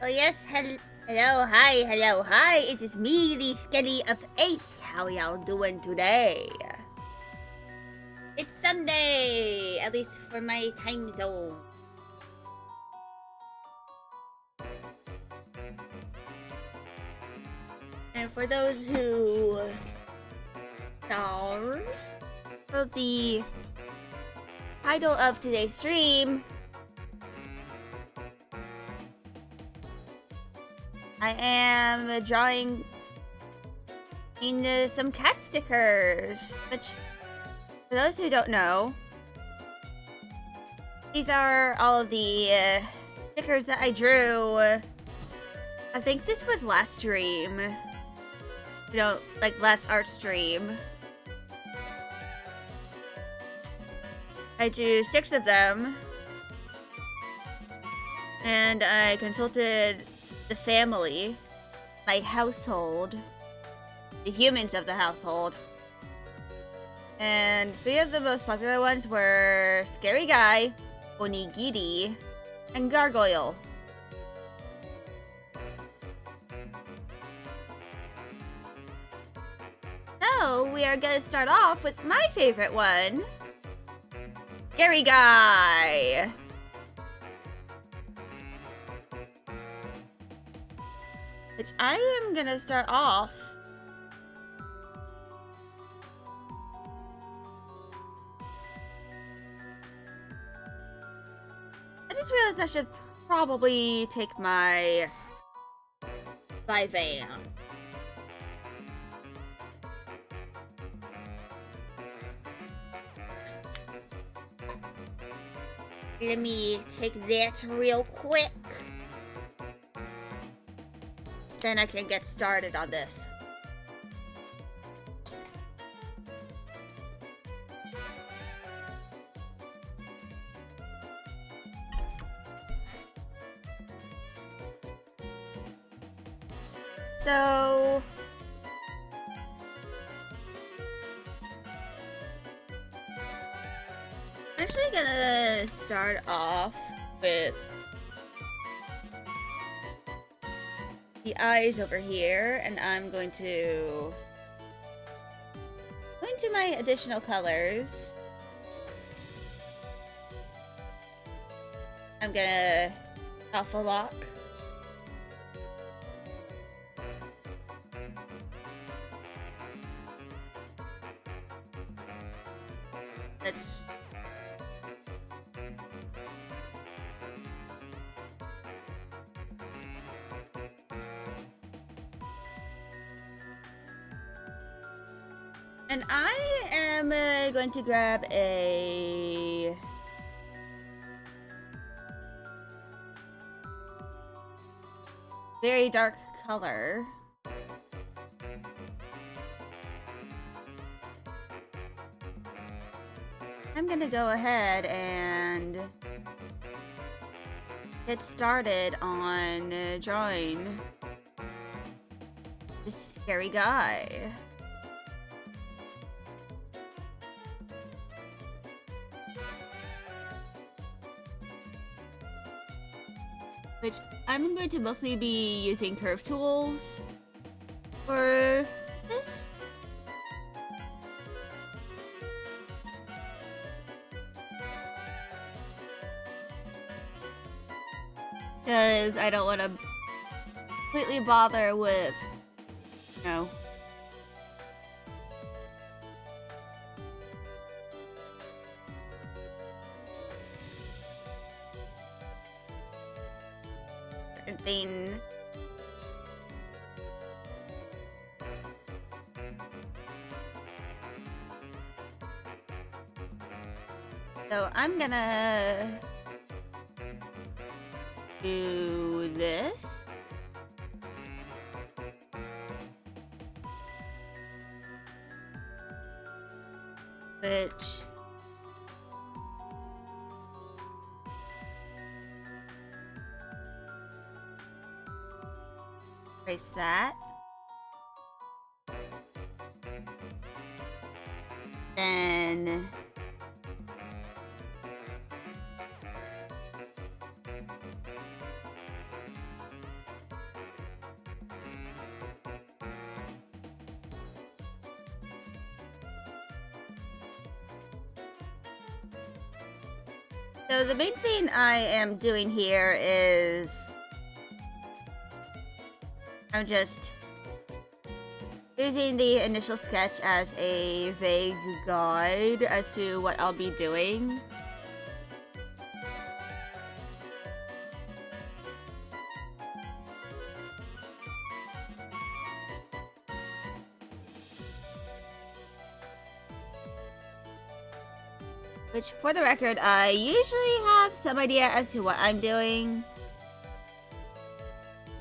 Oh yes, hello, hi, it is me, the Skelly of Ace. How y'all doing today? It's Sunday, at least for my time zone. And for those who saw the title of today's stream, I am drawing in some cat stickers, which, for those who don't know, these are all of the stickers that I drew. I think this was last stream. Like last art stream. I drew 6 of them. And I consulted the family, my household, the humans of the household. And 3 of the most popular ones were Scary Guy, Onigiri, and Gargoyle. So we are gonna start off with my favorite one, Scary Guy. Which I am gonna start off I just realized I should probably take my van. Let me take that real quick. Then I can get started on this. So I'm actually gonna start off with the eyes over here, and I'm going to go into my additional colors. I'm gonna alpha lock. Let's And I am going to grab a very dark color. I'm gonna go ahead and get started on drawing this Scary Guy. Which I'm going to mostly be using curve tools for this. Because I don't want to completely bother with, you know, certain thing. So I'm gonna do this. Which trace that. Then So the main thing I am doing here is I'm just using the initial sketch as a vague guide as to what I'll be doing. Which, for the record, I usually have some idea as to what I'm doing.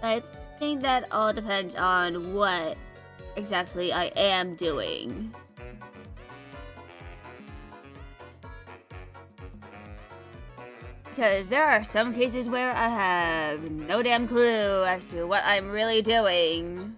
I think that all depends on what exactly I am doing. Because there are some cases where I have no damn clue as to what I'm really doing.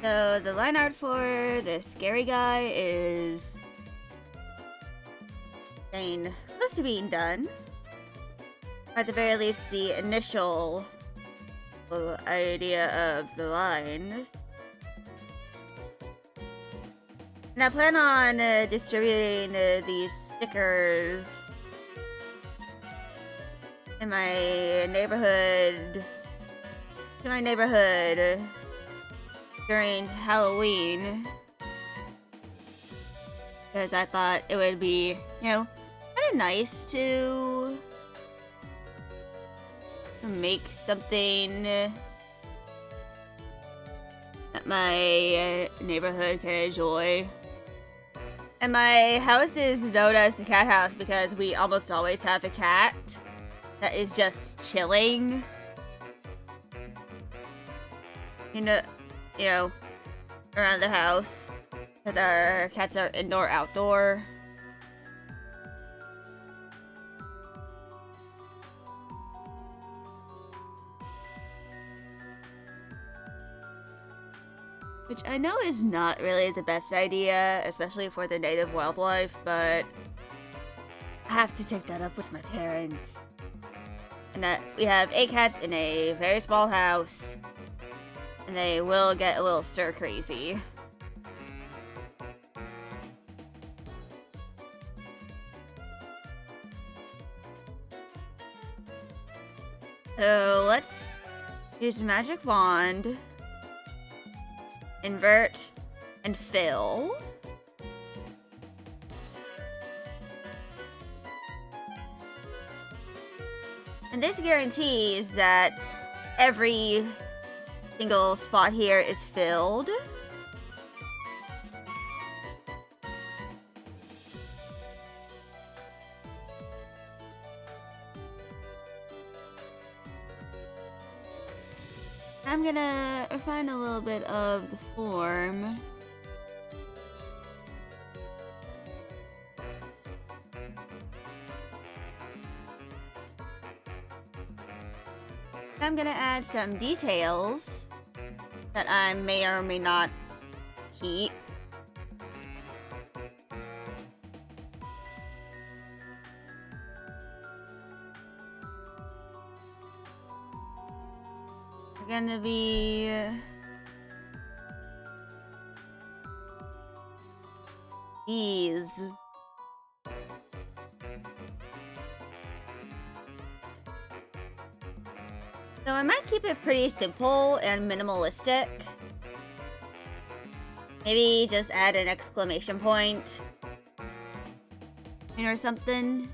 So the line art for the scary guy is getting close to being done. At the very least, the initial idea of the lines. And I plan on distributing these stickers in my neighborhood, during Halloween, because I thought it would be, kind of nice to make something that my neighborhood can enjoy. And my house is known as the cat house because we almost always have a cat that is just chilling. Around the house, because our cats are indoor-outdoor. Which I know is not really the best idea, especially for the native wildlife, but I have to take that up with my parents. And that we have 8 cats in a very small house. And they will get a little stir-crazy. So let's use the magic wand, invert, and fill. And this guarantees that every single spot here is filled. I'm gonna refine a little bit of the form. I'm gonna add some details that I may or may not keep. We're gonna be these. So I might keep it pretty simple and minimalistic. Maybe just add an exclamation point or something.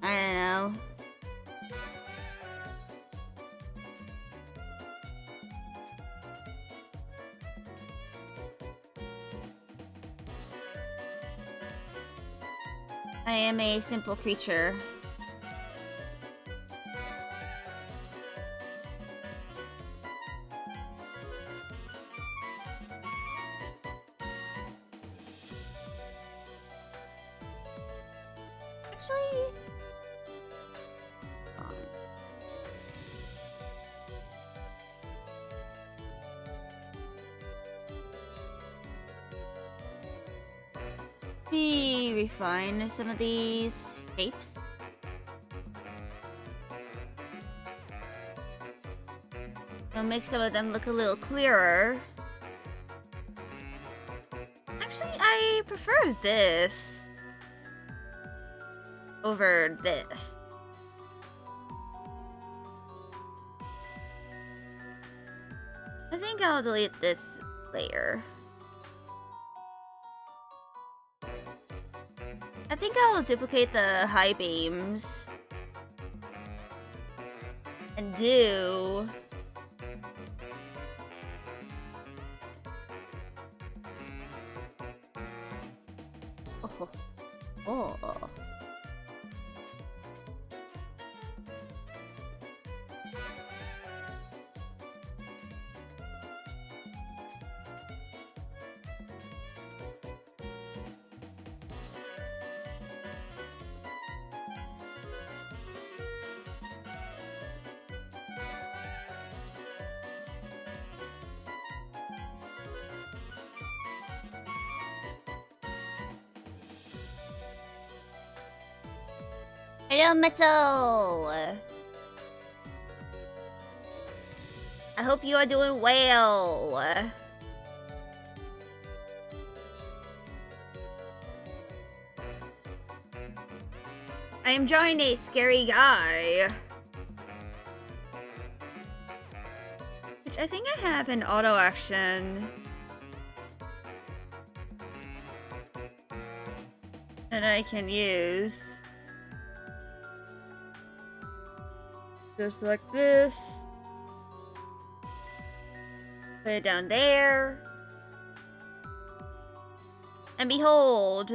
I don't know. I am a simple creature. actually... We refine some of these shapes. It'll make some of them look a little clearer. Actually, I prefer this over this. I think I'll delete this layer. I think I'll duplicate the high beams and do oh. Hello, Metal! I hope you are doing well. I am drawing a scary guy. Which I think I have an auto action. That I can use. Just like this. Put it down there. And behold,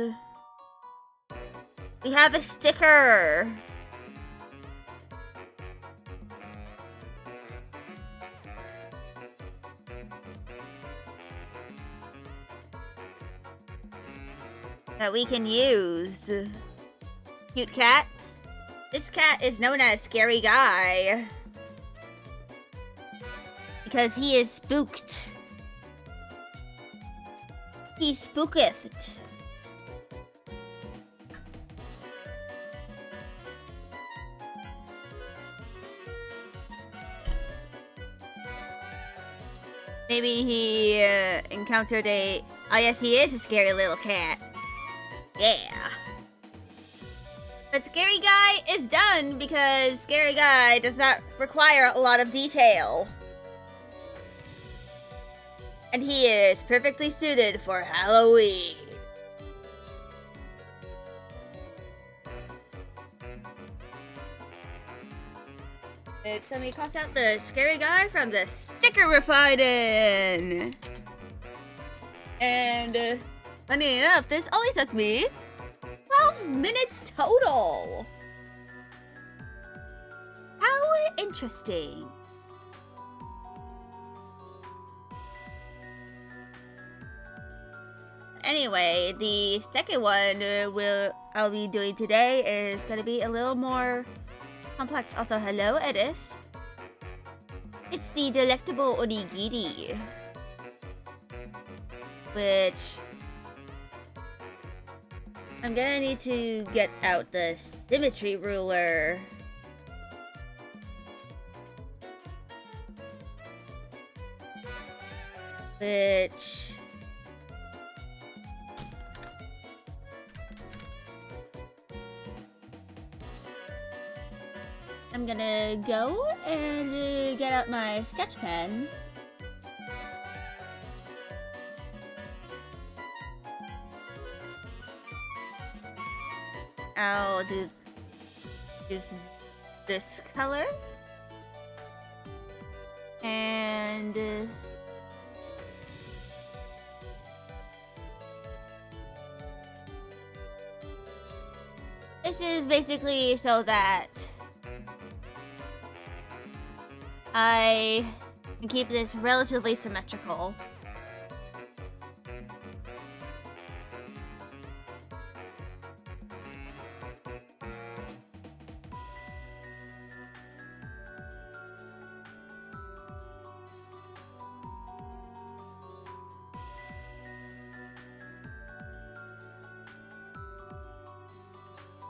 we have a sticker. That we can use. Cute cat. This cat is known as Scary Guy because he is spooked. He spooketh. Maybe he encountered a... Oh yes, he is a scary little cat. Yeah. But Scary Guy is done because Scary Guy does not require a lot of detail. And he is perfectly suited for Halloween. And so we cross out the Scary Guy from the sticker refining. And funny enough, this only took me 12 minutes total. How interesting. Anyway, the second one I'll be doing today is gonna be a little more complex. Also, hello, Edis. It's the delectable onigiri, which I'm gonna need to get out the symmetry ruler. Which... I'm gonna go and get out my sketch pen. I'll do this color. And this is basically so that I can keep this relatively symmetrical.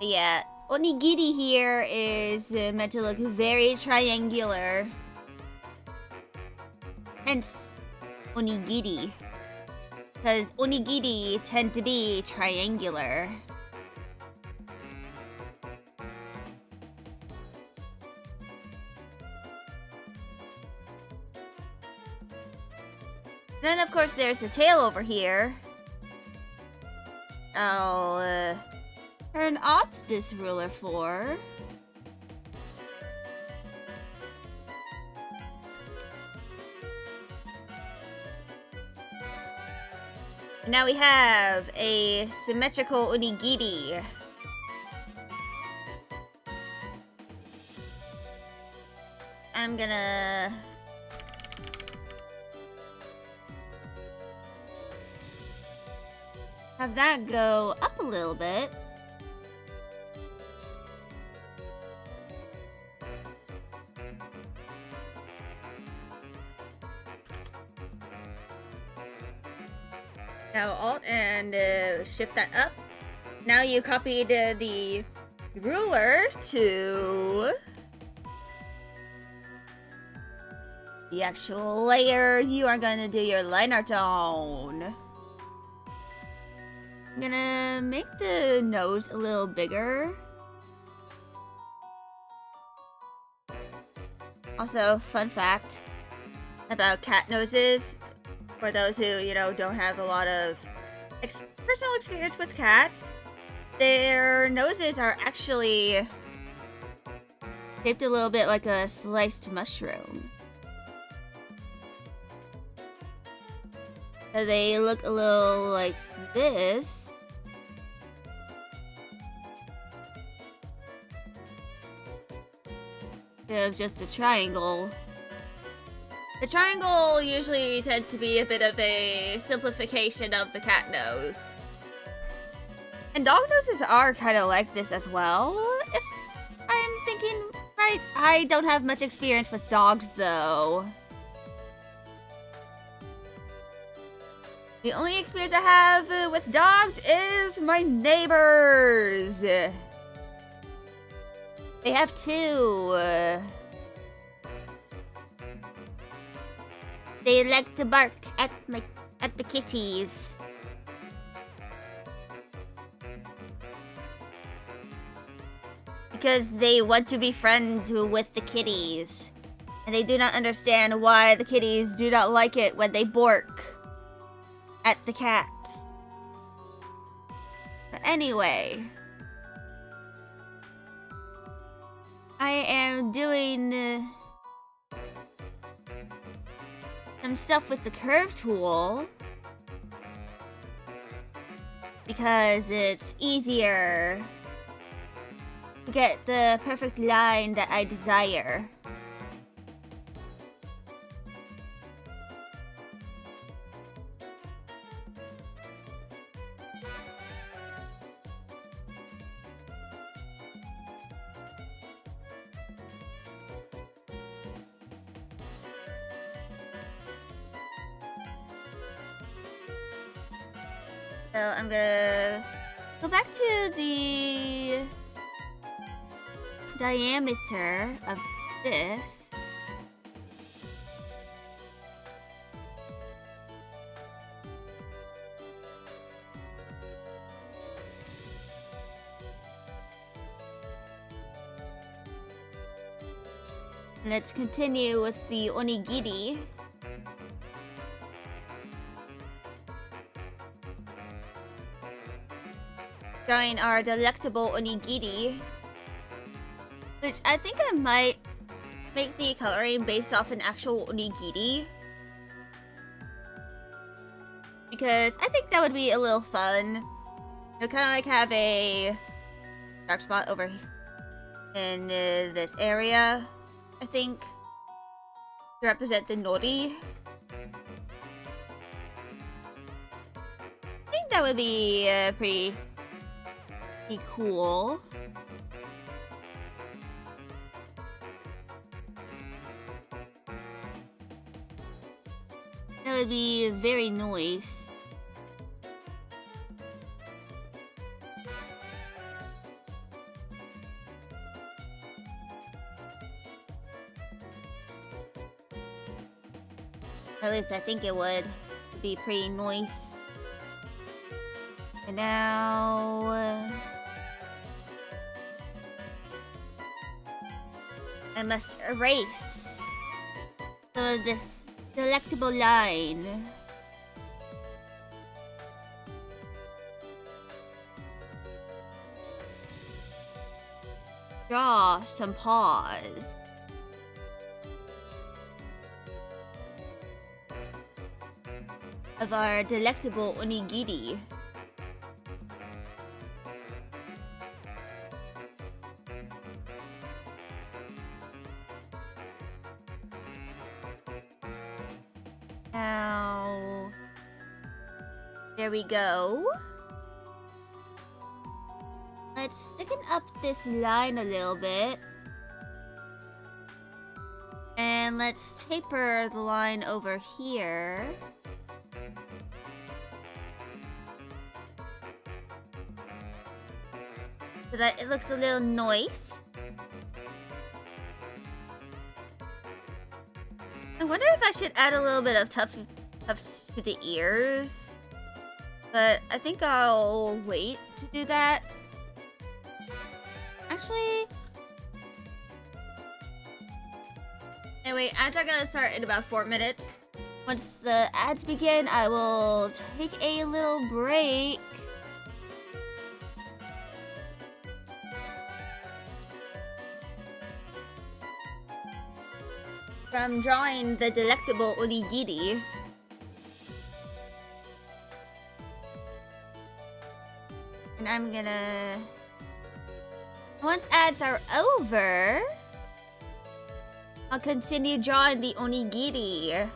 But yeah, onigiri here is meant to look very triangular. Hence, onigiri. Because onigiri tend to be triangular. Then, of course, there's the tail over here. I'll turn off this ruler for. Now we have a symmetrical onigiri. I'm gonna have that go up a little bit. Now Alt and shift that up. Now you copied the ruler to the actual layer you are gonna do your line art on. I'm gonna make the nose a little bigger. Also, fun fact about cat noses, for those who, don't have a lot of personal experience with cats, their noses are actually shaped a little bit like a sliced mushroom. So they look a little like this. Instead of just a triangle. The triangle usually tends to be a bit of a simplification of the cat nose. And dog noses are kind of like this as well, if I'm thinking right. I don't have much experience with dogs, though. The only experience I have with dogs is my neighbors. They have two. They like to bark at the kitties. Because they want to be friends with the kitties. And they do not understand why the kitties do not like it when they bark at the cats. But anyway, I am doing some stuff with the curve tool because it's easier to get the perfect line that I desire. So I'm gonna go back to the diameter of this. Let's continue with the onigiri. Drawing our delectable onigiri, which I think I might make the coloring based off an actual onigiri, because I think that would be a little fun. Kind of like have a dark spot over in this area, I think, to represent the nori. I think that would be pretty cool. That would be very nice. At least I think it would be pretty nice. And now I must erase some of this delectable line. Draw some paws. Of our delectable onigiri. Now, there we go. Let's thicken up this line a little bit. And let's taper the line over here. So that it looks a little nice. I wonder if I should add a little bit of tufts to the ears. But I think I'll wait to do that. Actually... Anyway, ads are gonna start in about 4 minutes. Once the ads begin, I will take a little break. From drawing the delectable onigiri. And I'm gonna... Once ads are over, I'll continue drawing the onigiri.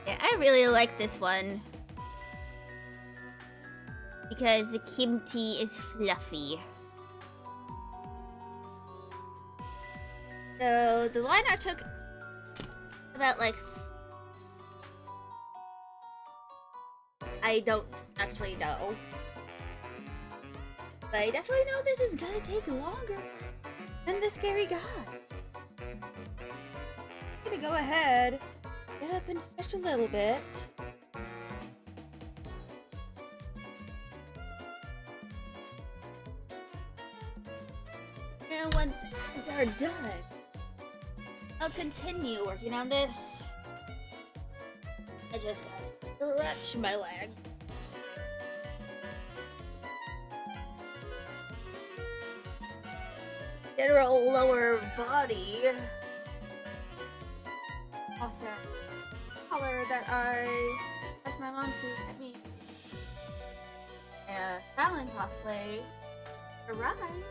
Yeah, I really like this one. Because the kimchi is fluffy. So the line art took about like... I don't actually know. But I definitely know this is gonna take longer than the scary guy. I'm gonna go ahead, get up and stretch a little bit. And once ads are done, I'll continue working on this. I just gotta stretch my leg. General lower body. Also, color that I asked my mom to get me. Yeah, Fallon cosplay arrived.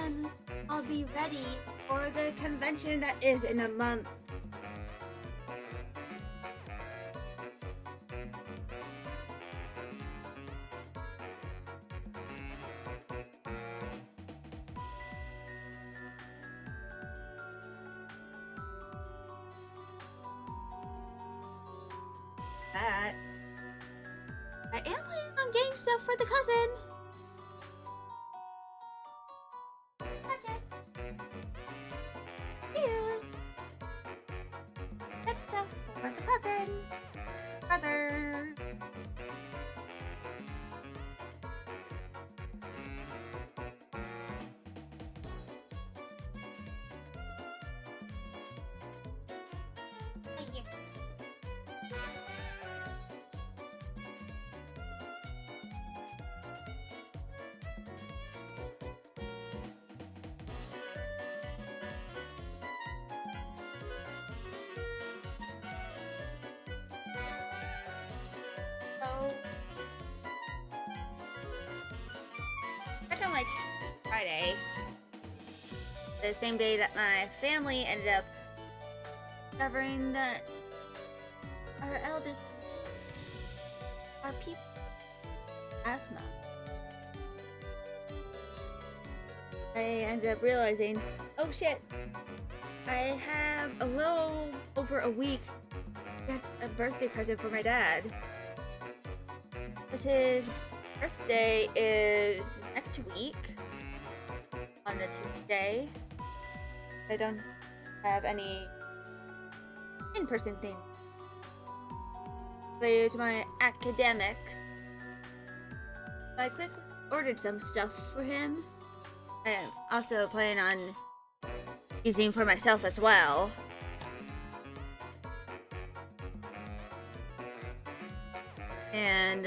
And I'll be ready for the convention that is in a month. That I am planning on getting stuff for the cousin. Touch it. Here's that stuff for the cousin. Brother. Thank you. So, back on like Friday, the same day that my family ended up discovering that our eldest, our people, asthma. I ended up realizing, oh shit, I have a little over a week. That's a birthday present for my dad. Because his birthday is next week on the Tuesday. I don't have any in-person thing related to my academics. So I quickly ordered some stuff for him. I'm also planning on using for myself as well. And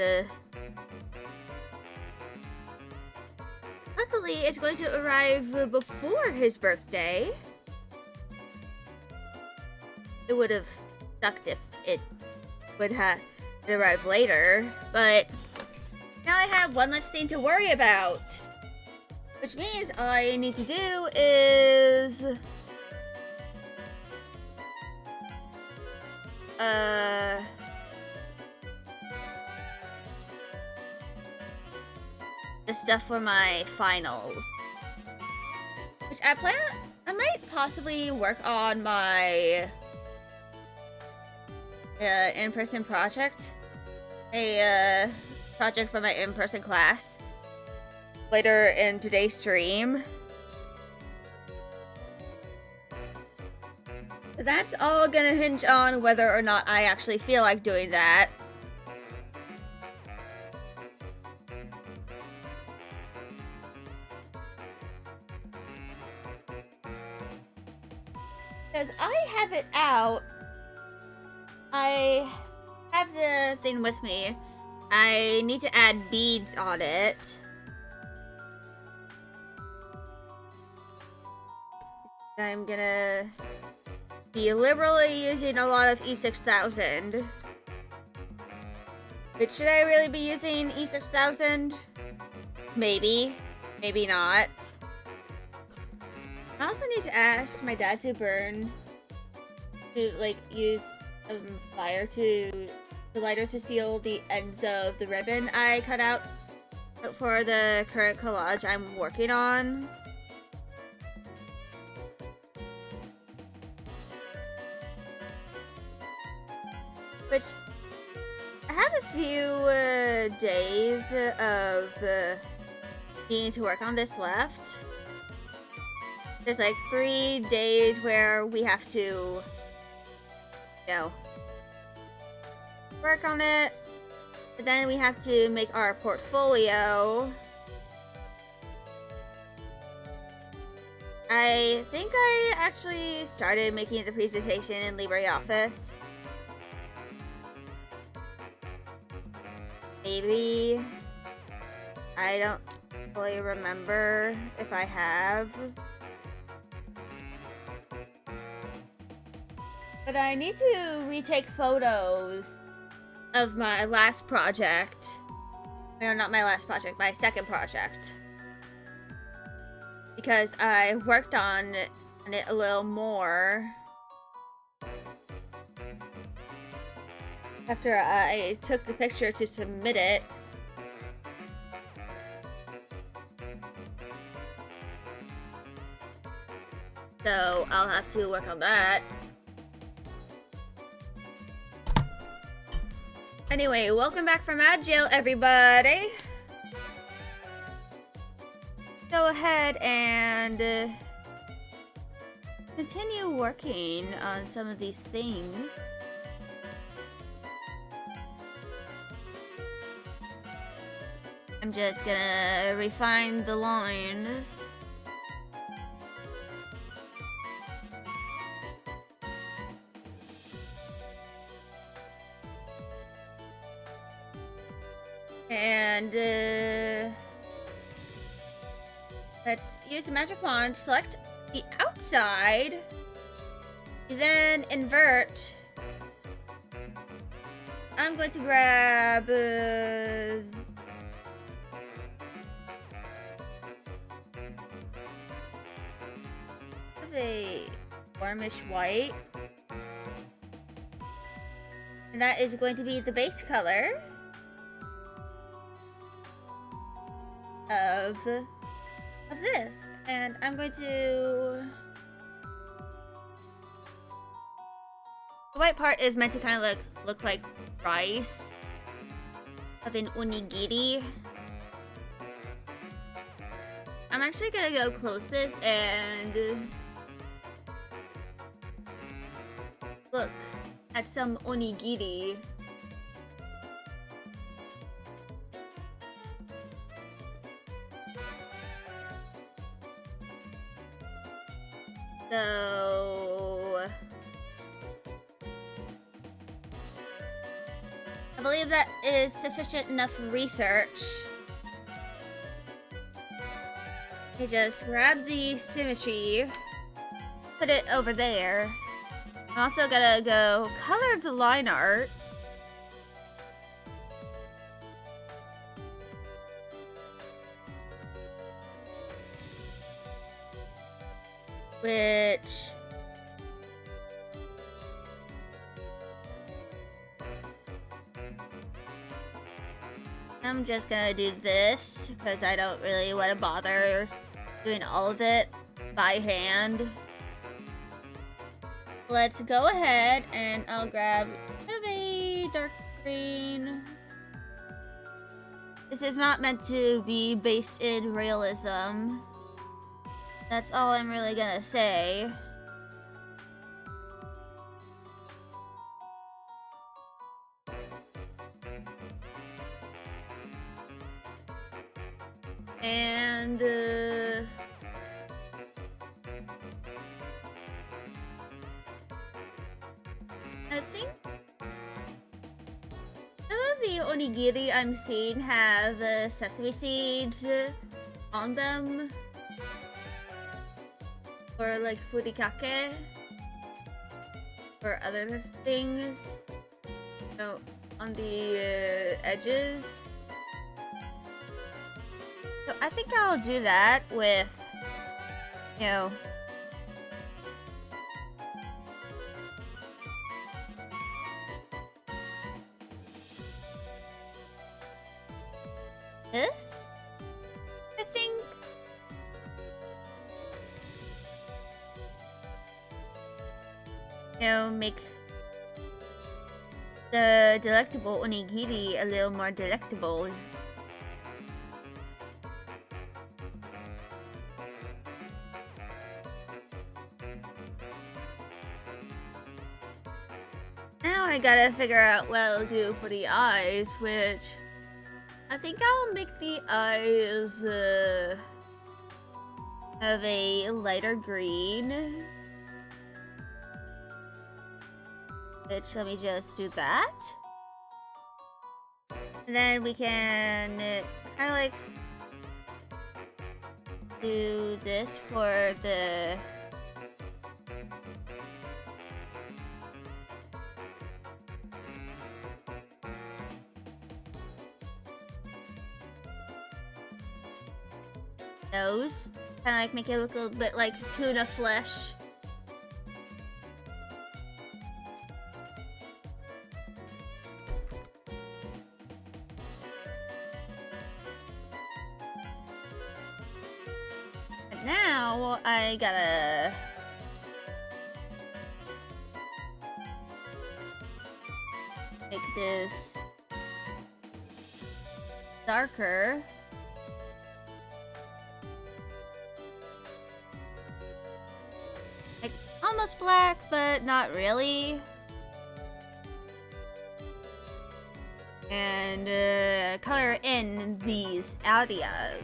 luckily it's going to arrive before his birthday. It would have sucked if it would have arrived later, but now I have one less thing to worry about. Which means all I need to do is the stuff for my finals. Which I might possibly work on my in-person project. A project for my in-person class later in today's stream. But that's all gonna hinge on whether or not I actually feel like doing that. Because I have it out. I have the thing with me. I need to add beads on it. I'm gonna be liberally using a lot of E6000. But should I really be using E6000? Maybe. Maybe not. I also need to ask my dad to use fire to the lighter to seal the ends of the ribbon I cut out for the current collage I'm working on. Which I have a few days of needing to work on this left. There's like 3 days where we have to, work on it. But then we have to make our portfolio. I think I actually started making the presentation in LibreOffice. Maybe. I don't fully remember if I have. But I need to retake photos of my last project. No, not my last project, my second project. Because I worked on it a little more after I took the picture to submit it. So I'll have to work on that. Anyway, welcome back from Ad Jail, everybody. Go ahead and continue working on some of these things. I'm just gonna refine the lines. And let's use the magic wand, select the outside, then invert. I'm going to grab a warmish white, and that is going to be the base color of this. And I'm going to... The white part is meant to kind of look like rice of an onigiri. I'm actually gonna go close this and look at some onigiri. So I believe that is sufficient enough research. I just grab the symmetry, put it over there. I'm also gonna go color the line art. Which I'm just gonna do this because I don't really want to bother doing all of it by hand. Let's go ahead and I'll grab a dark green. This is not meant to be based in realism. That's all I'm really gonna say. And let's see. Some of the onigiri I'm seeing have sesame seeds on them. Or like furikake. Or other things. So, on the edges. So I think I'll do that with, you know, this, I think. You know, make the delectable onigiri a little more delectable. Now I gotta figure out what I'll do for the eyes, which I think I'll make the eyes of a lighter green. Which, let me just do that. And then we can kind of like do this for the nose. Kind of like make it look a little bit like tuna flesh. And now I gotta make this darker. Like almost black, but not really. And color in these areas.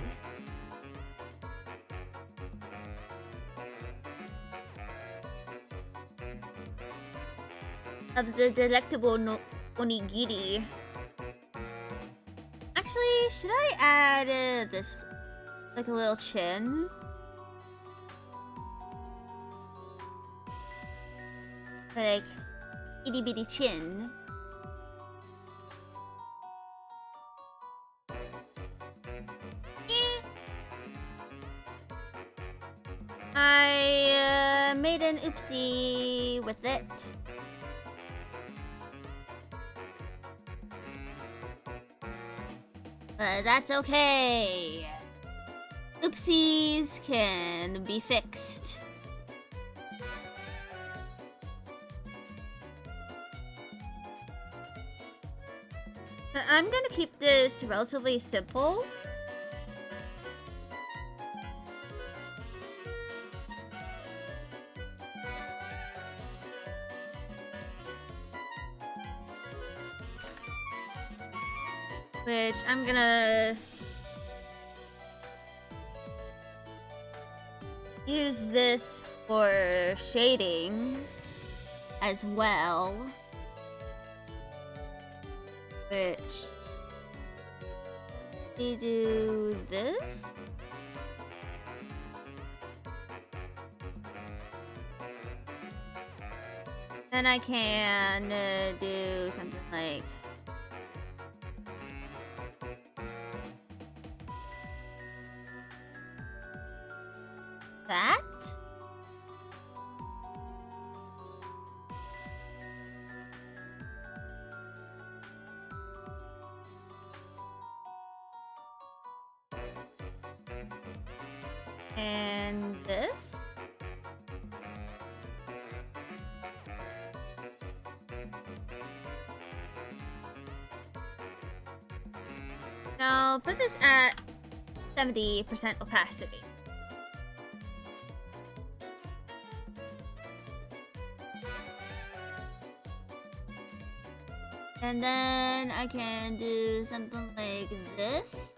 Of the delectable onigiri. Actually, should I add this, like a little chin? Or like, itty bitty chin. I made an oopsie with it. But that's okay. oopsies can be fixed. But I'm gonna keep this relatively simple. Which I'm gonna use this for shading as well. Which we do this. Then I can do something like that. And this. Now put this at 70% opacity. And then I can do something like this.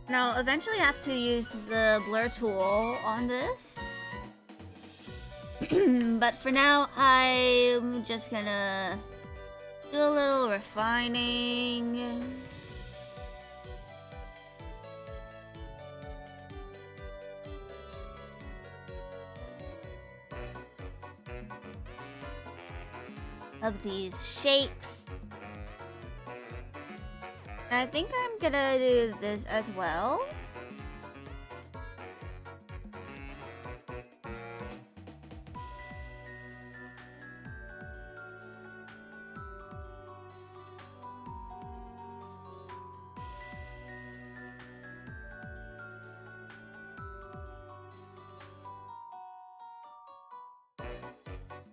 Now, eventually I have to use the blur tool on this. But for now, I'm just gonna do a little refining. Of these shapes. And I think I'm gonna do this as well.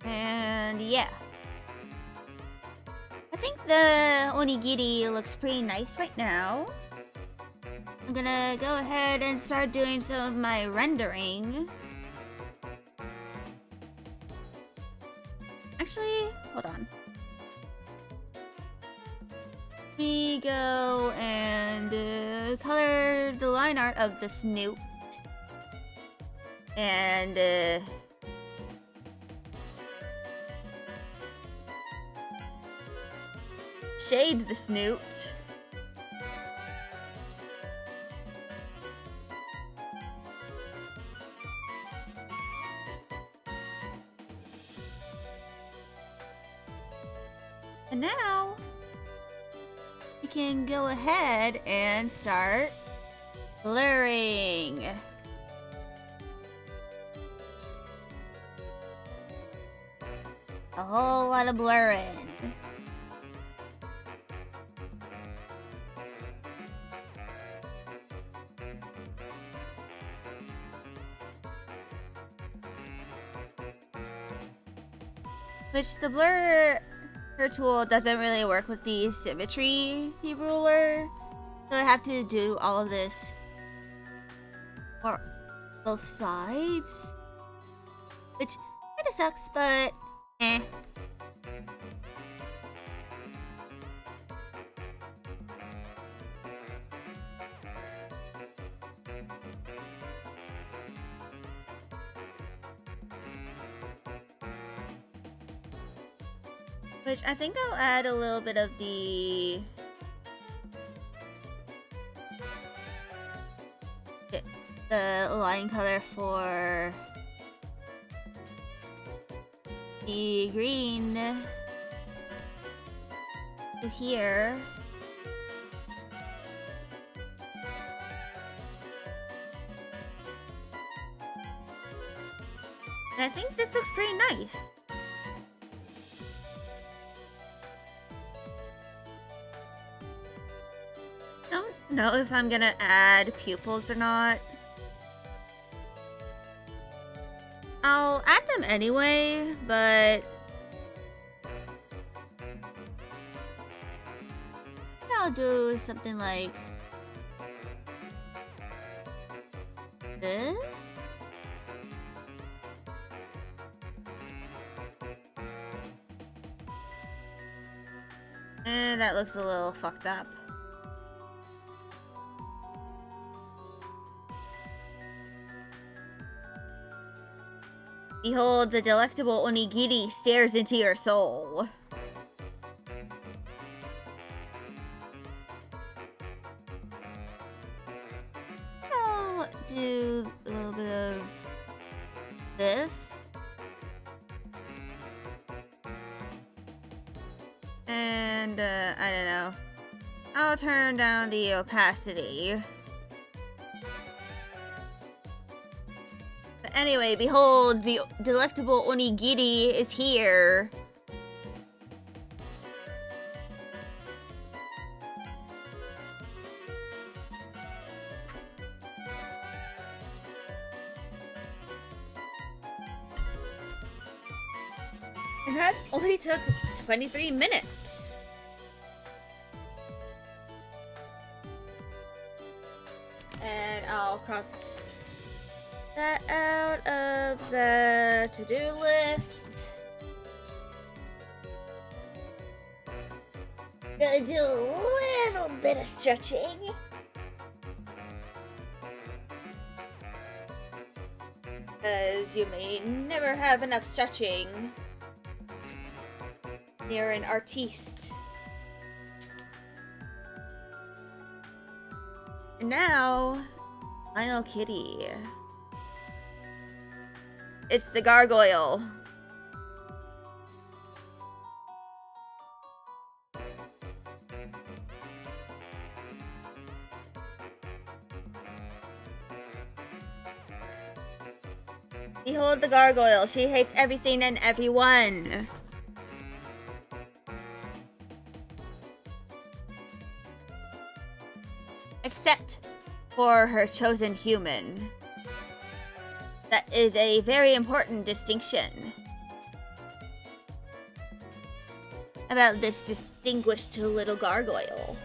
And yeah. I think the onigiri looks pretty nice right now. I'm gonna go ahead and start doing some of my rendering. Actually, hold on. Let me go and color the line art of the snoot. And shade the snoot. And now we can go ahead and start blurring. A whole lot of blurring. Which the blur tool doesn't really work with the symmetry ruler, so I have to do all of this for both sides, which kind of sucks, but eh. Which I think I'll add a little bit of the line color for the green to here. And I think this looks pretty nice. I don't know if I'm gonna add pupils or not. I'll add them anyway, but I'll do something like this. And that looks a little fucked up. Behold, the delectable onigiri stares into your soul. I'll do a little bit of this. And, I don't know. I'll turn down the opacity. But anyway, behold, the delectable onigiri is here. And that only took 23 minutes. And I'll cross that out of the to-do list. Gonna do a little bit of stretching. Because you may never have enough stretching. You're an artiste. And now, final kitty. It's the gargoyle. Behold the gargoyle. She hates everything and everyone. Except for her chosen human. That is a very important distinction about this distinguished little gargoyle.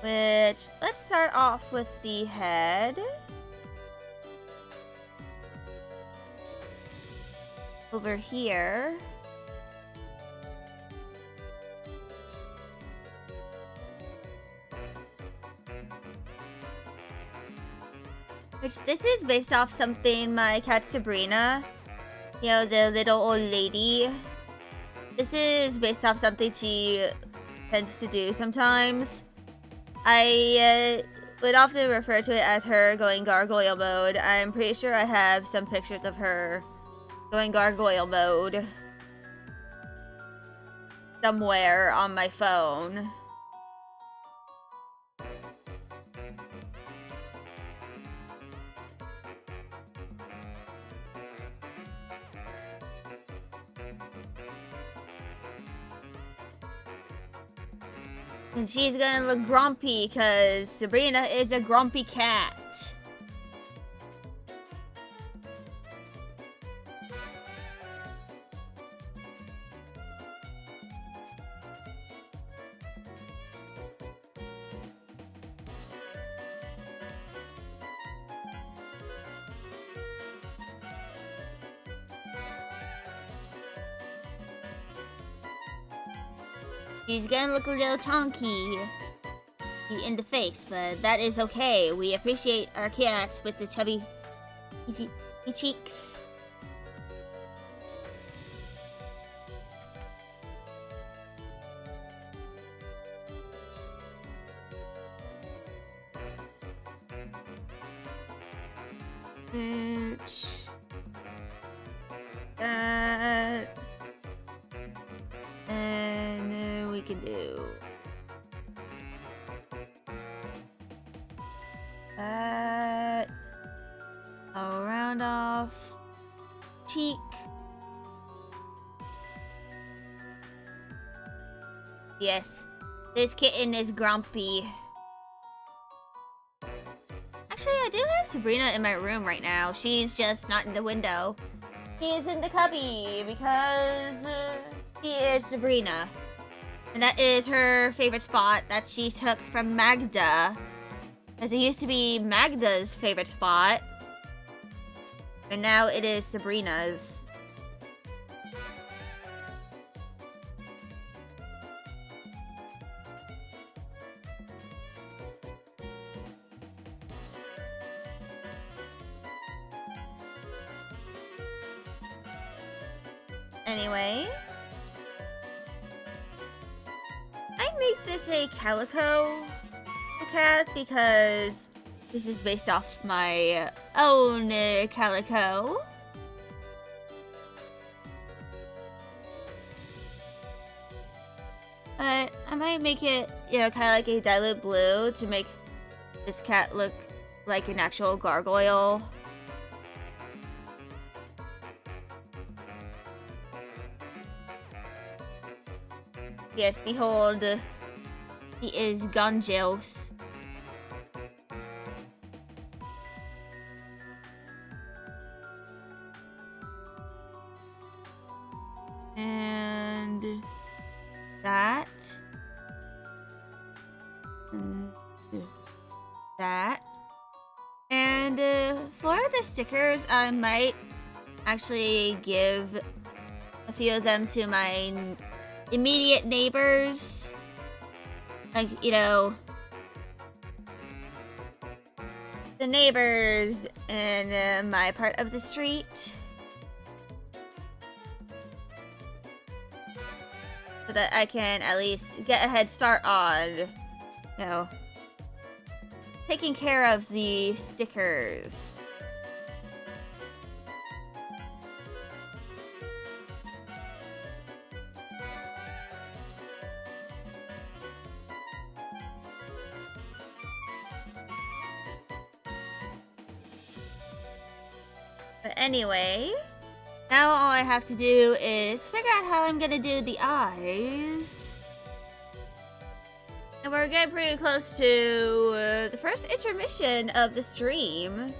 Which, let's start off with the head. Over here. Which, this is based off something my cat Sabrina, you know, the little old lady. This is based off something she tends to do sometimes. I would often refer to it as her going gargoyle mode. I'm pretty sure I have some pictures of her going gargoyle mode somewhere on my phone. And she's gonna look grumpy because Sabrina is a grumpy cat. He's gonna look a little chunky in the face, but that is okay. We appreciate our cats with the chubby cheeks. Bitch. That. I'll round off cheek. Yes, this kitten is grumpy. Actually, I do have Sabrina in my room right now. She's just not in the window. She is in the cubby because she is Sabrina. And that is her favorite spot that she took from Magda. As it used to be Magda's favorite spot. And now it is Sabrina's. Anyway, I make this a calico cat because this is based off my own calico. But I might make it, you know, kind of like a dilute blue to make this cat look like an actual gargoyle. Yes, behold, he is Ganjos. And that. And that. And for the stickers, I might actually give a few of them to my immediate neighbors, like, you know, the neighbors in my part of the street, so that I can at least get a head start on, you know, taking care of the stickers. But anyway, now all I have to do is figure out how I'm gonna do the eyes. And we're getting pretty close to the first intermission of the stream.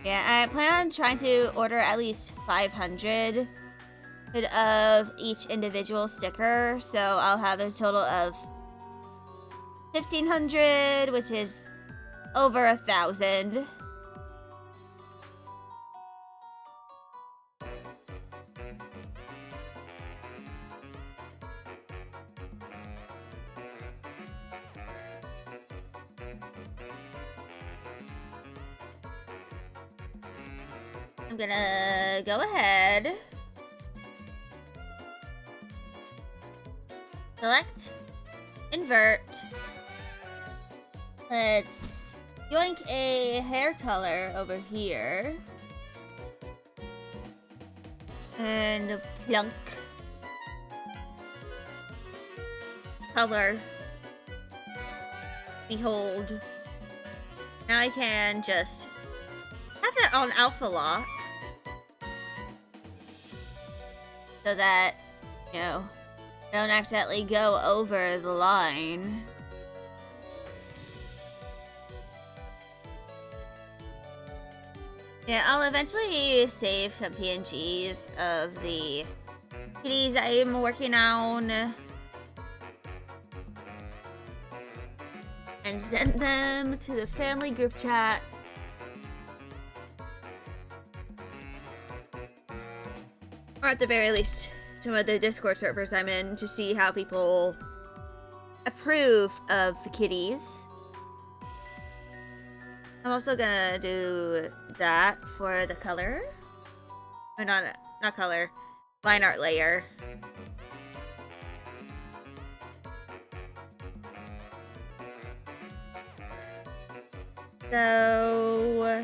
Yeah, I plan on trying to order at least 500 of each individual sticker, so I'll have a total of 1,500, which is over 1,000. I'm gonna go ahead, select, invert, let's yoink a hair color over here, and plunk, color, behold. Now I can just have it on alpha lock, so that, you know, I don't accidentally go over the line. Yeah, I'll eventually save some PNGs of the kitties I'm working on and send them to the family group chat. Or at the very least, some of the Discord servers I'm in to see how people approve of the kitties. I'm also gonna do that for the color. Or not color, line art layer. So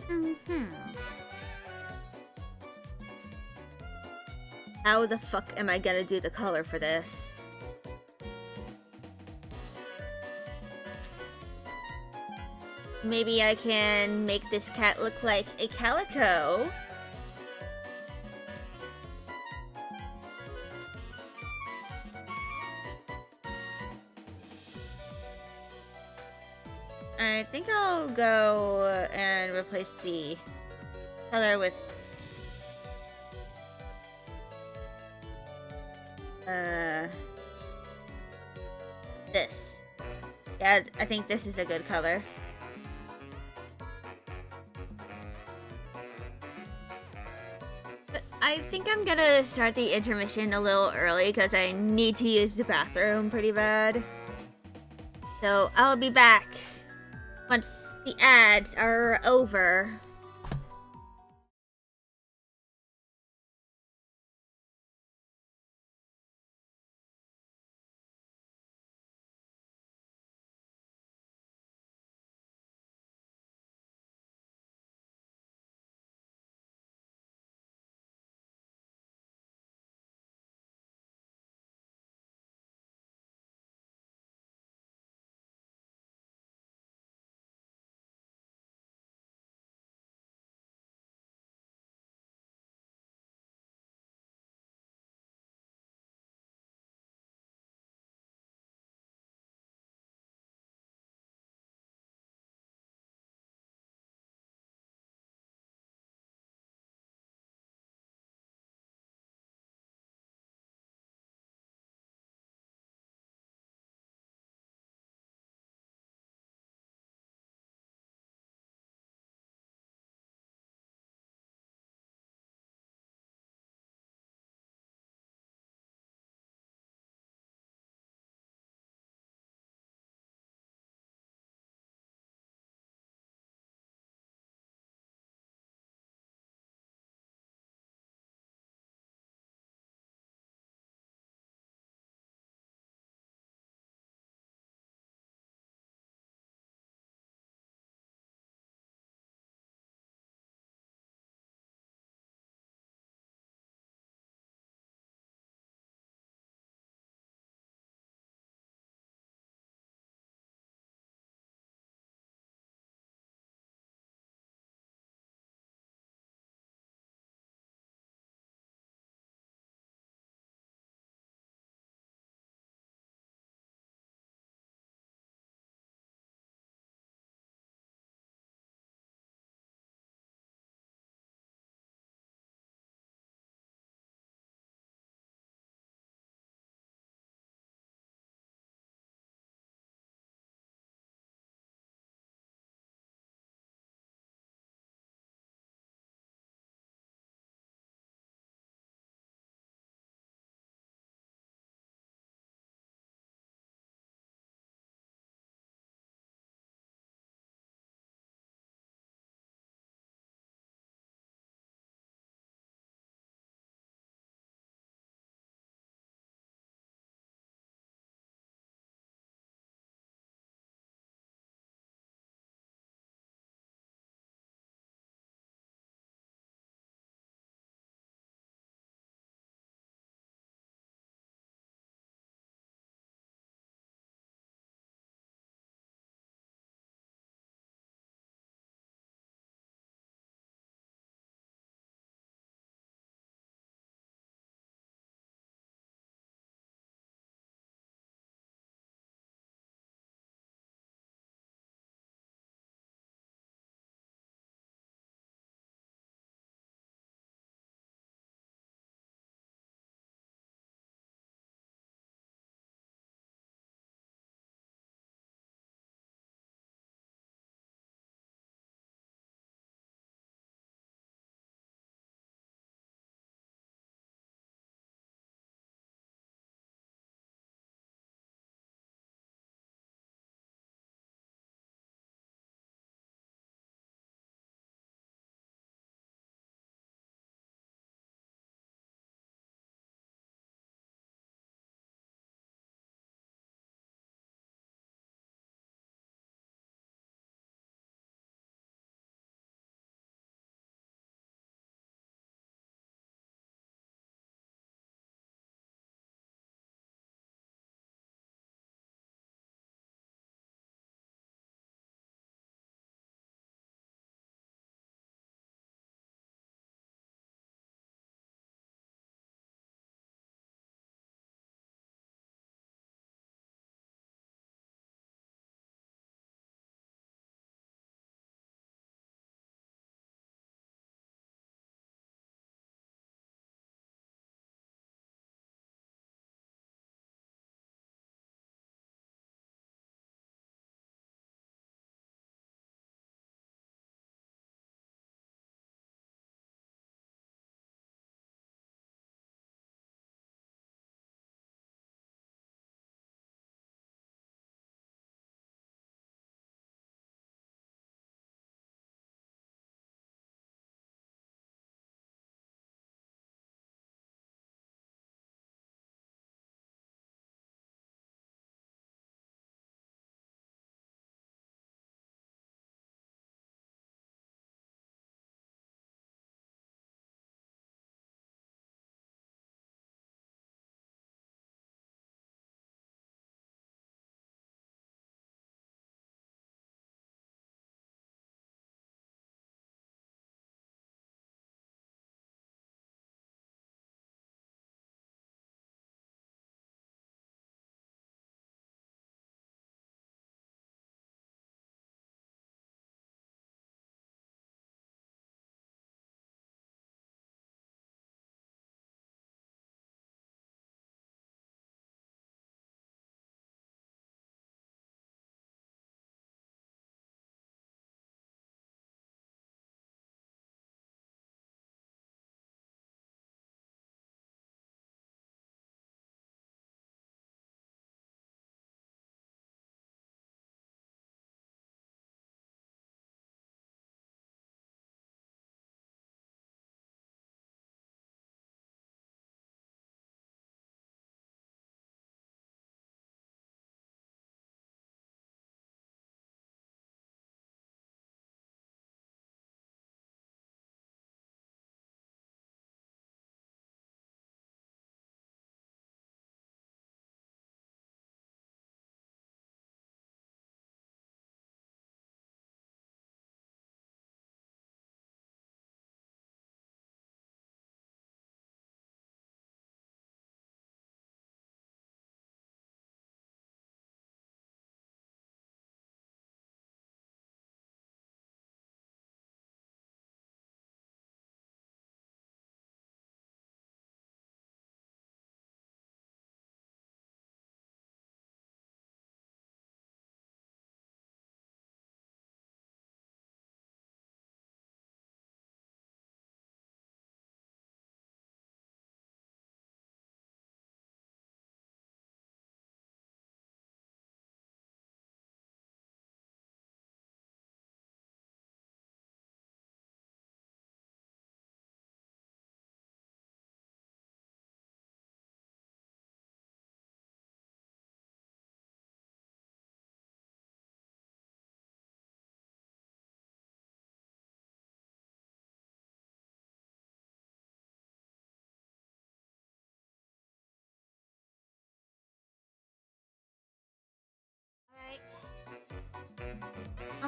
Mm-hmm. How the fuck am I gonna do the color for this? Maybe I can make this cat look like a calico. I think I'll go and replace the color with this. Yeah, I think this is a good color. But I think I'm gonna start the intermission a little early because I need to use the bathroom pretty bad. So I'll be back once the ads are over.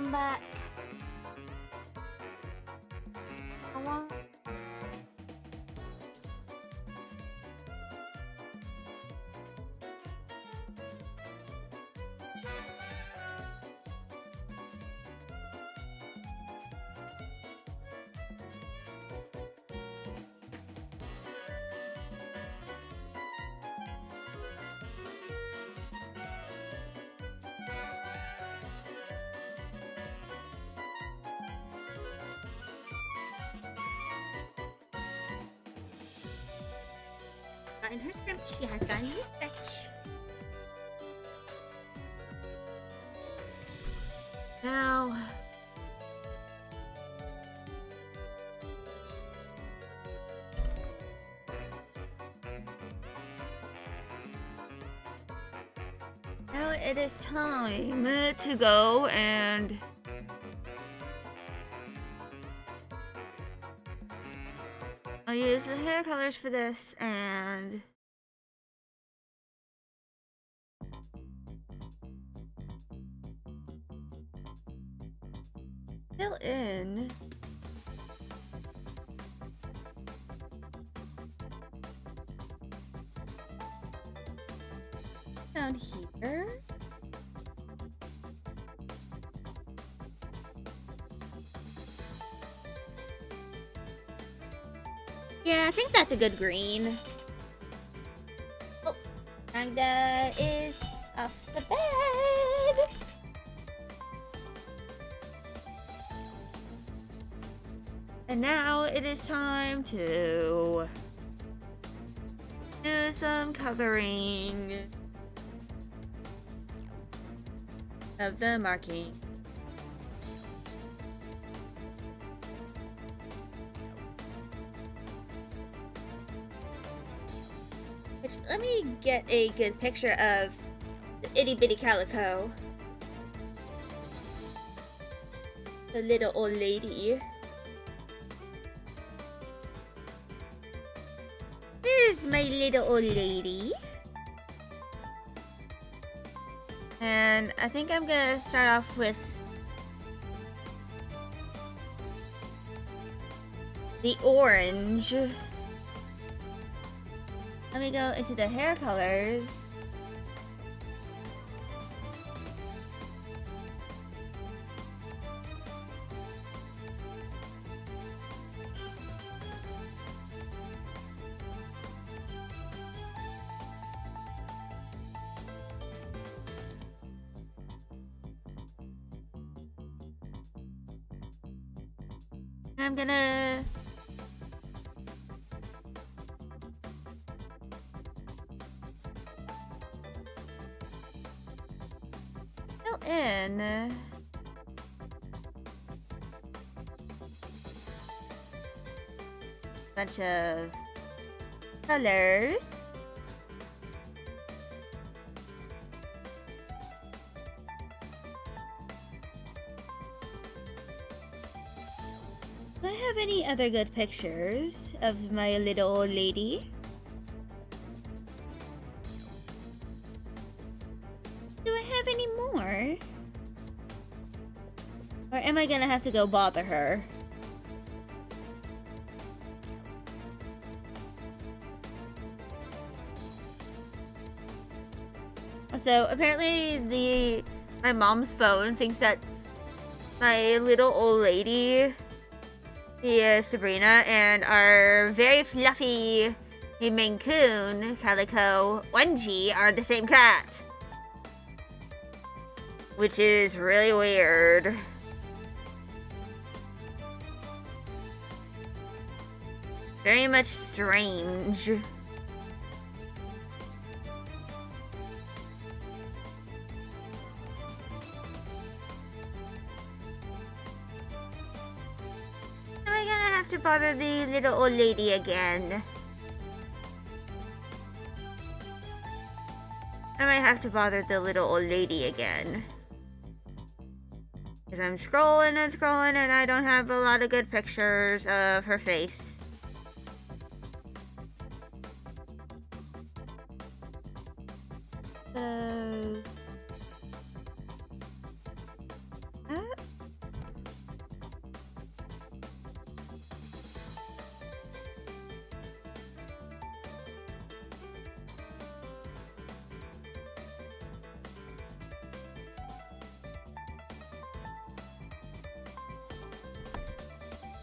come back. I want. In her script, she has gotten this bitch. Now, it is time to go and I'll use the hair colors for this and fill in down here. Yeah, I think that's a good green. Oh, Magda is off the bed. And now it is time to do some coloring of the marking. Let me get a good picture of the itty bitty calico. The little old lady. Here's my little old lady. And I think I'm gonna start off with the orange. Let me go into the hair colors. I'm gonna fill in a bunch of colors. Do I have any other good pictures of my little old lady? Do I have any more? Or am I gonna have to go bother her? So apparently my mom's phone thinks that my little old lady, Sabrina, and our very fluffy Maine Coon calico onesie are the same cat. Which is really weird. Very much strange. Am I gonna have to bother the little old lady again? I might have to bother the little old lady again. Because I'm scrolling and scrolling and I don't have a lot of good pictures of her face. So...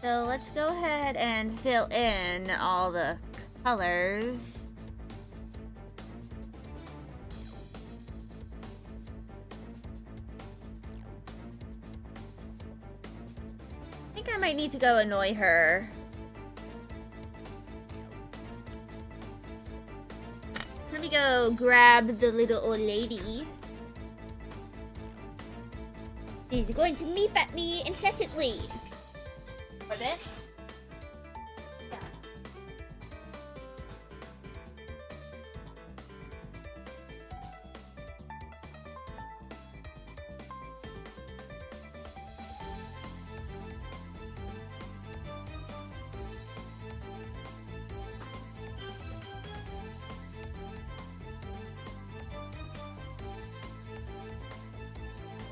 So let's go ahead and fill in all the colors. I think I might need to go annoy her. Let me go grab the little old lady. She's going to meep at me incessantly. For this? Yeah.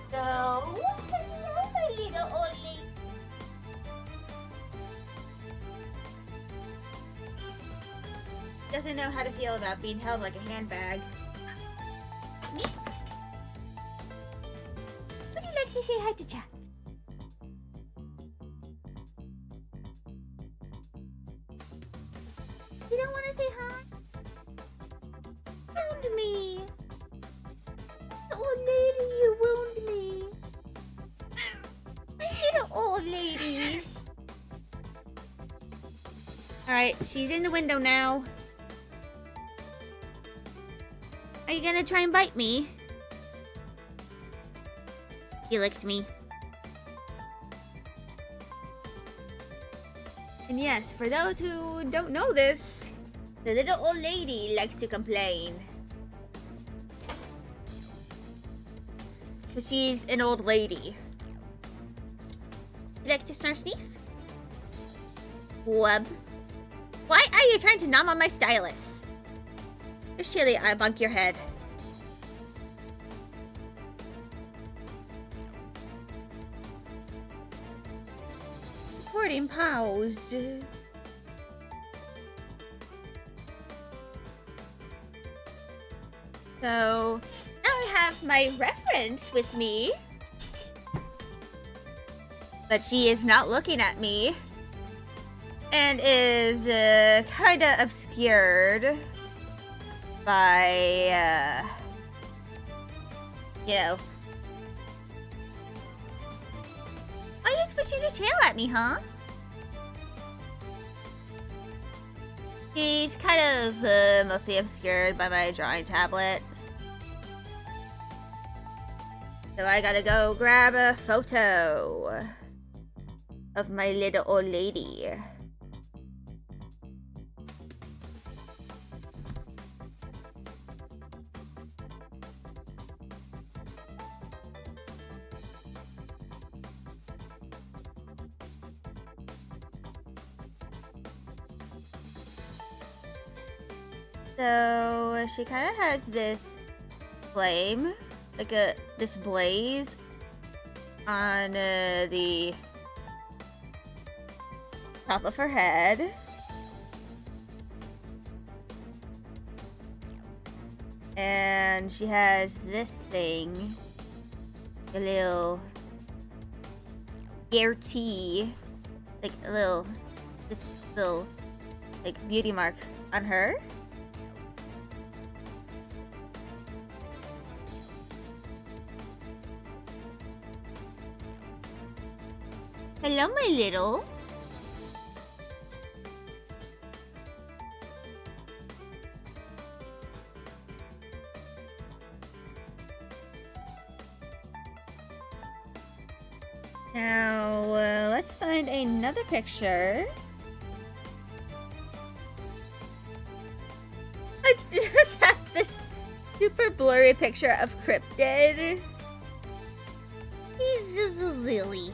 So, hello, my little old lady. Doesn't know how to feel about being held like a handbag. Me? Would you like to say hi to chat? You don't want to say hi? Wound me. Old lady, you wound me. I hate an old lady. Alright, she's in the window now. Are you gonna try and bite me? You licked me. And yes, for those who don't know this, the little old lady likes to complain. Because she's an old lady. You like to snarf sneeze? Wub. Why are you trying to nom on my stylus? There's Chili, I bonk your head. Recording paused. So, now I have my reference with me. But she is not looking at me. And is kinda obscured by, you know. Why are you swishing your tail at me, huh? She's kind of mostly obscured by my drawing tablet. So I gotta go grab a photo of my little old lady. So she kind of has this flame, like this blaze on the top of her head. And she has this thing, a little goatee, like this little like beauty mark on her. Hello, my little. Now, let's find another picture. I just have this super blurry picture of Cryptid. He's just a zilly.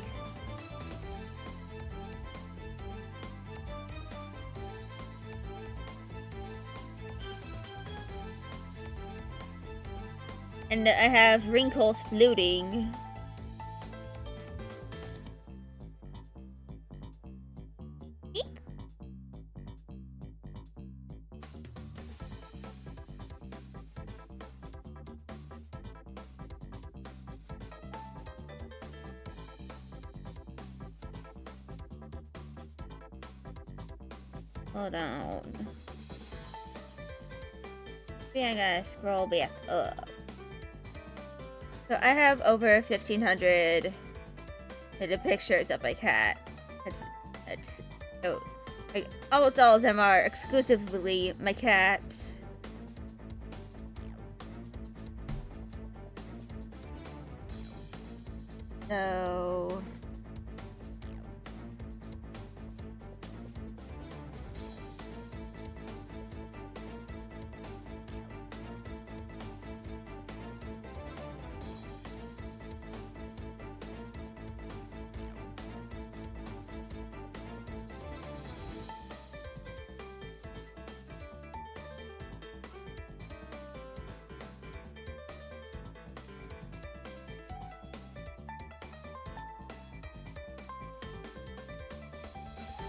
And I have wrinkles floating. Hold on. Maybe I gotta scroll back up. So I have over 1,500 pictures of my cat. That's so, like, almost all of them are exclusively my cats. So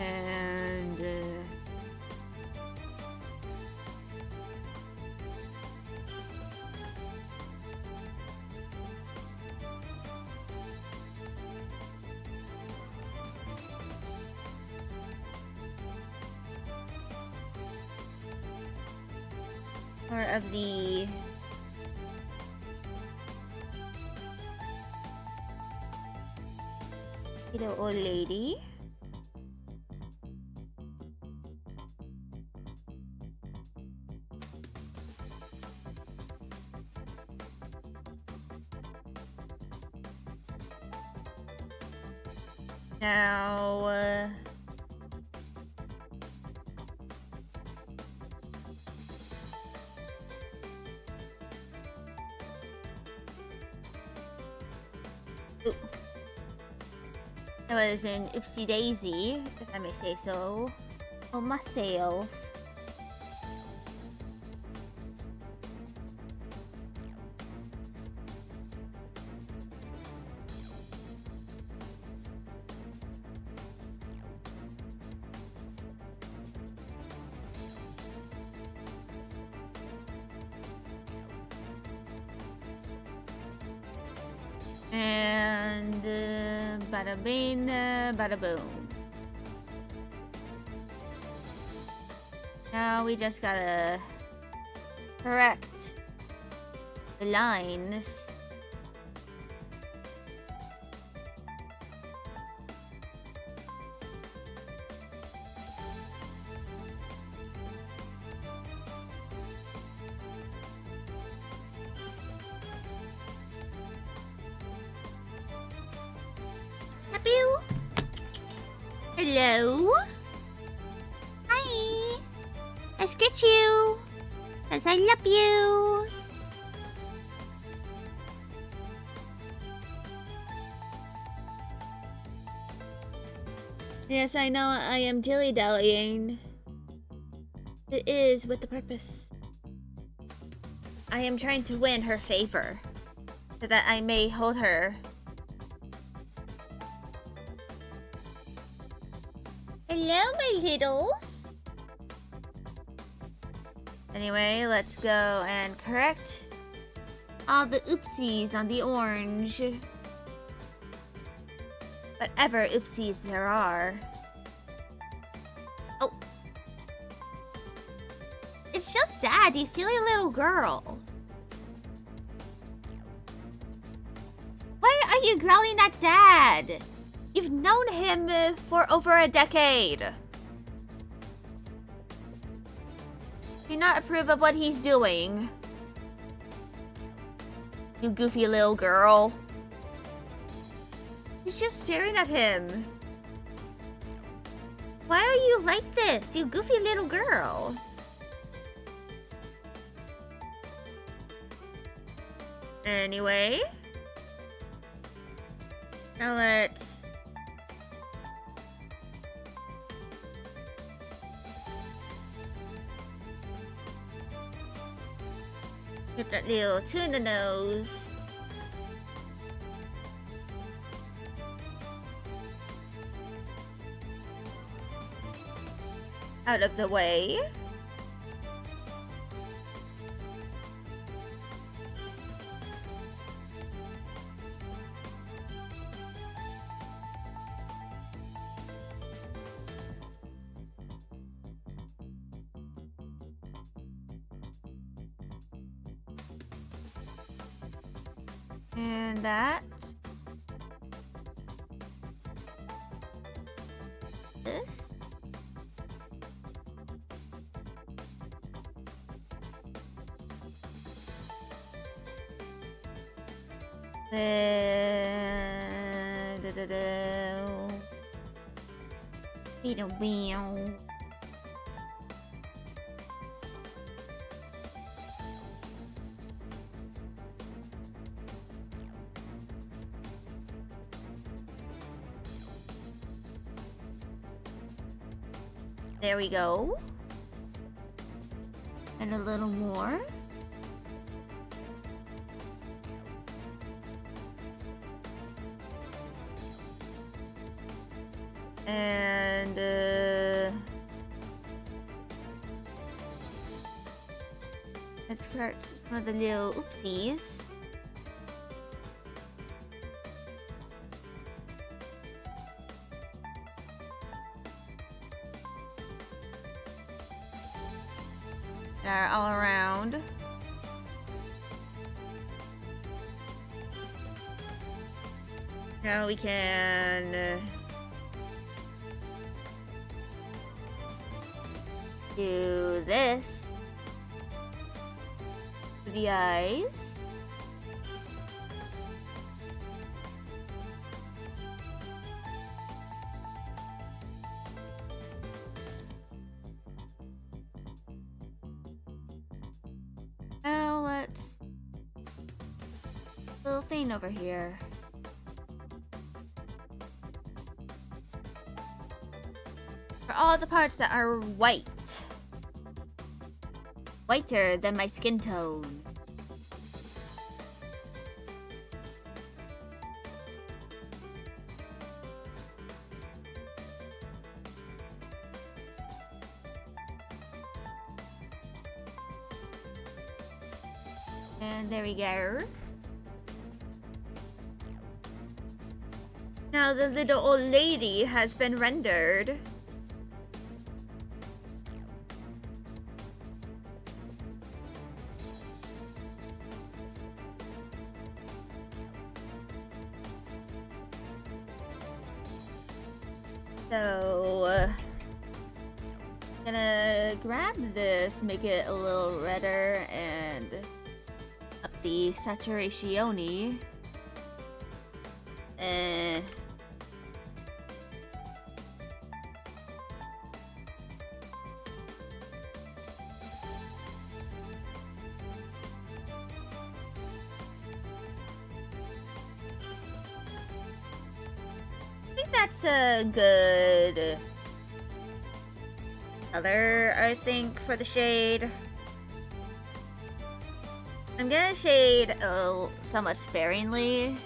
and part of the little old lady. Now, ooh. That was an oopsie daisy, if I may say so, on myself. And bada bing, bada boom. Now we just gotta correct the lines. Sabu? Hello? Hi! I scratch you! 'Cause I love you! Yes, I know I am dilly-dallying. It is with the purpose. I am trying to win her favor, so that I may hold her. Hello, my littles! Anyway, let's go and correct all the oopsies on the orange. Whatever oopsies there are. Oh. It's just Dad, you silly little girl. Why are you growling at Dad? You've known him for over a decade. Do you not approve of what he's doing? You goofy little girl. He's just staring at him. Why are you like this, you goofy little girl? Anyway. Now let's... get that little tuna nose. Out of the way. And that. This. Then there we go. And a little more. And let's correct some of the little oopsies. That are all around. Now we can do this to the eyes. Now let's little thing over here. For all the parts that are white. Whiter than my skin tone. And there we go. Now the little old lady has been rendered. So, gonna grab this, make it a little redder, and up the saturation. That's a good color, I think, for the shade. I'm gonna shade somewhat sparingly.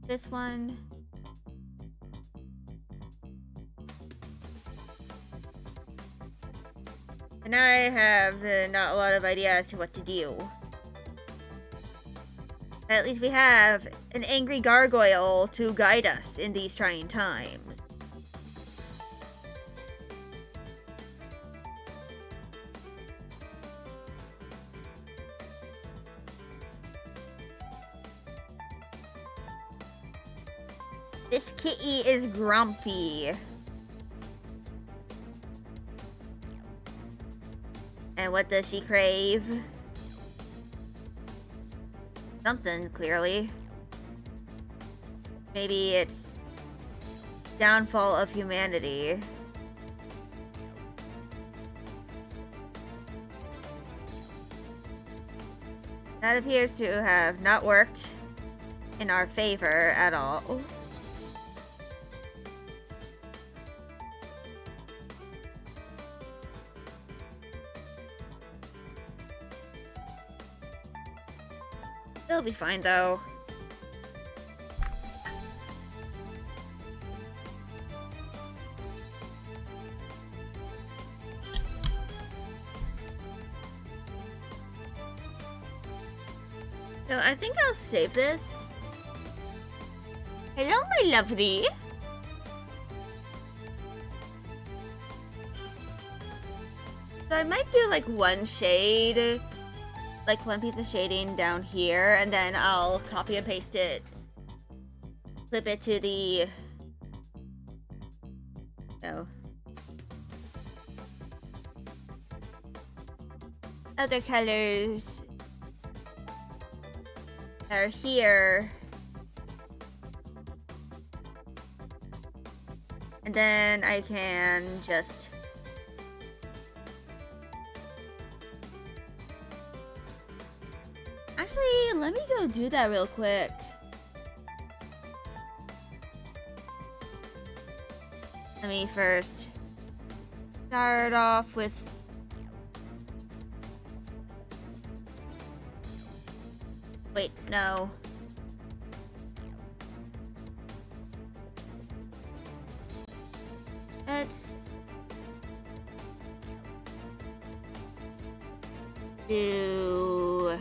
This one. And now I have not a lot of ideas to what to do. But at least we have an angry gargoyle to guide us in these trying times. This kitty is grumpy. And what does she crave? Something, clearly. Maybe it's downfall of humanity. That appears to have not worked in our favor at all. It'll be fine, though. So I think I'll save this. Hello, my lovely. So I might do like one shade, like one piece of shading down here, and then I'll copy and paste it, clip it to the, other colors that are here. And then I can just actually, let me go do that real quick. Let me first start off with wait, no. Let's do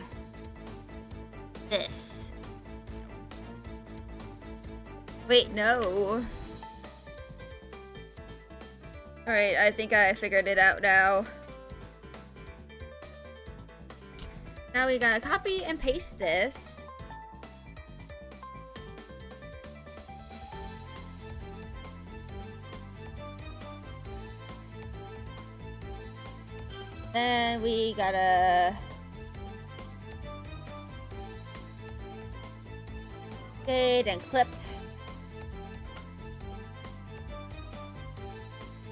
this. Wait, no. Alright, I think I figured it out now. Now we gotta copy and paste this. Then we gotta fade and clip.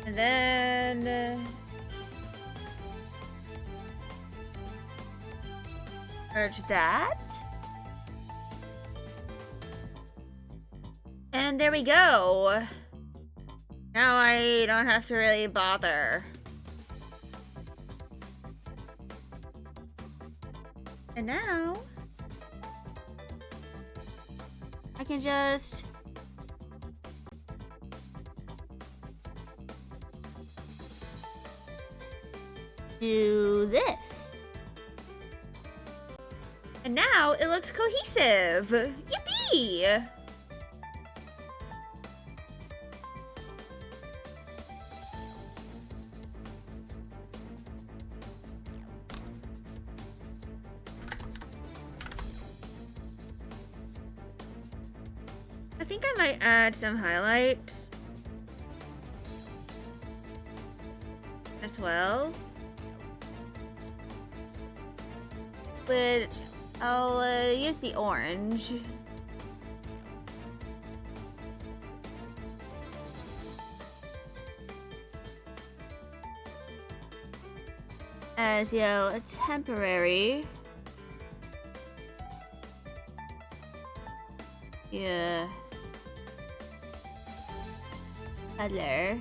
And then merge that. And there we go. Now I don't have to really bother. And now I can just do this. And now it looks cohesive. Yippee! I think I might add some highlights as well. But I'll use the orange. As, a temporary. Yeah. Color.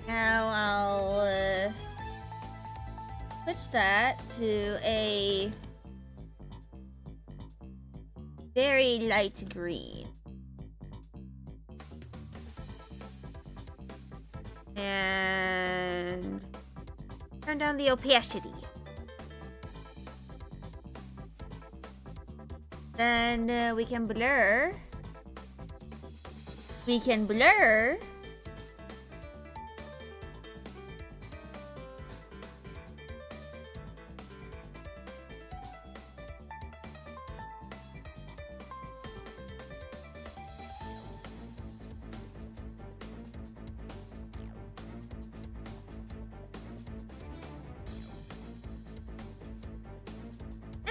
Now I'll switch that to a very light green. And turn down the opacity. Then we can blur.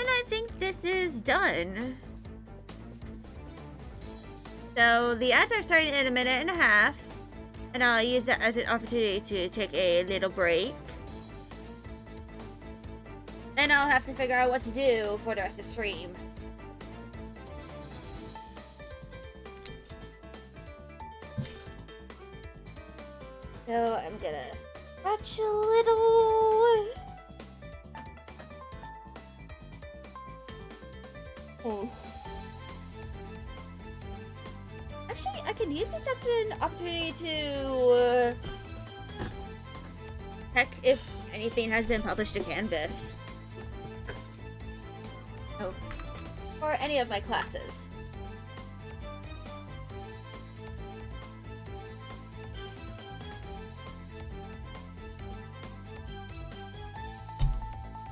I think this is done. So the ads are starting in a minute and a half, and I'll use that as an opportunity to take a little break. Then I'll have to figure out what to do for the rest of the stream. So I'm gonna scratch a little. Oh. actually, I can use this as an opportunity to check if anything has been published to Canvas. Oh. For any of my classes.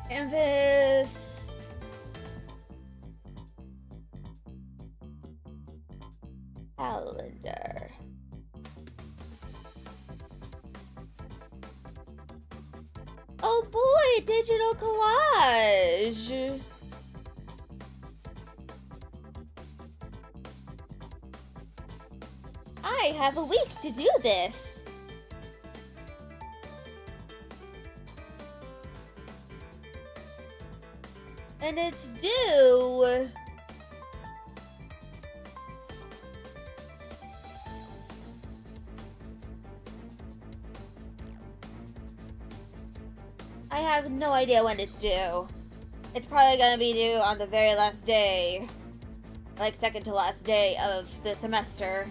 Canvas. Calendar. Oh boy, digital collage. I have a week to do this. And it's due. I have no idea when it's due. It's probably gonna be due on the very last day. Like second to last day of the semester.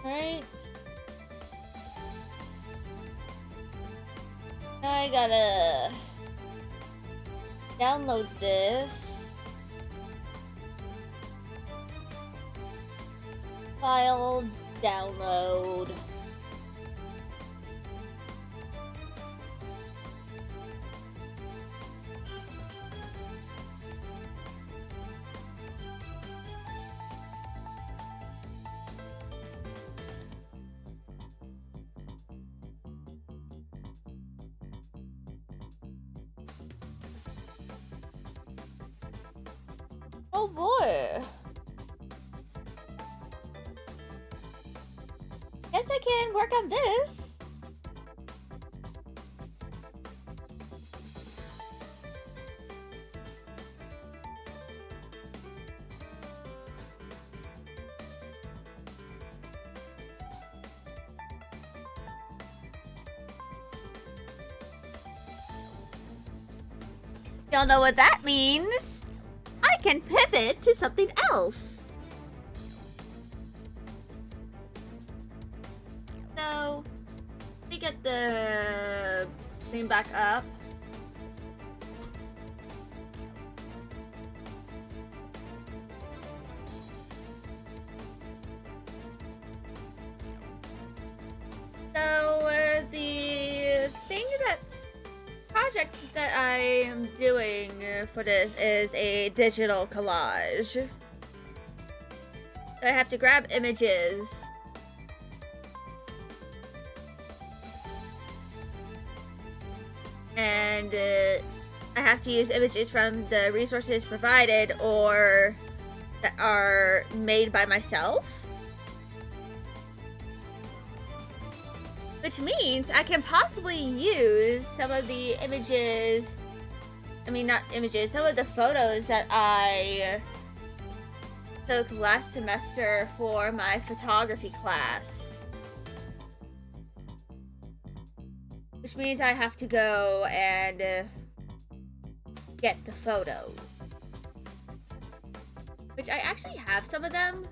Alright. Now I gotta download this. File, download. Oh boy. Guess I can work on this. Y'all know what that means? I can pivot to something else. So, let me get the thing back up. So, the thing that project that I am doing for this is a digital collage. So I have to grab images. And I have to use images from the resources provided or that are made by myself. Which means I can possibly use some of the images, not images, some of the photos that I took last semester for my photography class. Which means I have to go and get the photos. Which I actually have some of them.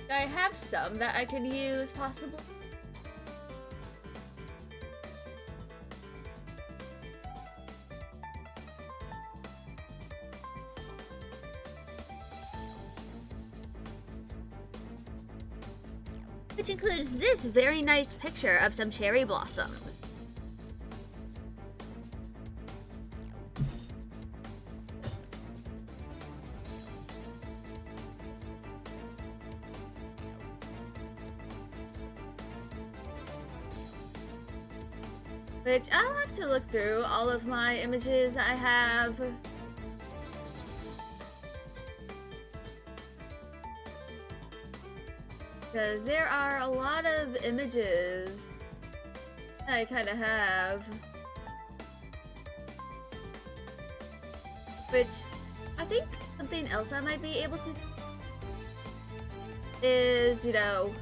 I have some that I can use, possibly. Which includes this very nice picture of some cherry blossoms. Which I'll have to look through all of my images that I have. Because there are a lot of images I kind of have. Which, I think something else I might be able to is, you know,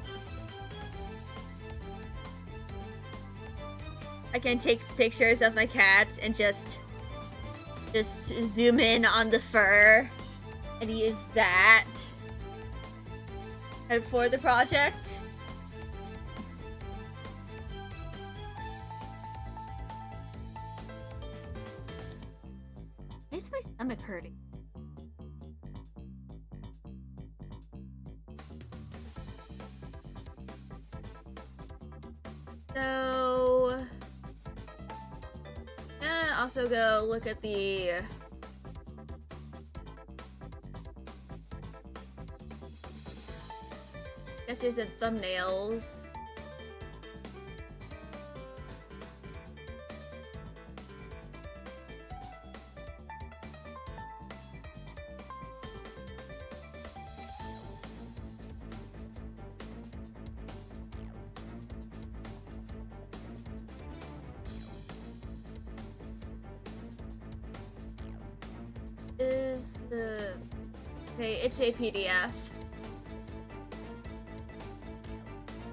I can take pictures of my cats and just zoom in on the fur and use that and for the project. Why is my stomach hurting? so also go look at the sketches and thumbnails. Is the okay, it's a PDF.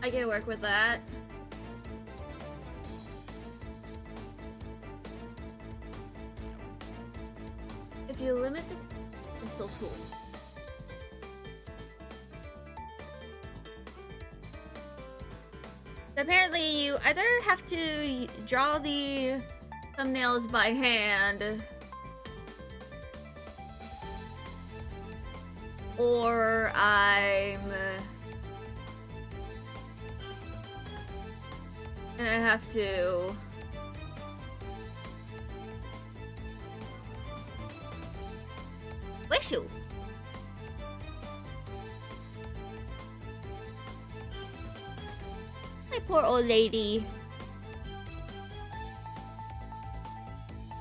I can work with that. If you limit the pencil tool. Apparently, you either have to draw the thumbnails by hand, or and I have to wish you. My poor old lady.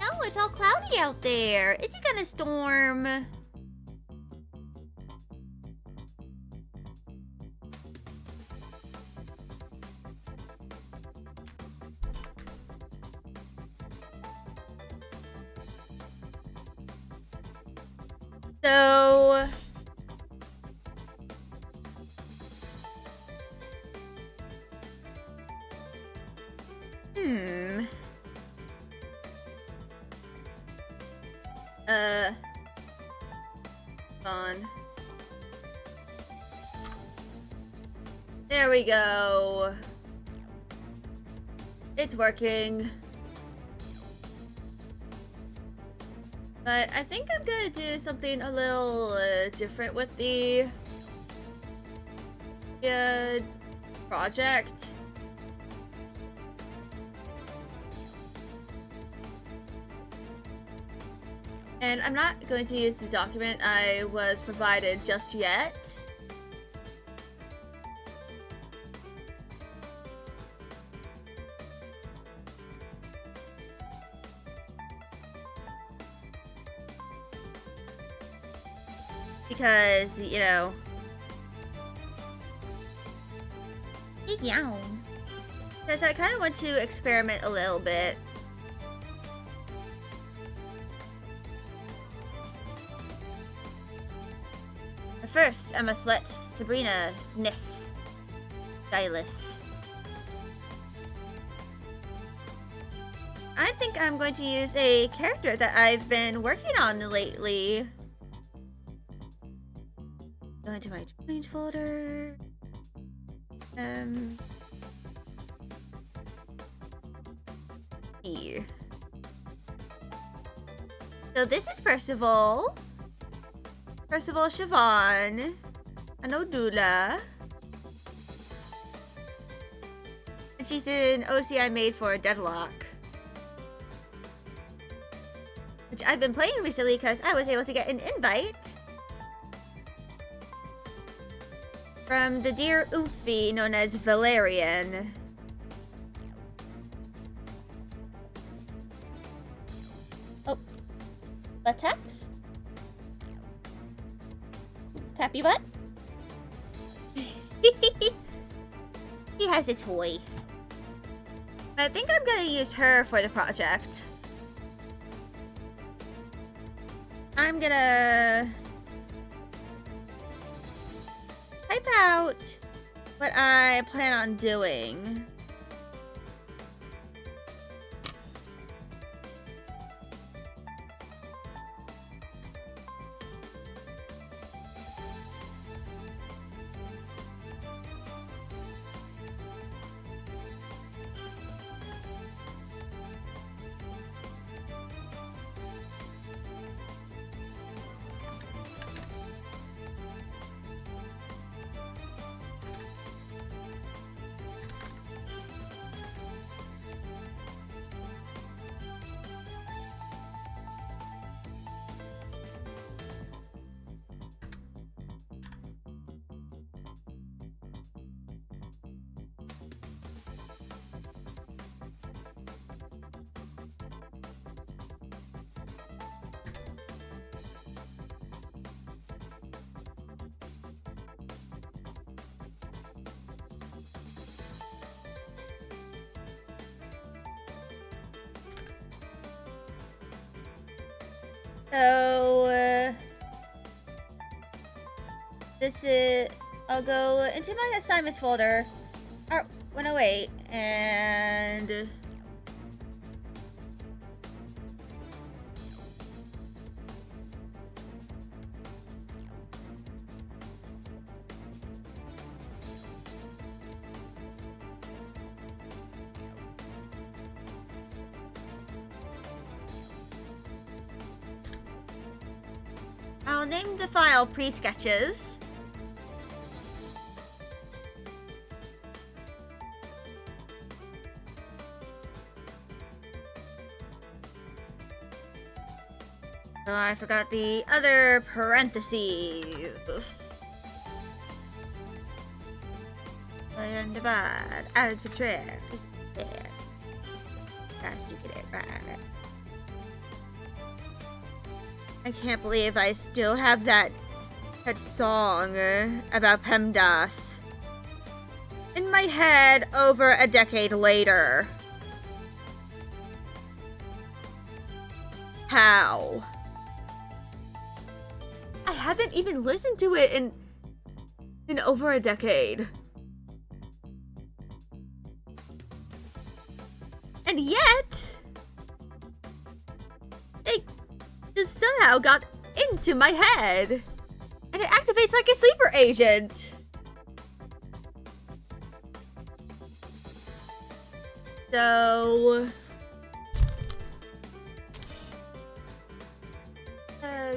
Oh, it's all cloudy out there. Is it gonna storm? So on. There we go. It's working. But I think I'm gonna do something a little different with the project. And I'm not going to use the document I was provided just yet. Because, you know. Because I kind of want to experiment a little bit. But first, I must let Sabrina sniff stylus. I think I'm going to use a character that I've been working on lately. Go into my change folder. Here. So this is Percival. Percival Siobhan. An Odula. And she's an OC I made for Deadlock. Which I've been playing recently because I was able to get an invite from the dear Oofy known as Valerian. Oh. Butt taps? Tappy butt? He has a toy. I think I'm gonna use her for the project. I'm gonna type out what I plan on doing. So, this is, I'll go into my assignments folder, or 108, and I'll name the file pre-sketches. Oh, I forgot the other parentheses. And divide, add and subtract. There. Gosh, to get it right. I can't believe I still have that song about PEMDAS in my head over a decade later. How? I haven't even listened to it in over a decade. And yet, it just somehow got into my head. And it activates like a sleeper agent. So,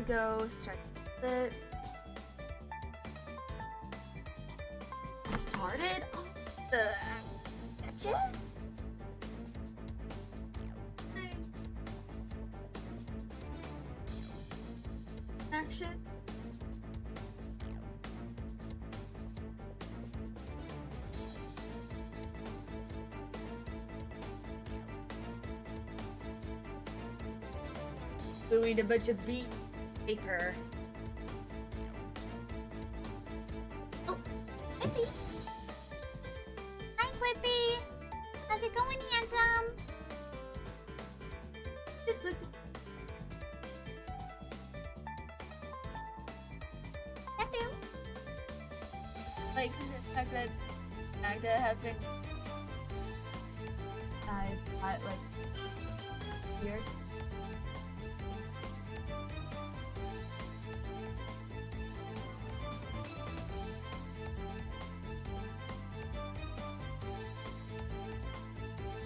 go start it. Started on the sketches. Action. Gluing a bunch of beat paper. Oh, Whippy. Hi, Whippy. How's it going, handsome? Just look. Hello. Like, I've been, Magda have been, I like, weird.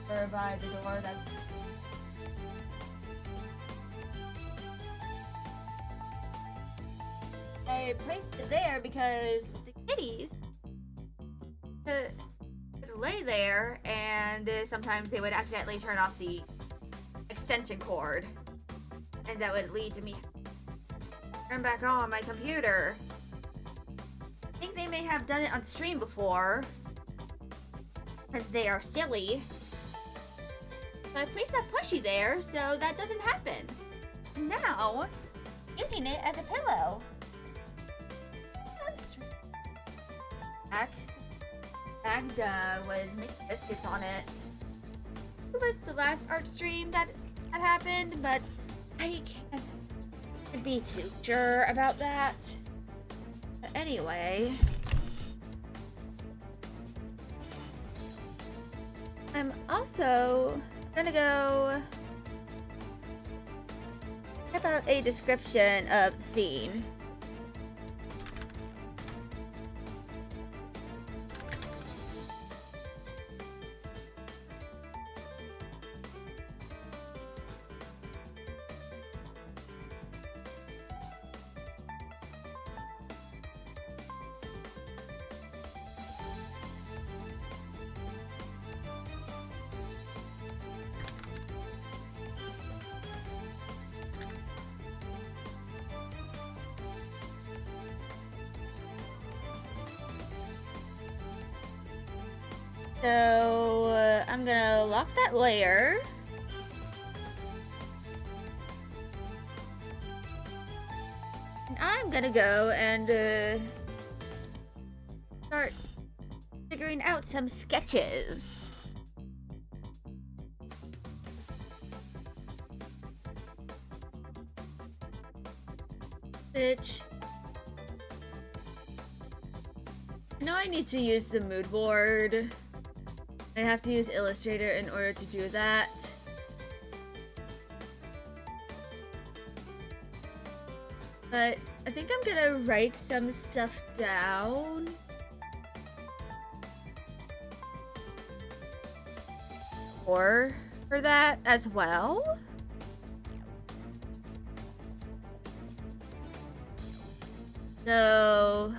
Or by the door that. I placed it there because the kitties could lay there, and sometimes they would accidentally turn off the extension cord, and that would lead to me turn back on my computer. I think they may have done it on stream before, because they are silly. So I placed that plushie there so that doesn't happen. And now, using it as a pillow. Magda was making biscuits on it. It was the last art stream that happened, but I can't be too sure about that. But anyway, I'm also gonna go check out a description of the scene. So, I'm gonna lock that layer. And I'm gonna go and start figuring out some sketches. Bitch. I know I need to use the mood board. I have to use Illustrator in order to do that. But I think I'm gonna write some stuff down. Or for that as well. So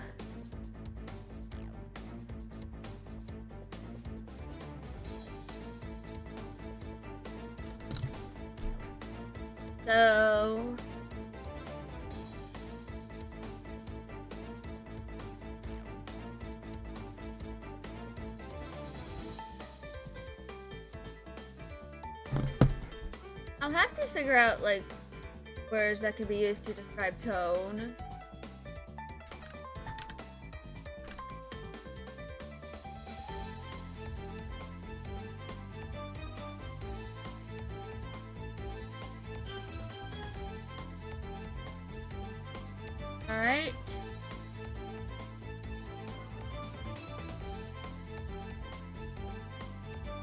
I'll have to figure out like words that could be used to describe tone. Alright.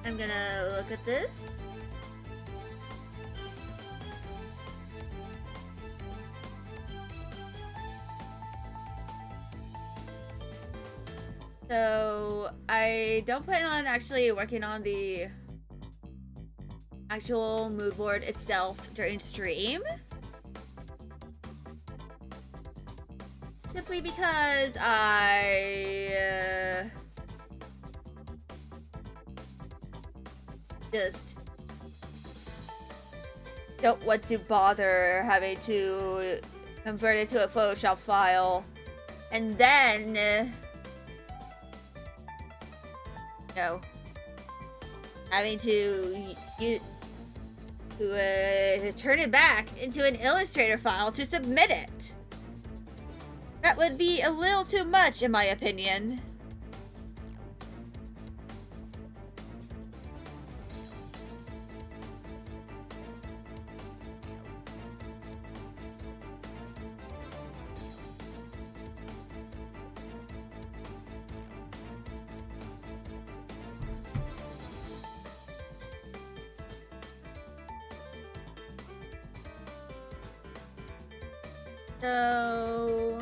I'm gonna look at this. So I don't plan on actually working on the actual mood board itself during stream. Simply because I just don't want to bother having to convert it to a Photoshop file and then having to turn it back into an Illustrator file to submit it. That would be a little too much, in my opinion. So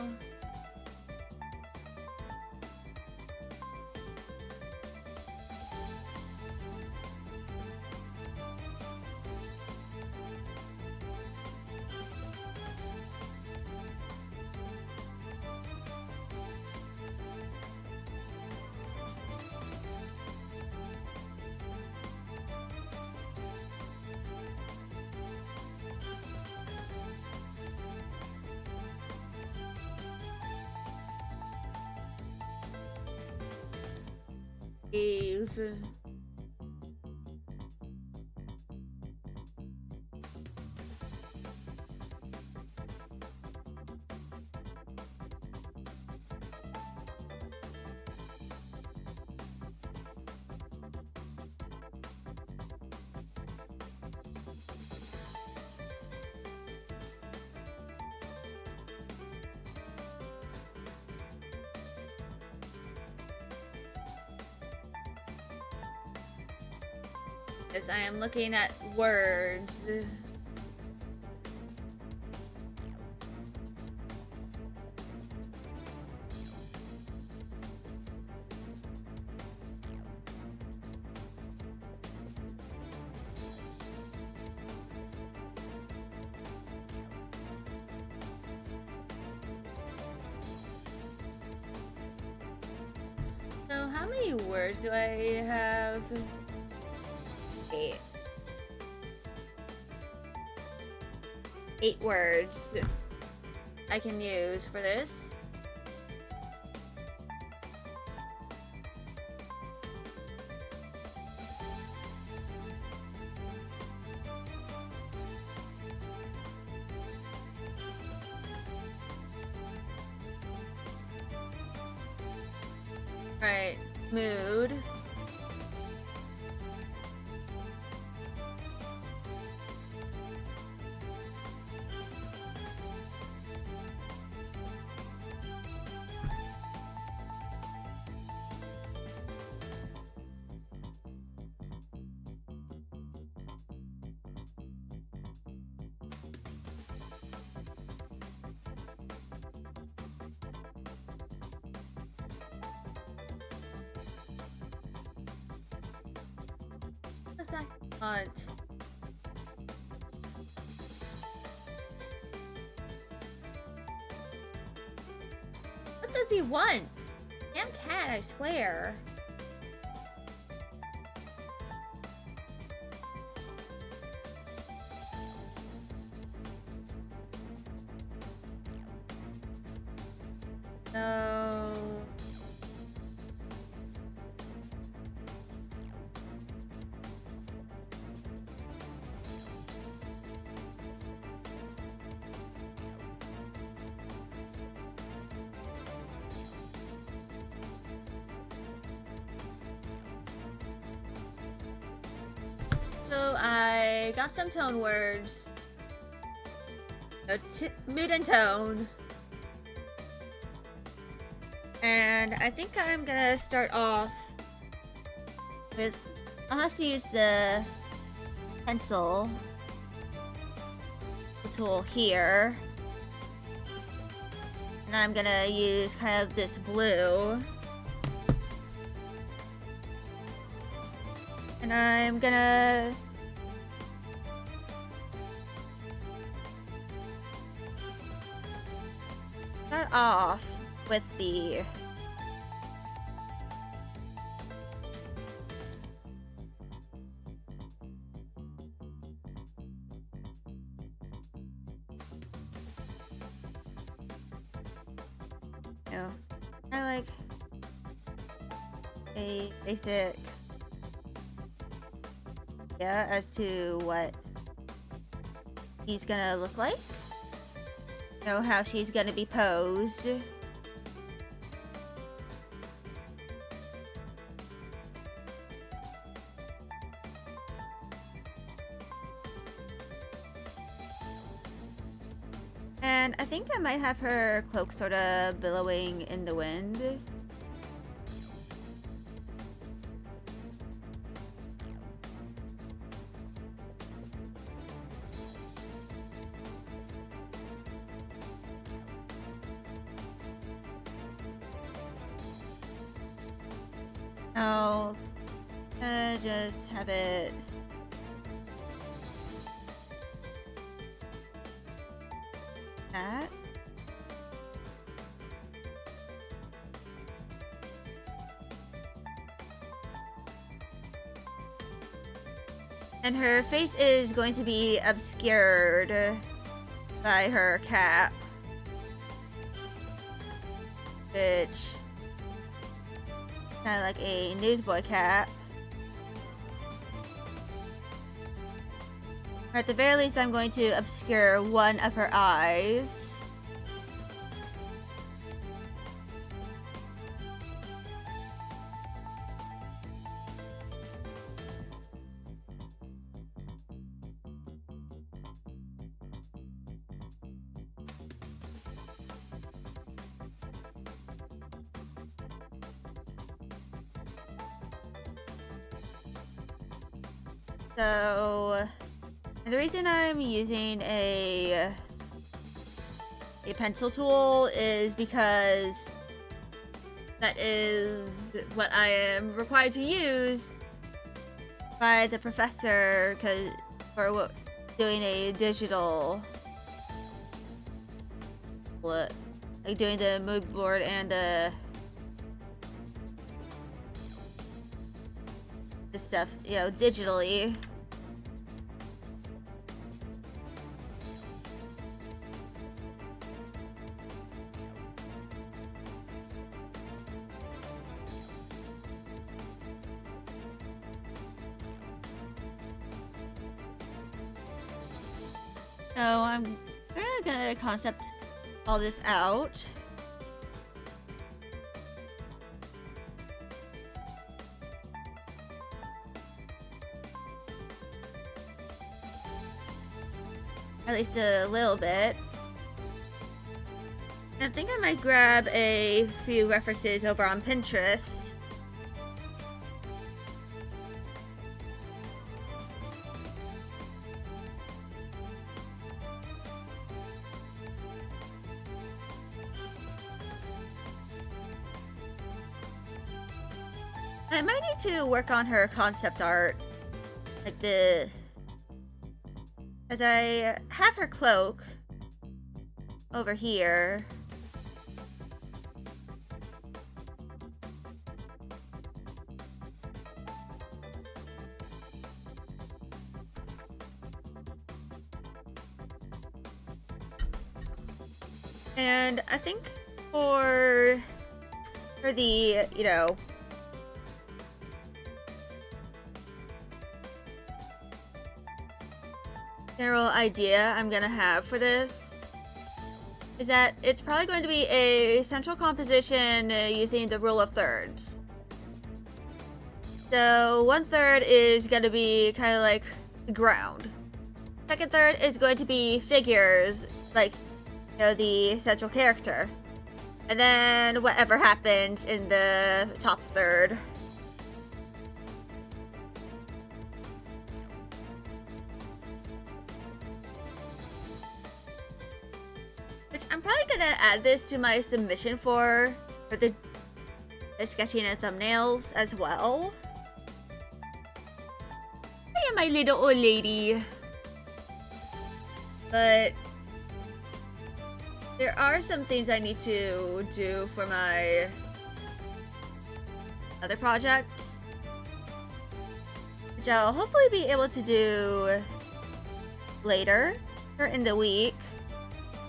Eve. As I am looking at words. So how many words do I have? 8. 8 words I can use for this. Right, mood. What's that want? What does he want? Damn cat, I swear. So I got some tone words. Mood and tone. And I think I'm gonna start off with, I'll have to use the pencil tool here. And I'm gonna use kind of this blue. And I'm gonna start off with the kind of like a basic idea as to what he's gonna look like. Know how she's gonna be posed. And I think I might have her cloak sort of billowing in the wind. I'll just have it that. And her face is going to be obscured by her cap, which kind of like a newsboy cap. Or at the very least, I'm going to obscure one of her eyes. So, and the reason I'm using a pencil tool is because that is what I am required to use by the professor for doing a digital, like doing the mood board and the stuff, digitally. So I'm gonna concept all this out. At least a little bit. I think I might grab a few references over on Pinterest. I might need to work on her concept art. As I have her cloak over here. And I think for the, general idea I'm gonna have for this is that it's probably going to be a central composition using the rule of thirds. So 1/3 is gonna be kind of like the ground. Second third is going to be figures, like the central character, and then whatever happens in the top third. Which I'm probably gonna add this to my submission for the sketching and thumbnails as well. Hiya, my little old lady. But there are some things I need to do for my other projects, which I'll hopefully be able to do later or in the week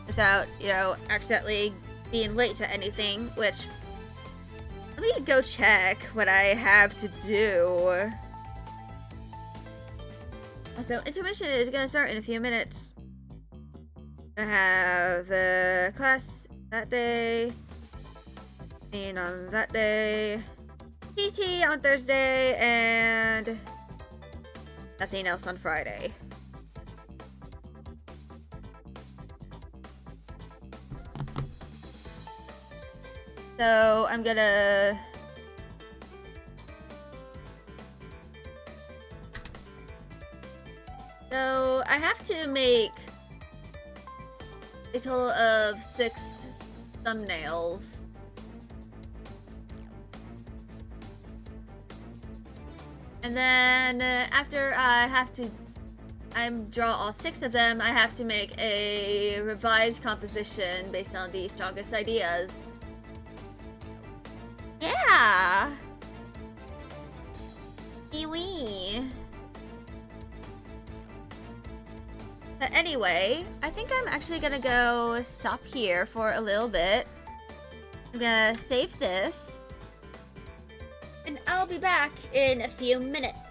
without, accidentally being late to anything, which, let me go check what I have to do. Also, intermission is gonna start in a few minutes. I have a class that day, and on that day, PT on Thursday, and nothing else on Friday. So I'm gonna I have to make a total of 6 thumbnails. And then after I draw all 6 of them, I have to make a revised composition based on the strongest ideas. Yeah. Wee. But anyway, I think I'm actually gonna go stop here for a little bit. I'm gonna save this, and I'll be back in a few minutes.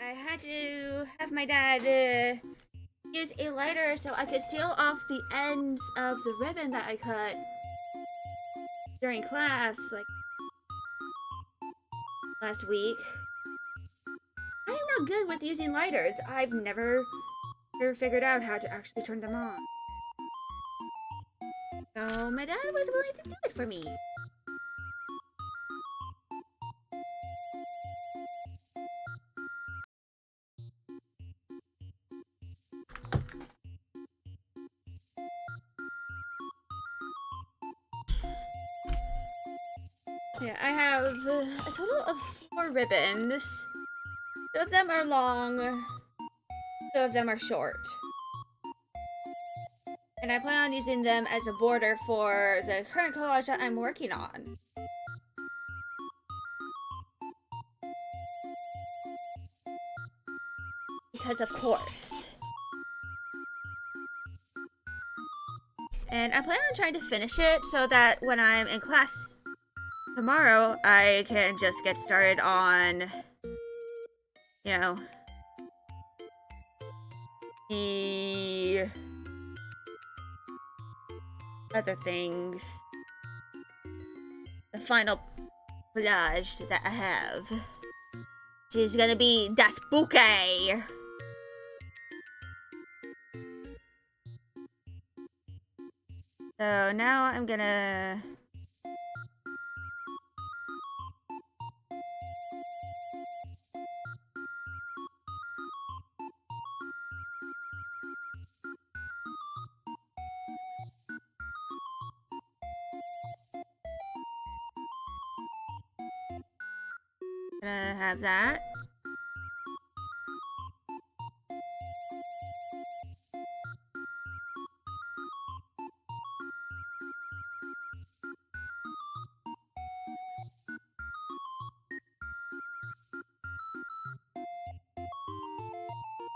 I had to have my dad use a lighter so I could seal off the ends of the ribbon that I cut during class, like last week. I am not good with using lighters. I've never figured out how to actually turn them on. So my dad was willing to do it for me. Yeah, I have a total of 4 ribbons. 2 of them are long, 2 of them are short. And I plan on using them as a border for the current collage that I'm working on. Because of course. And I plan on trying to finish it so that when I'm in class tomorrow, I can just get started on, you know, the other things. The final collage that I have. Which is gonna be Das Bouquet. So now I'm gonna have that.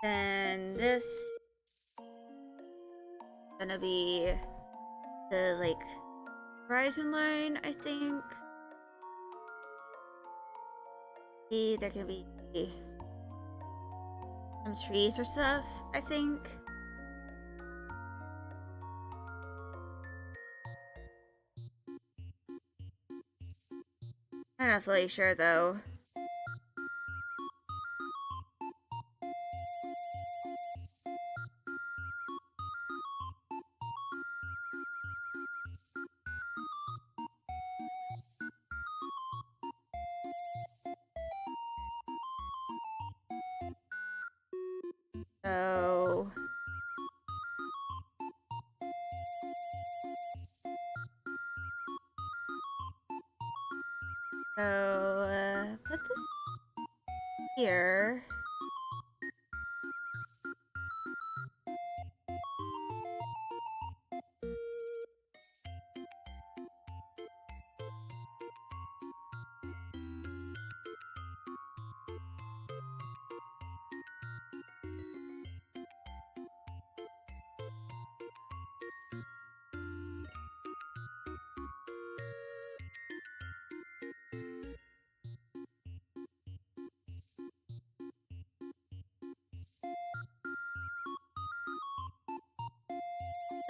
Then this gonna be the like horizon line, I think. See, there can be some trees or stuff, I think. I'm not fully sure though. So put this here.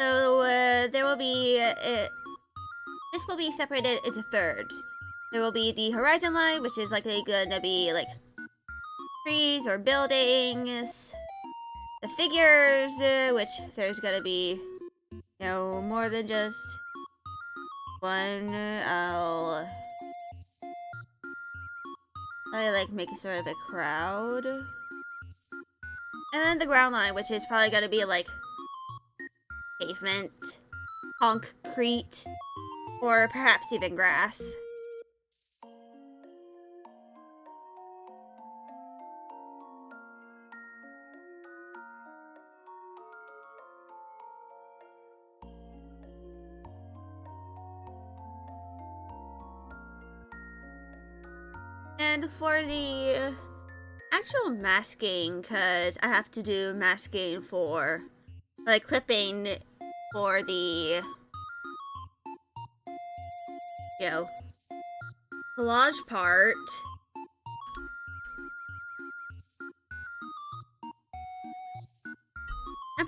So there will be this will be separated into thirds. There will be the horizon line, which is likely gonna be like trees or buildings. The figures, which there's gonna be, you know, more than just one. I like make a sort of a crowd. And then the ground line, which is probably gonna be like pavement, concrete, or perhaps even grass. And for the actual masking, because I have to do masking for, like, clipping for the, you know, collage part.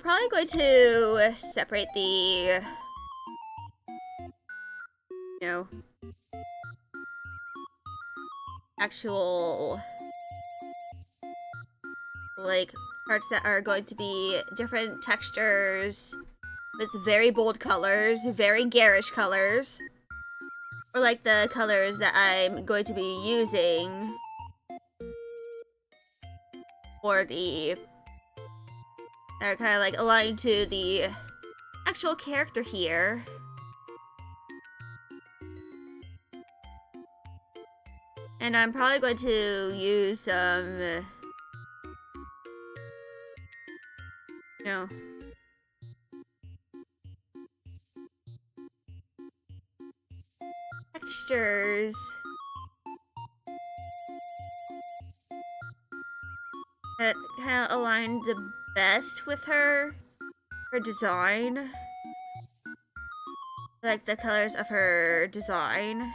probably going to separate the, you know, actual, like, parts that are going to be different textures with very bold colors, very garish colors, or like the colors that I'm going to be using for the, that are kind of like aligned to the actual character here. And I'm probably going to use some, you know, textures that kind of align the best with her design. Like the colors of her design.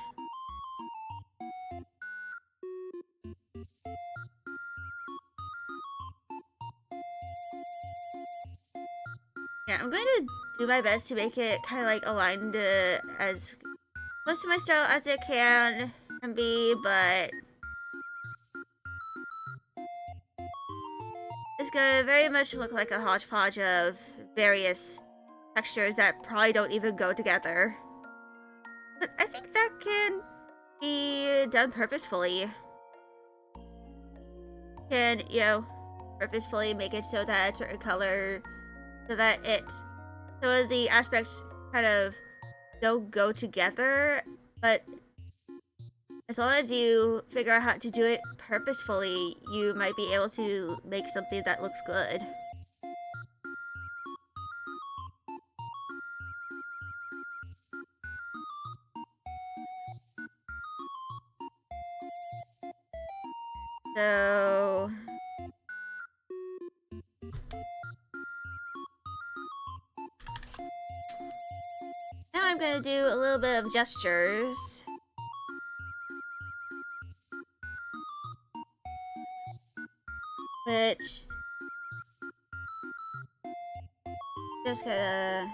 Yeah, I'm going to do my best to make it kind of like aligned as close to my style as it can be, but it's gonna very much look like a hodgepodge of various textures that probably don't even go together. But I think that can be done purposefully. Can, you know, purposefully make it so that a certain color, so that the aspects kind of don't go together, but as long as you figure out how to do it purposefully, you might be able to make something that looks good. So now I'm gonna do a little bit of gestures. Which just gonna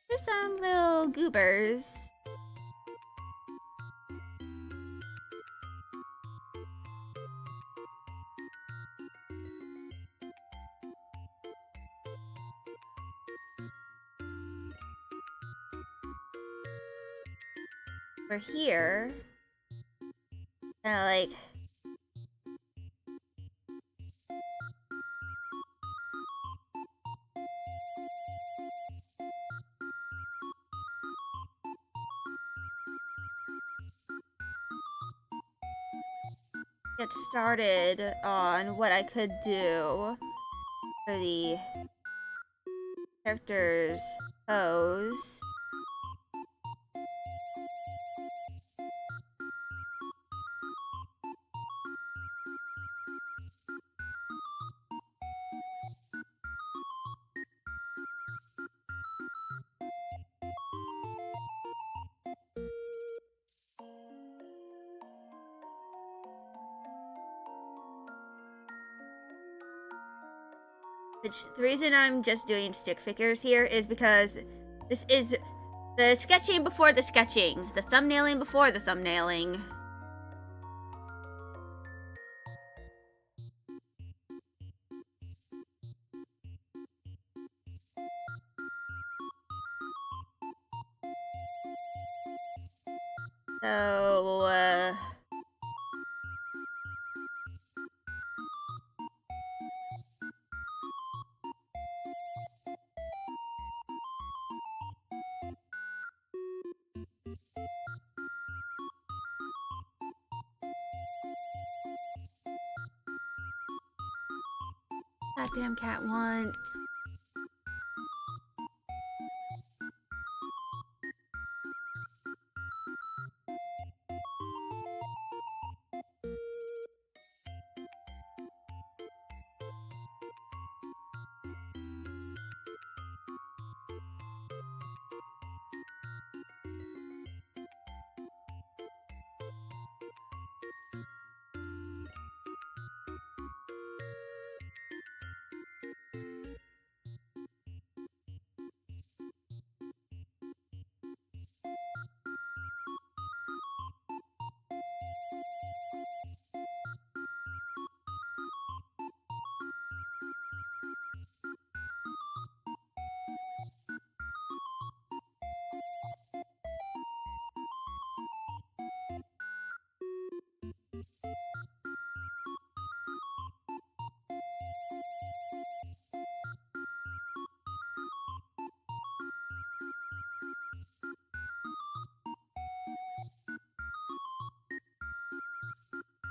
do some little goobers. We're here. Like get started on what I could do for the character's pose. Which, the reason I'm just doing stick figures here is because this is the sketching before the sketching, the thumbnailing before the thumbnailing. So, that damn cat wants.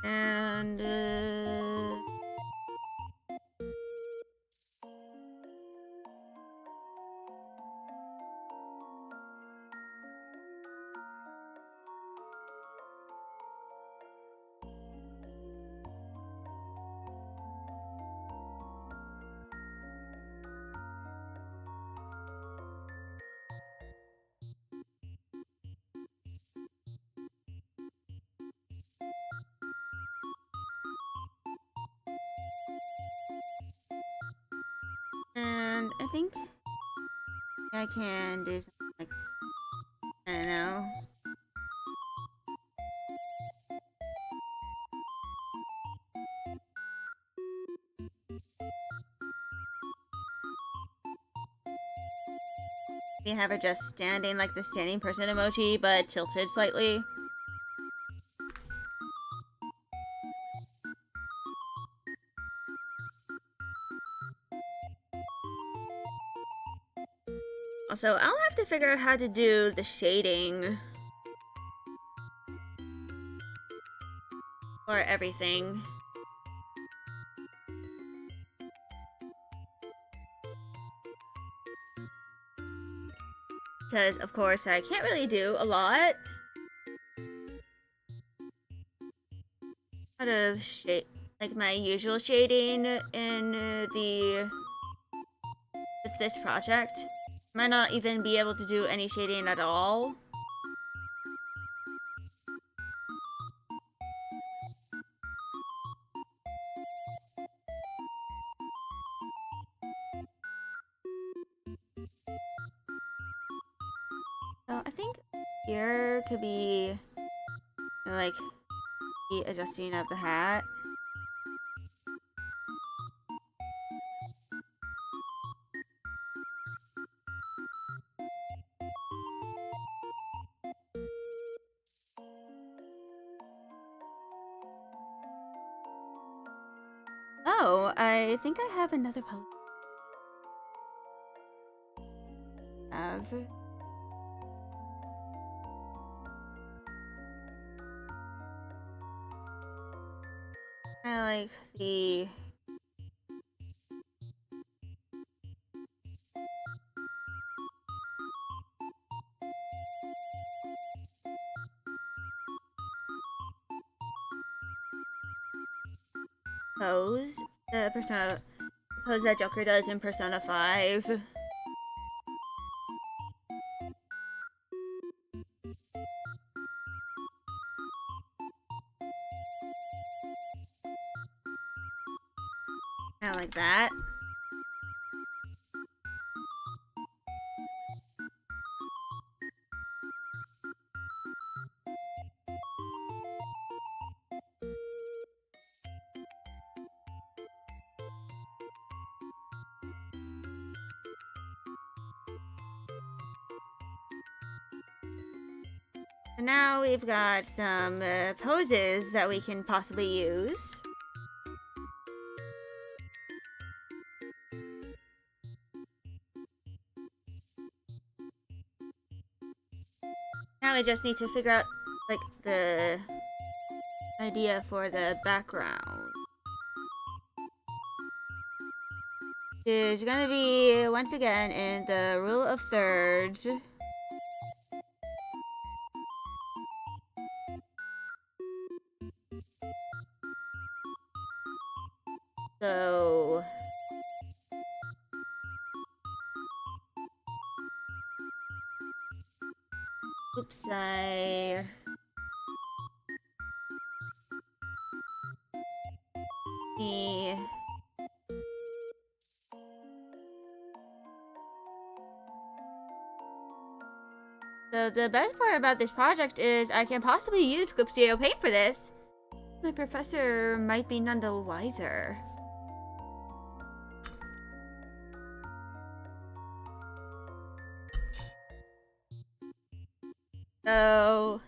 And I think I can do something like, I don't know. We have her just standing like the standing person emoji, but tilted slightly. Also, I'll have to figure out how to do the shading for everything. Because, of course, I can't really do a lot out of shade, like my usual shading in with this project. Might not even be able to do any shading at all. So I think here could be like the adjusting of the hat. Oh, I think I have another pose. I like the pose, the pose that Joker does in Persona 5. I like that. So now we've got some poses that we can possibly use. Now we just need to figure out like the idea for the background. There's gonna be, once again, in the rule of thirds. So oops, I the So the best part about this project is I can possibly use Clip Studio Paint for this. My professor might be none the wiser. So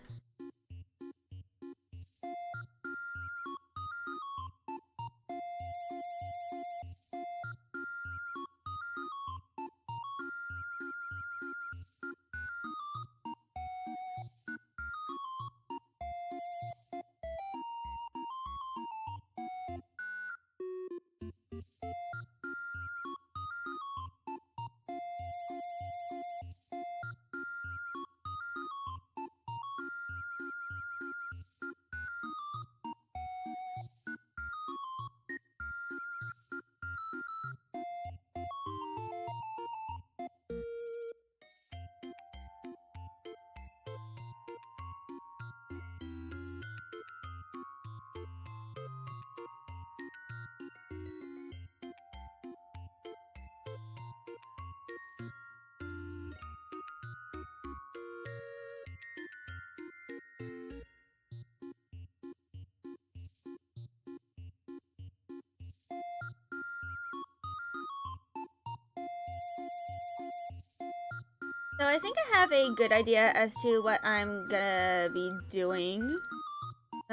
So I think I have a good idea as to what I'm gonna be doing.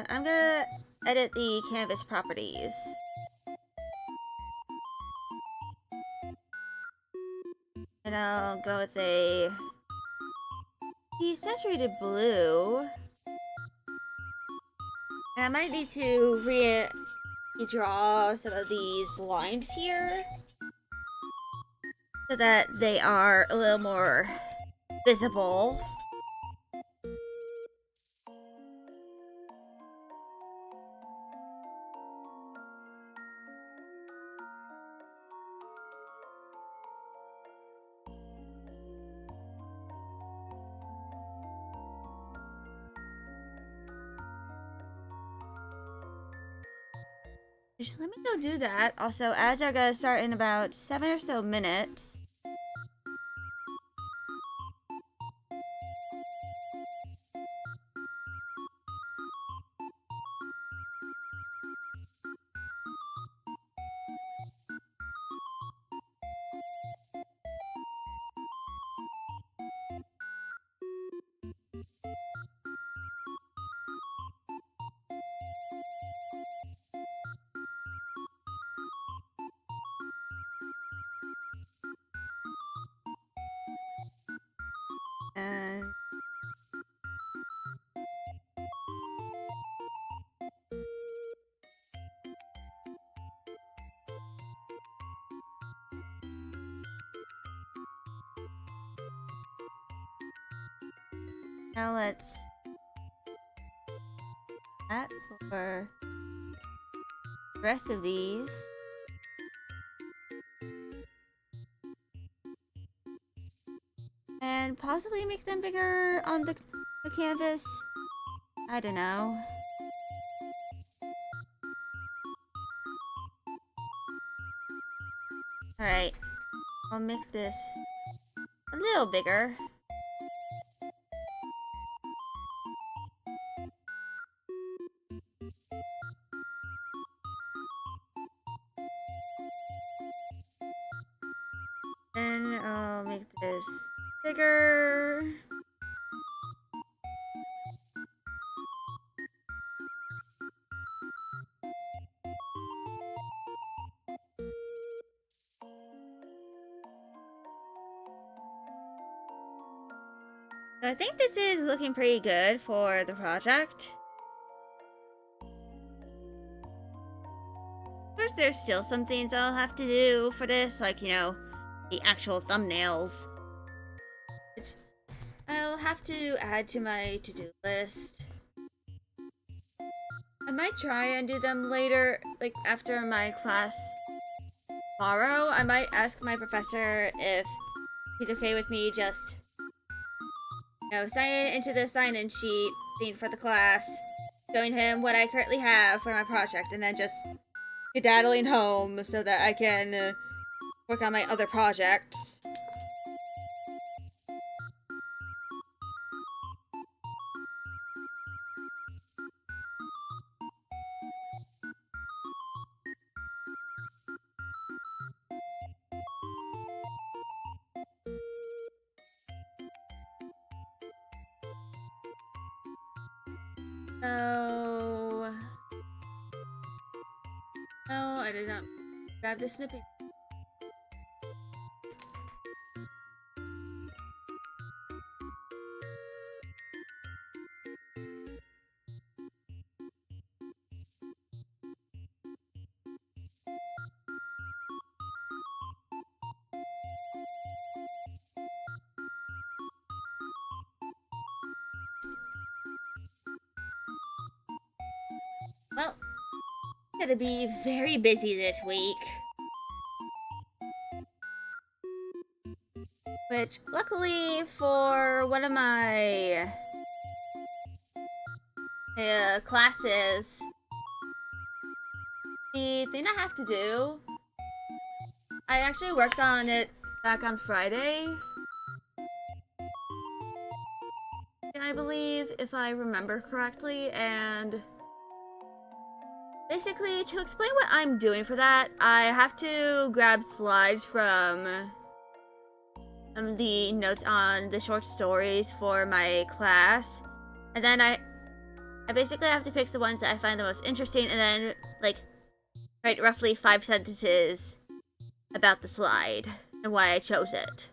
I'm gonna edit the canvas properties. And I'll go with a saturated blue. And I might need to redraw some of these lines here so that they are a little more visible. Just let me go do that. Also, ads are gonna start in about 7 or so minutes. And now let's that for the rest of these. And possibly make them bigger on the canvas. I don't know. Alright. I'll make this a little bigger. Then I'll make this bigger. So I think this is looking pretty good for the project. Of course, there's still some things I'll have to do for this, like, you know, the actual thumbnails. Which I'll have to add to my to-do list. I might try and do them later, like after my class tomorrow. I might ask my professor if he's okay with me just, you know, signing into the sign-in sheet thing for the class, showing him what I currently have for my project, and then just skedaddling home so that I can work on my other projects. So... No, I did not grab the snippet. Well, I'm gonna be very busy this week. Which, luckily for one of my classes, the thing I have to do, I actually worked on it back on Friday, I believe, if I remember correctly, and basically, to explain what I'm doing for that, I have to grab slides from the notes on the short stories for my class, and then I basically have to pick the ones that I find the most interesting, and then like write roughly 5 sentences about the slide and why I chose it,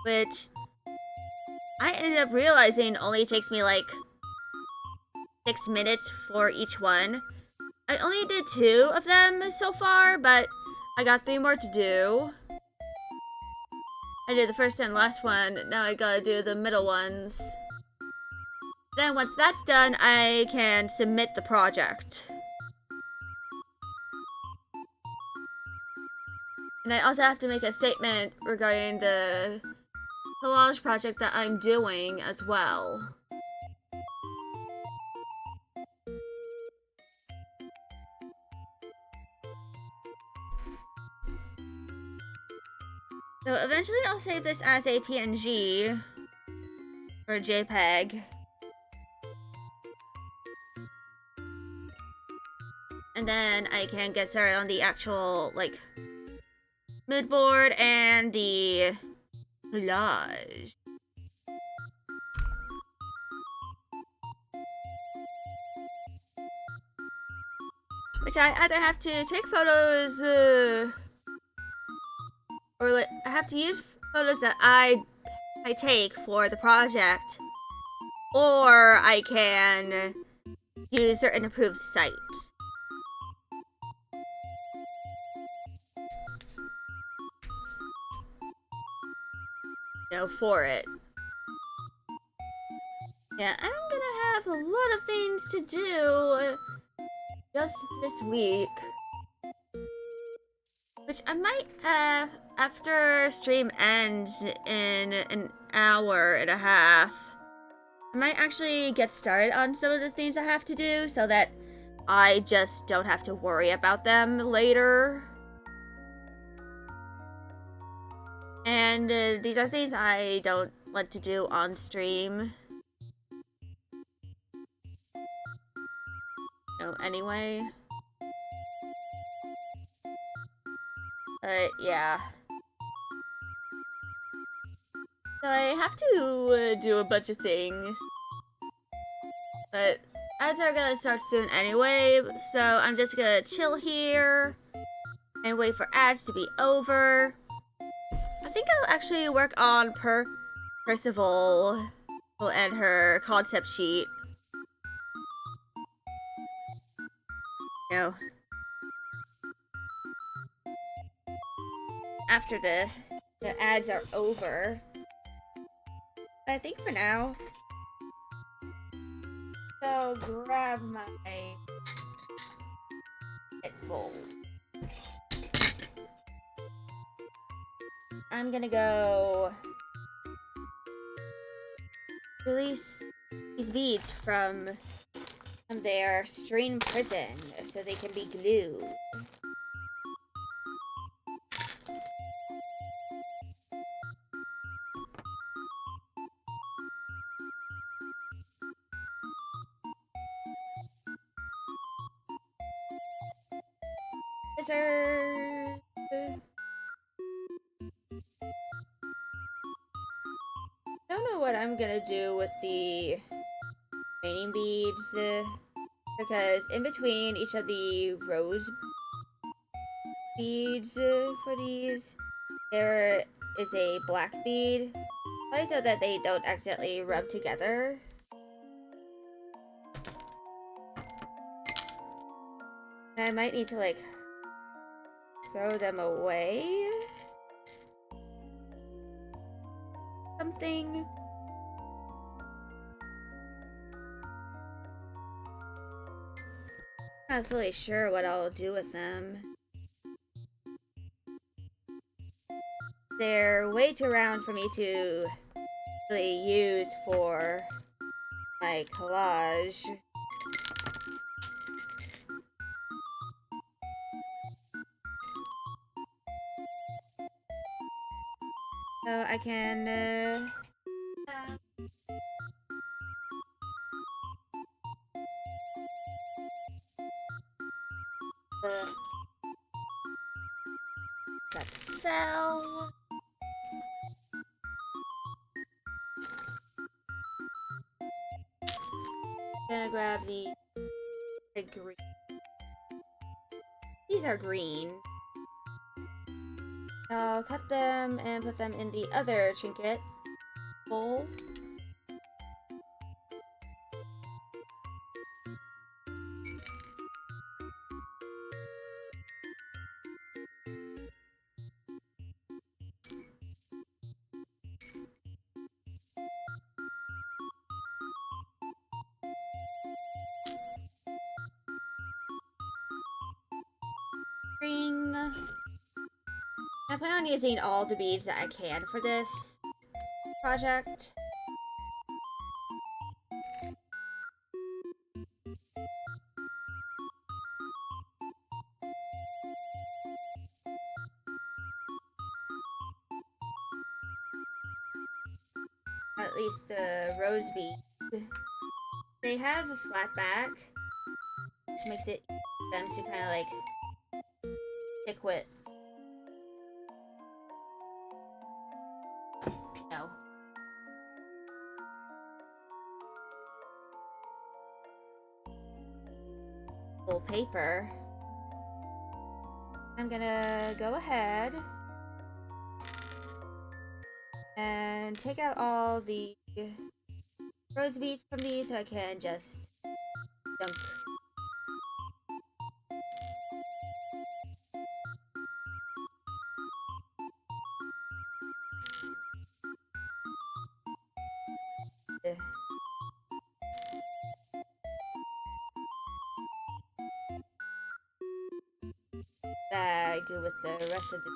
which I ended up realizing only takes me like 6 minutes for each one. I only did 2 of them so far, but I got 3 more to do. I did the first and last one, now I gotta do the middle ones. Then once that's done, I can submit the project. And I also have to make a statement regarding the collage project that I'm doing as well. So eventually I'll save this as a PNG or a JPEG. And then I can get started on the actual, like, mood board and the collage. Which I either have to take photos, or like, I have to use photos that I take for the project, or I can use certain approved sites. For it. Yeah, I'm gonna have a lot of things to do just this week. Which I might have, after stream ends in an hour and a half, I might actually get started on some of the things I have to do so that I just don't have to worry about them later. And these are things I don't want to do on stream. Anyway. Yeah. So I have to do a bunch of things. But ads are gonna start soon anyway, so I'm just gonna chill here and wait for ads to be over. I think I'll actually work on Percival and her concept sheet. After the ads are over. But I think for now, so grab my bowl. I'm gonna go release these beads from their string prison so they can be glued. Scissors. I don't know what I'm gonna do with the remaining beads because in between each of the rose beads for these, there is a black bead, probably so that they don't accidentally rub together. I might need to like throw them away. Something. I'm not really sure what I'll do with them. They're way too round for me to really use for my collage. So I can that fell. Gonna grab the green. These are green. I'll cut them and put them in the other trinket bowl. Ring. I plan on using all the beads that I can for this project. At least the rose beads. They have a flat back, which makes it them to kind of like stick with. No. Full paper. I'm gonna go ahead and take out all the rose beads from these so I can just dunk. Bag with the rest of the.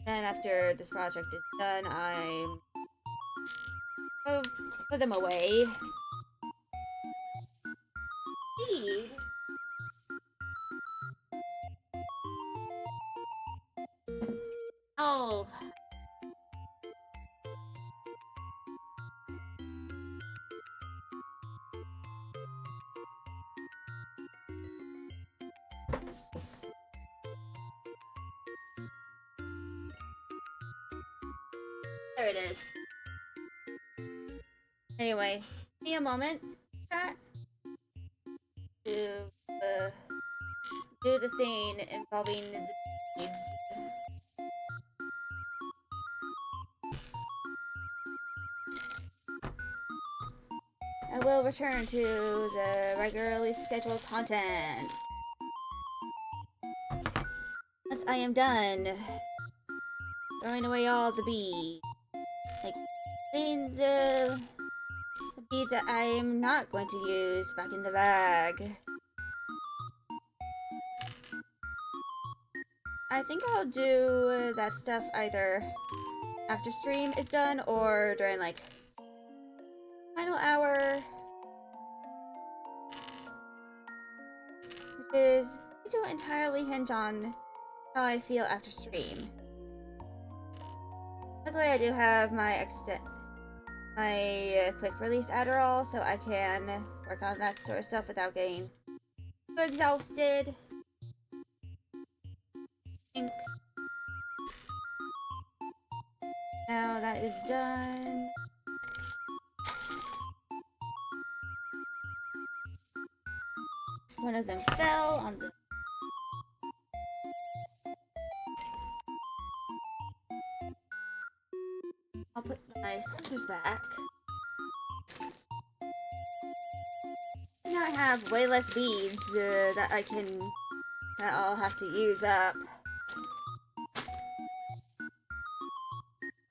Then after this project is done, I'll put them away. Bead. Oh. There it is. Anyway, give me a moment, chat, to do the thing involving the beads. I will return to the regularly scheduled content once I am done throwing away all the beads. Like, putting the beads that I am not going to use back in the bag. I think I'll do that stuff either after stream is done or during like final hour, which is to entirely hinge on how I feel after stream. Luckily, I do have my quick release Adderall, so I can work on that sort of stuff without getting too exhausted. Now that is done. One of them fell on the. I'll put my scissors back. Now I have way less beads that I'll have to use up.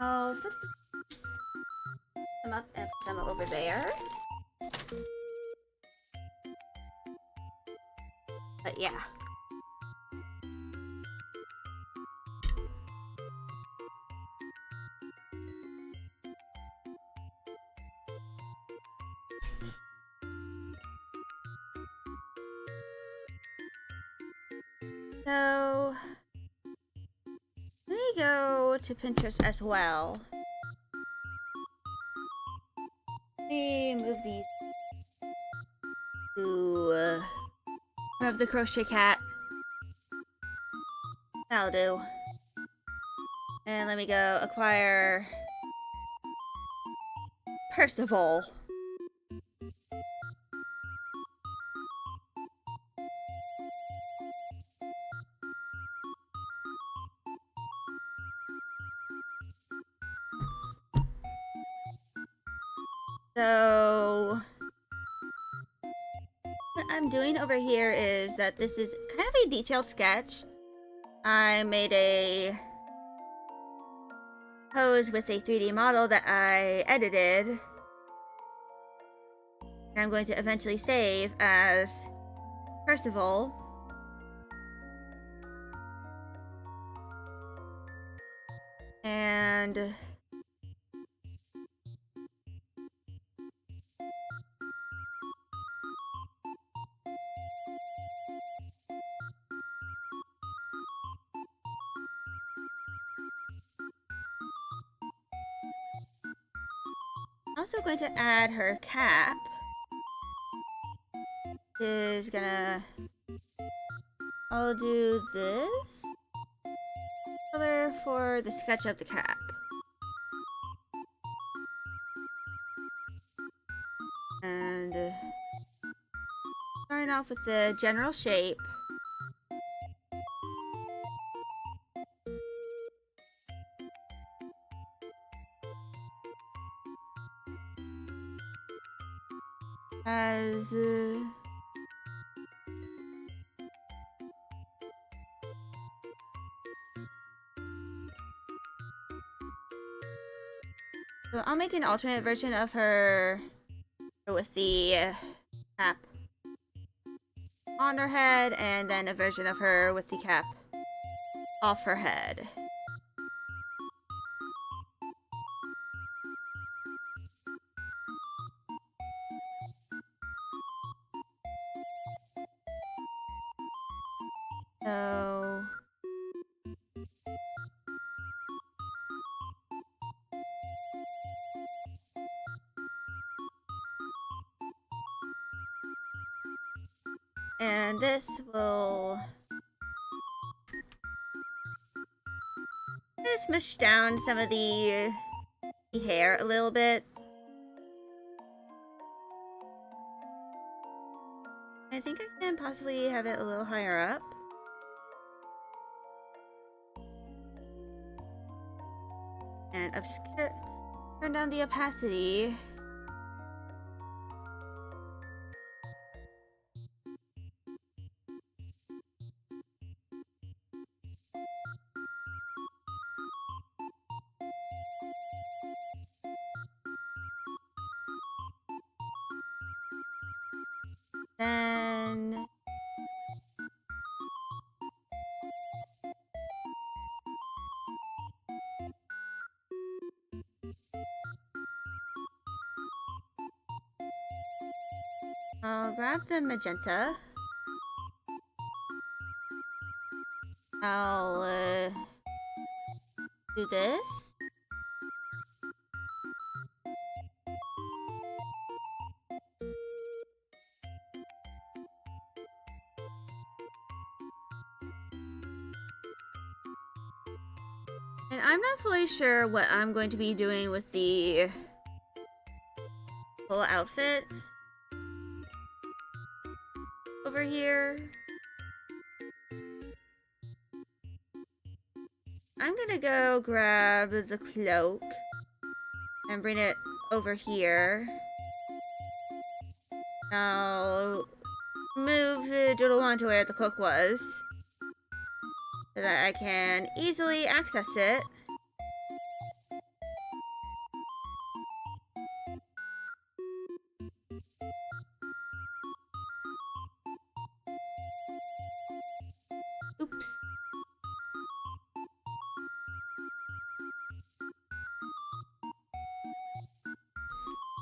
I'll put them up and put them over there. But yeah. So, let me go to Pinterest as well. Let me move these to grab the crochet cat. That'll do. And let me go acquire Percival. So what I'm doing over here is that this is kind of a detailed sketch. I made a pose with a 3D model that I edited. And I'm going to eventually save as Percival. And also going to add her cap. Is gonna... I'll do this color for the sketch of the cap. And starting off with the general shape. As so I'll make an alternate version of her with the cap on her head, and then a version of her with the cap off her head. So and this will just smush down some of the hair a little bit. I think I can possibly have it a little higher up. And obscure, turn down the opacity. Then I'll grab the magenta. I'll do this. And I'm not fully sure what I'm going to be doing with the full outfit over here. I'm gonna go grab the cloak and bring it over here. I'll move the Doodle Wand to where the cloak was, so that I can easily access it. Oops.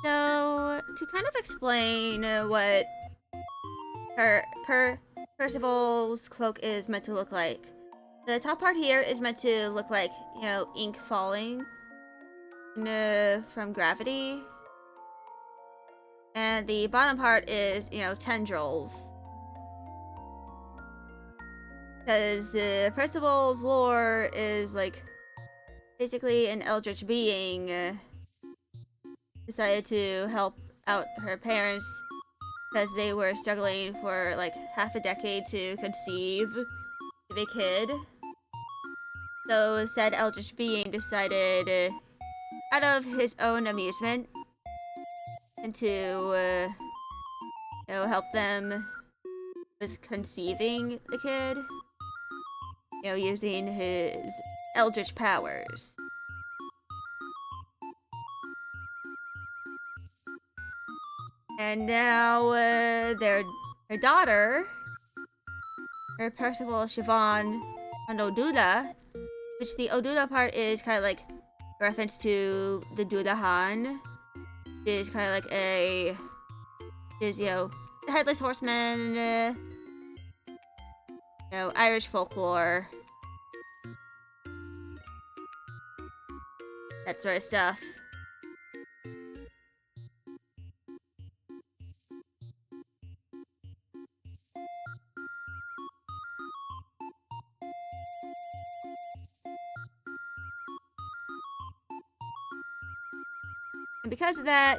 So, to kind of explain what Percival's cloak is meant to look like. The top part here is meant to look like, you know, ink falling from gravity. And the bottom part is, you know, tendrils. Because Percival's lore is, like, basically an eldritch being decided to help out her parents because they were struggling for, like, half a decade to conceive a kid. So said eldritch being decided, out of his own amusement, and to, help them with conceiving the kid. Using his eldritch powers. And now, their daughter, her Percival Siobhan and Odula, which the Odula part is kind of like a reference to the Dudahan. Is kind of like the Headless Horseman, Irish folklore. That sort of stuff. And because of that,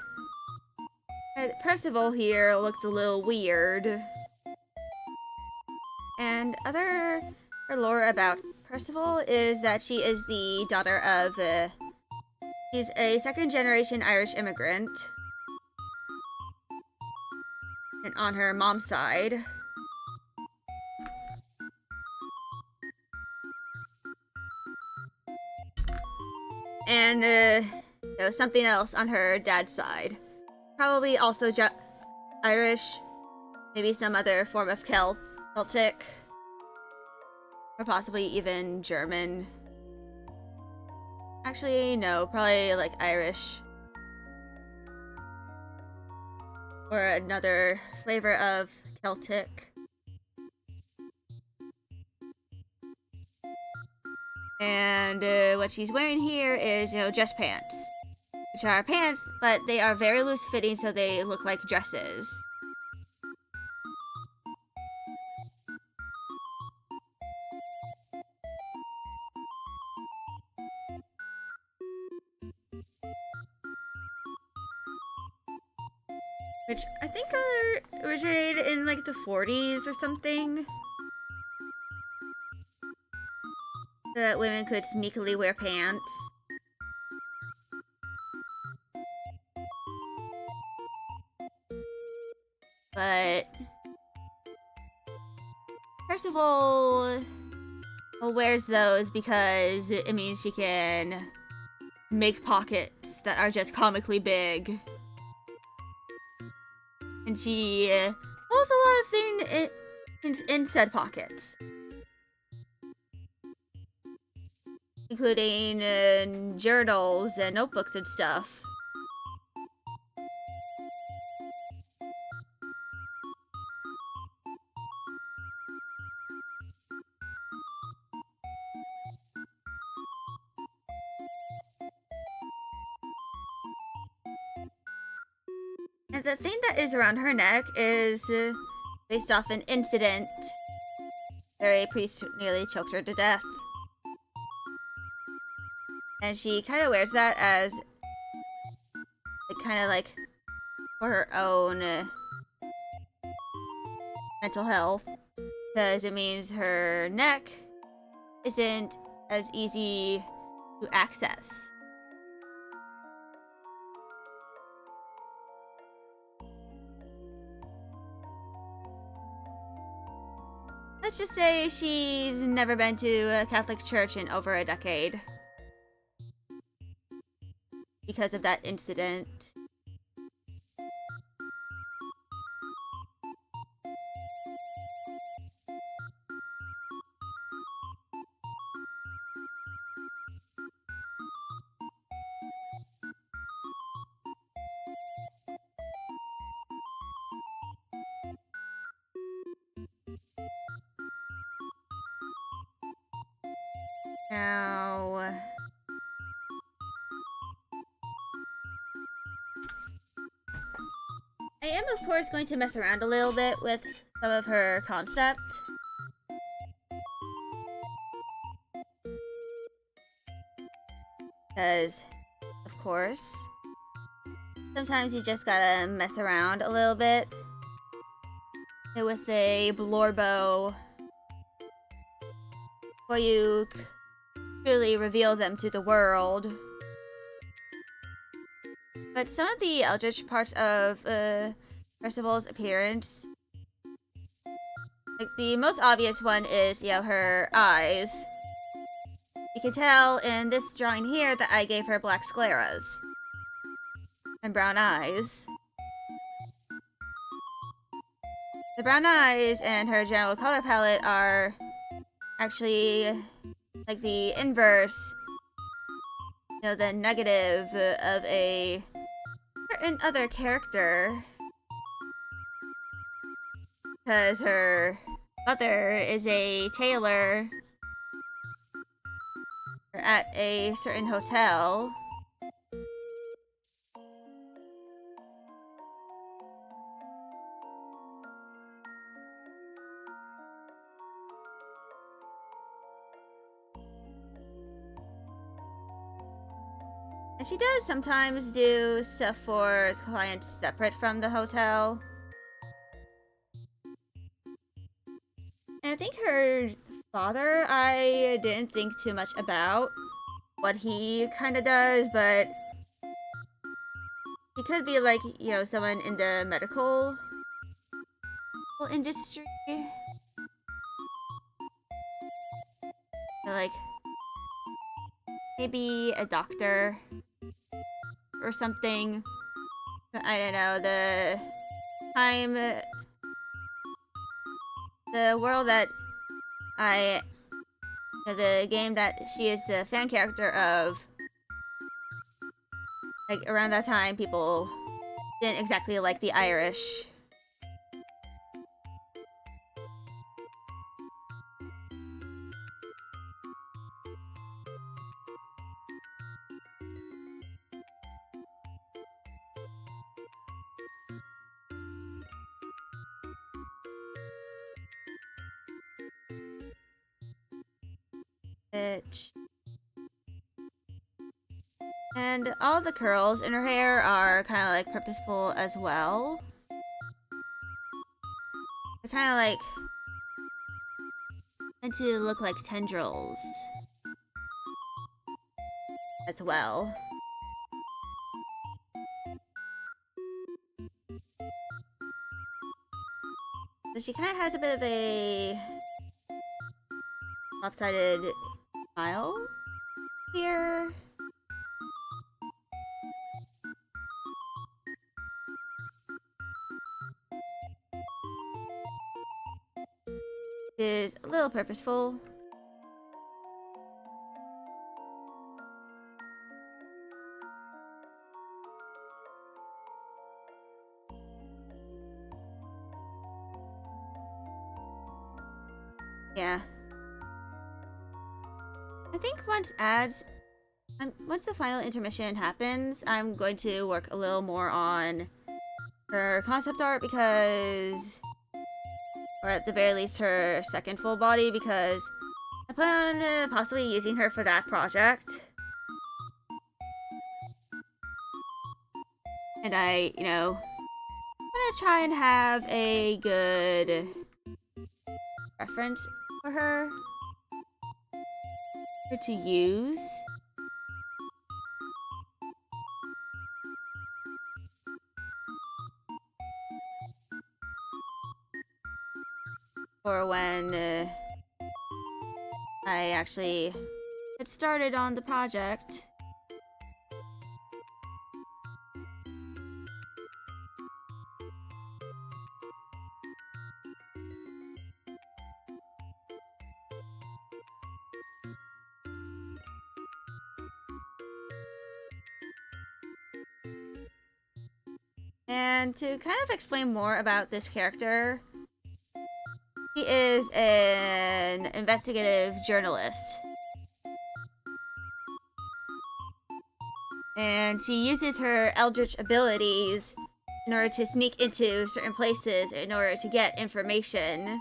Percival here looks a little weird. And other lore about Percival is that she is the daughter of, she's a second-generation Irish immigrant. And on her mom's side. And, something else on her dad's side. Probably also Irish, maybe some other form of Celtic, or possibly even German. Actually, no, probably like Irish. Or another flavor of Celtic. And what she's wearing here is, just pants. Which are pants, but they are very loose fitting, so they look like dresses. Which I think originated in like the 40s or something. So that women could sneakily wear pants. But Percival wears those because it means she can make pockets that are just comically big. And she holds a lot of things in said pockets. Including journals and notebooks and stuff. And the thing that is around her neck is based off an incident where a priest nearly choked her to death. And she kind of wears that as kind of like for her own mental health, because it means her neck isn't as easy to access. Let's just say she's never been to a Catholic church in over a decade. Because of that incident. Now, I am of course going to mess around a little bit with some of her concept. Because, of course, sometimes you just gotta mess around a little bit with a blorbo before you truly reveal them to the world. But some of the eldritch parts of Percival's appearance, like the most obvious one is, you know, her eyes. You can tell in this drawing here that I gave her black scleras and brown eyes. The brown eyes and her general color palette are actually like the inverse, you know, the negative of a certain other character. Because her mother is a tailor at a certain hotel. And she does sometimes do stuff for clients separate from the hotel. And I think her father, I didn't think too much about what he kind of does, but he could be like, you know, someone in the medical industry. So, like, maybe a doctor or something. I don't know, the world that the game that she is the fan character of, like, around that time, people didn't exactly like the Irish. And all the curls in her hair are kind of like purposeful as well. They're kind of like meant to look like tendrils as well. So she kind of has a bit of a lopsided smile here. Is a little purposeful. Yeah. I think once the final intermission happens, I'm going to work a little more on her concept art because, or at the very least her second full body, because I plan on possibly using her for that project. And I, you know, want to try and have a good reference for her to use. For when I actually get started on the project. And to kind of explain more about this character, he is an investigative journalist. And she uses her eldritch abilities in order to sneak into certain places in order to get information.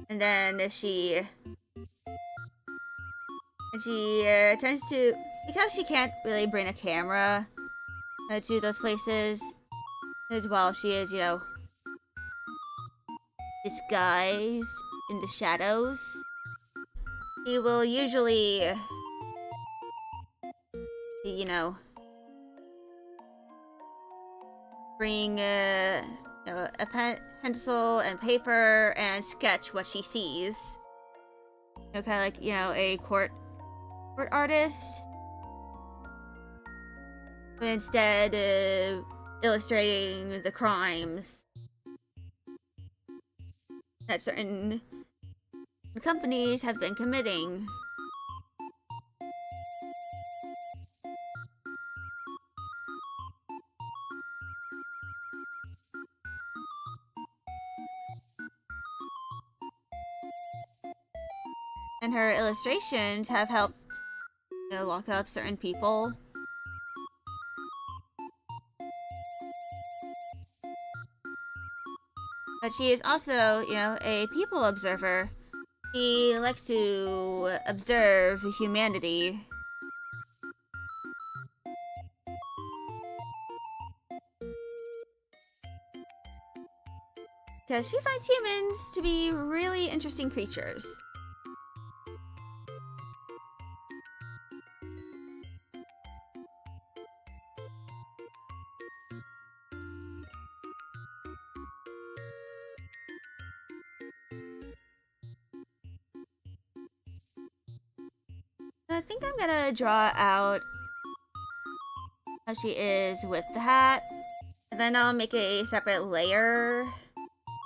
And then she tends to, because she can't really bring a camera to those places, as well, she is, you know, disguised in the shadows. She will usually, you know, bring a pencil and paper and sketch what she sees. Kind of like a court artist, but instead illustrating the crimes that certain companies have been committing. And her illustrations have helped lock up certain people. But she is also, a people observer. She likes to observe humanity. Because she finds humans to be really interesting creatures. I think I'm gonna draw out how she is with the hat. And then I'll make a separate layer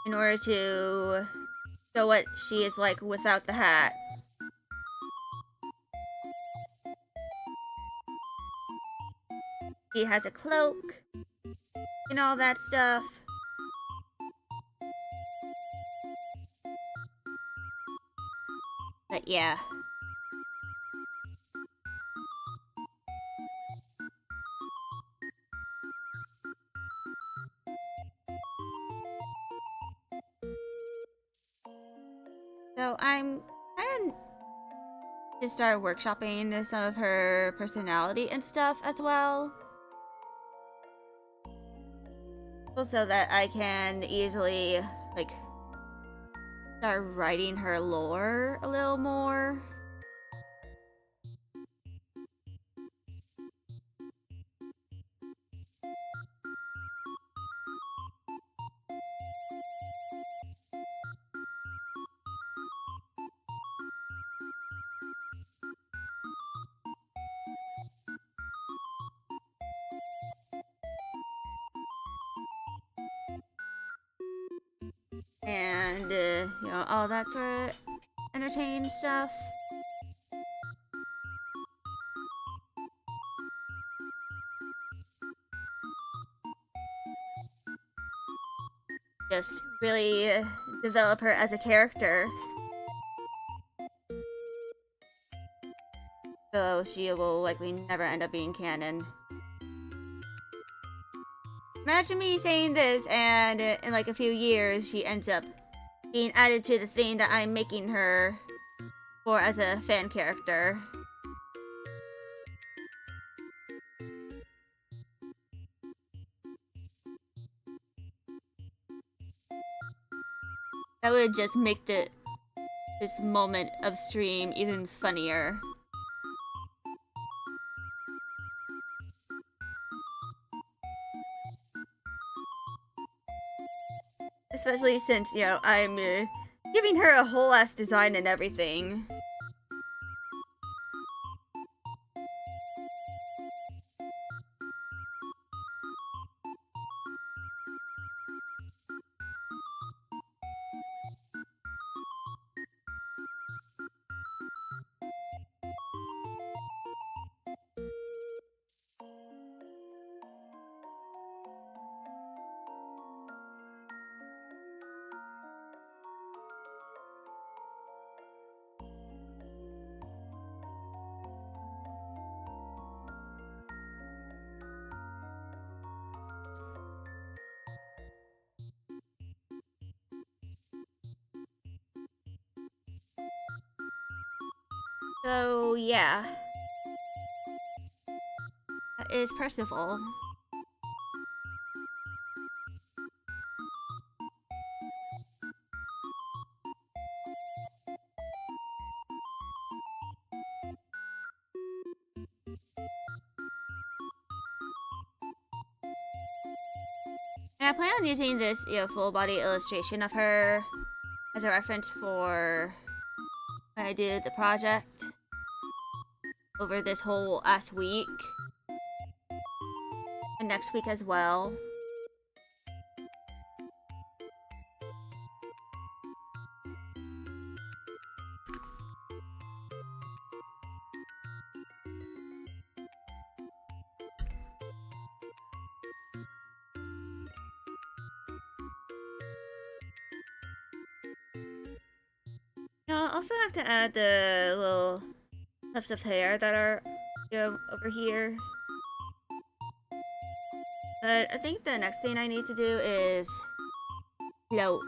in order to show what she is like without the hat. She has a cloak and all that stuff. But yeah. So I'm trying to start workshopping some of her personality and stuff as well. So that I can easily, start writing her lore a little more. And, all that sort of entertaining stuff. Just really develop her as a character. So she will likely never end up being canon. Imagine me saying this and in a few years she ends up being added to the thing that I'm making her for as a fan character. That would just make this moment of stream even funnier. Especially since, I'm giving her a whole ass design and everything. So, yeah. That is Percival. And I plan on using this, full body illustration of her as a reference for when I did the project over this whole last week and next week as well. Now, I'll also have to add the little tufts of hair that are over here. But I think the next thing I need to do is cloak.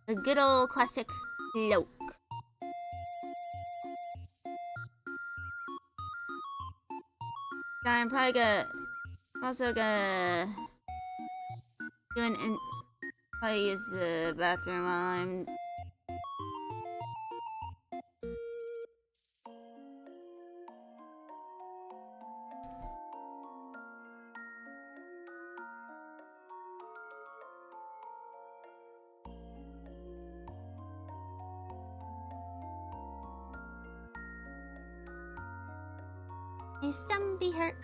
A good old classic cloak. I'm also gonna probably use the bathroom while I'm. May some be hurt.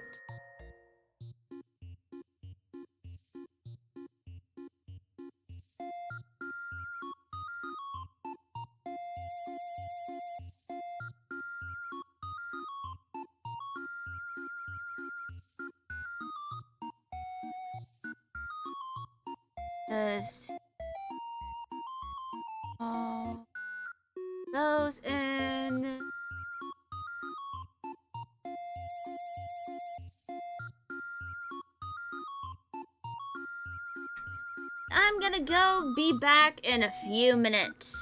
Just all those in. I'm gonna go be back in a few minutes.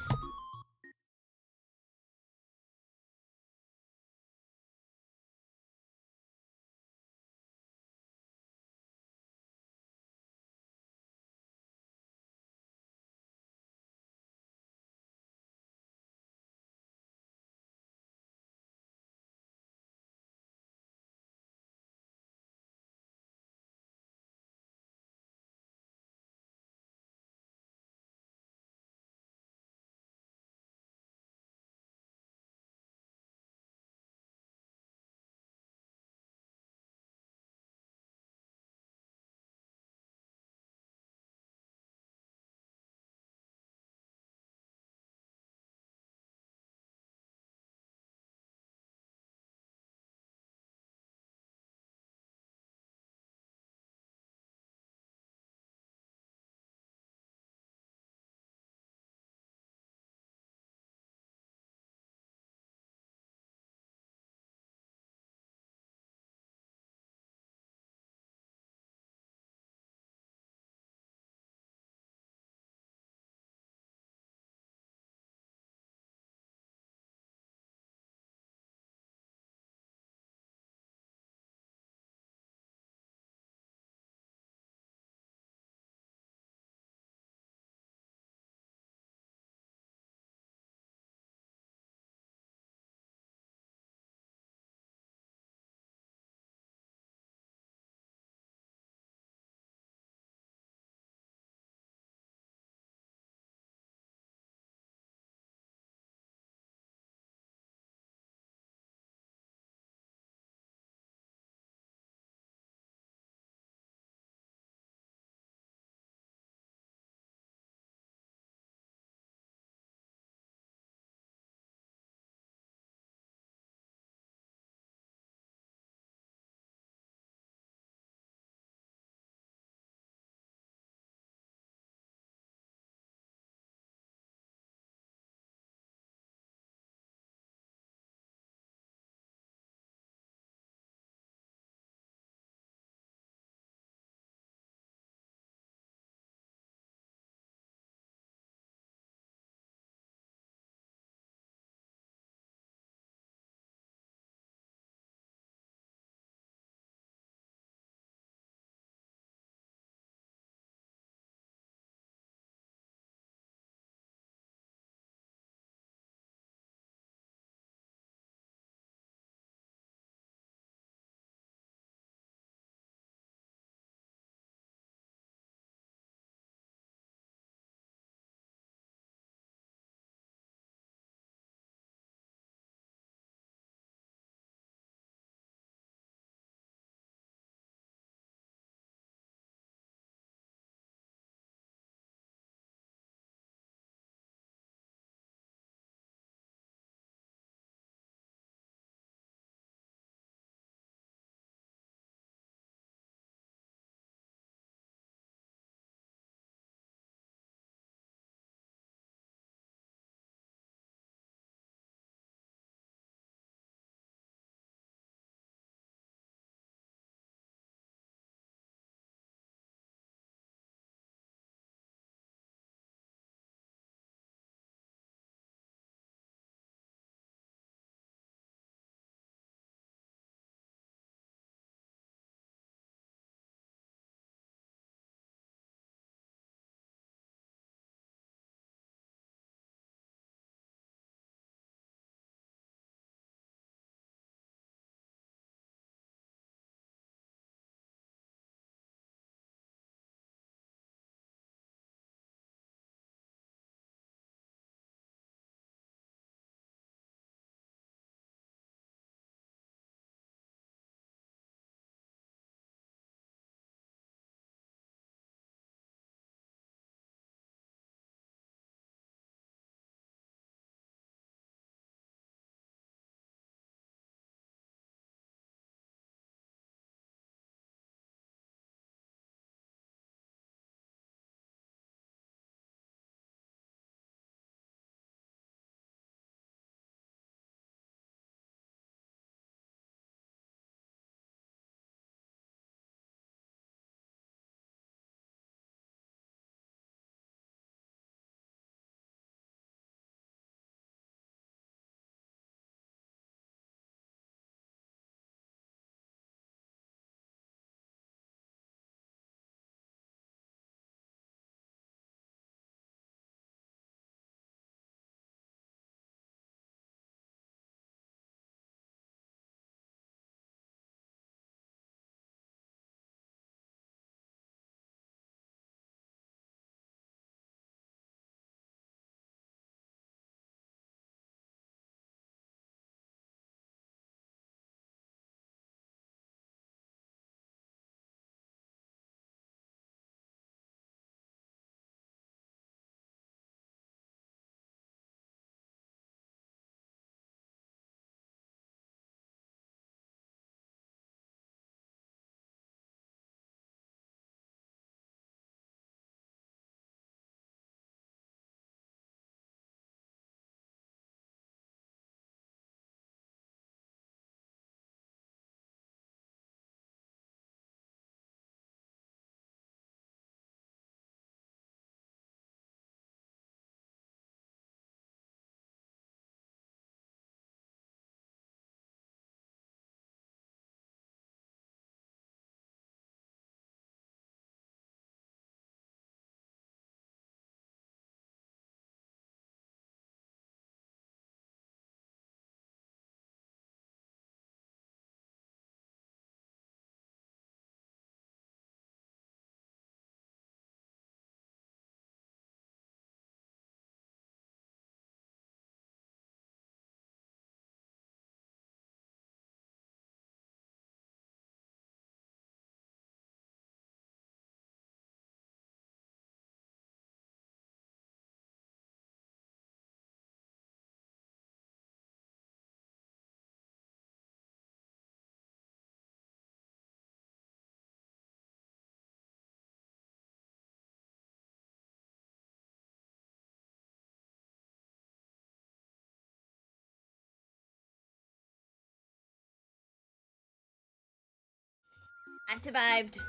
I survived.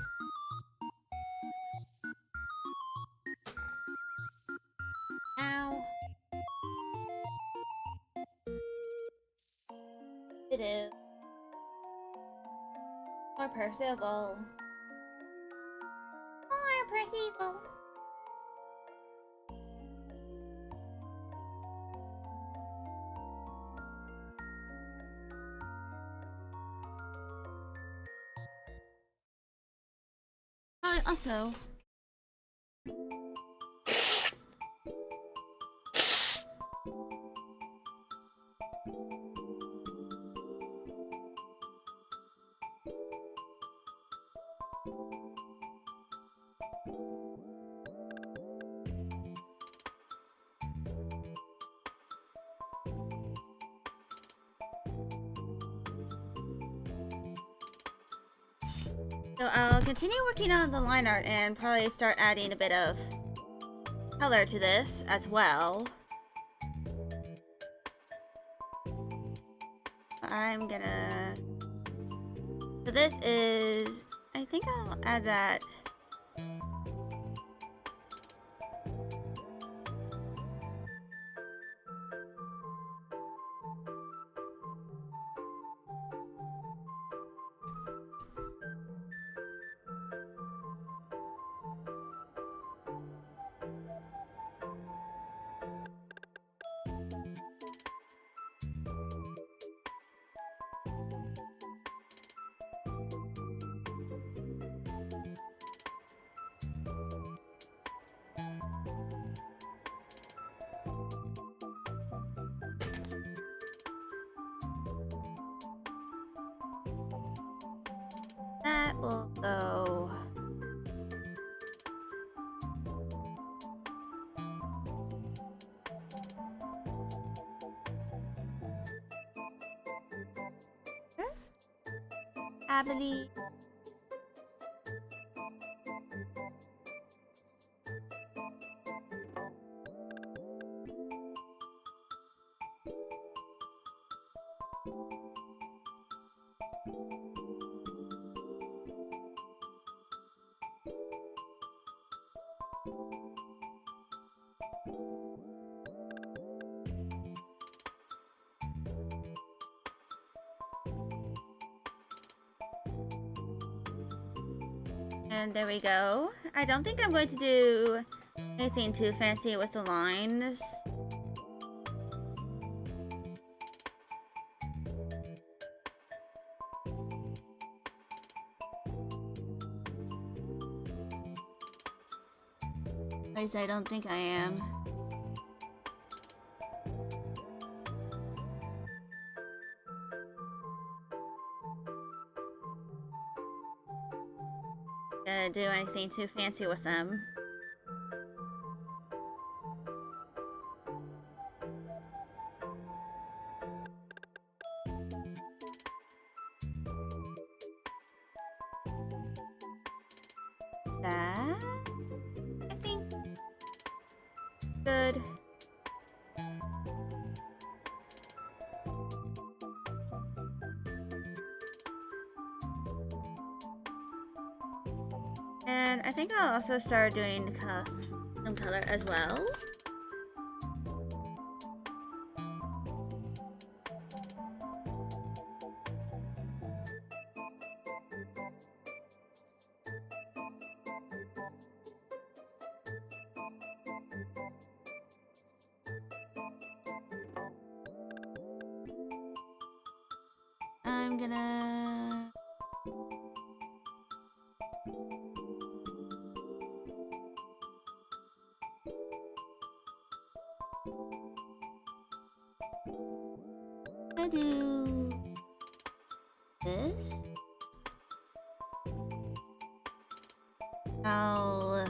Ow. It is. Or Percival. Or Percival. Also. So I'll continue working on the line art and probably start adding a bit of color to this as well. I'm gonna... So this is... I think I'll add that... That will go... Abily. And there we go. I don't think I'm going to do anything too fancy with the lines. At least I don't think I am. Gonna do anything too fancy with them. That, I think, good. And I think I'll also start doing some color as well. I'm gonna... do this. I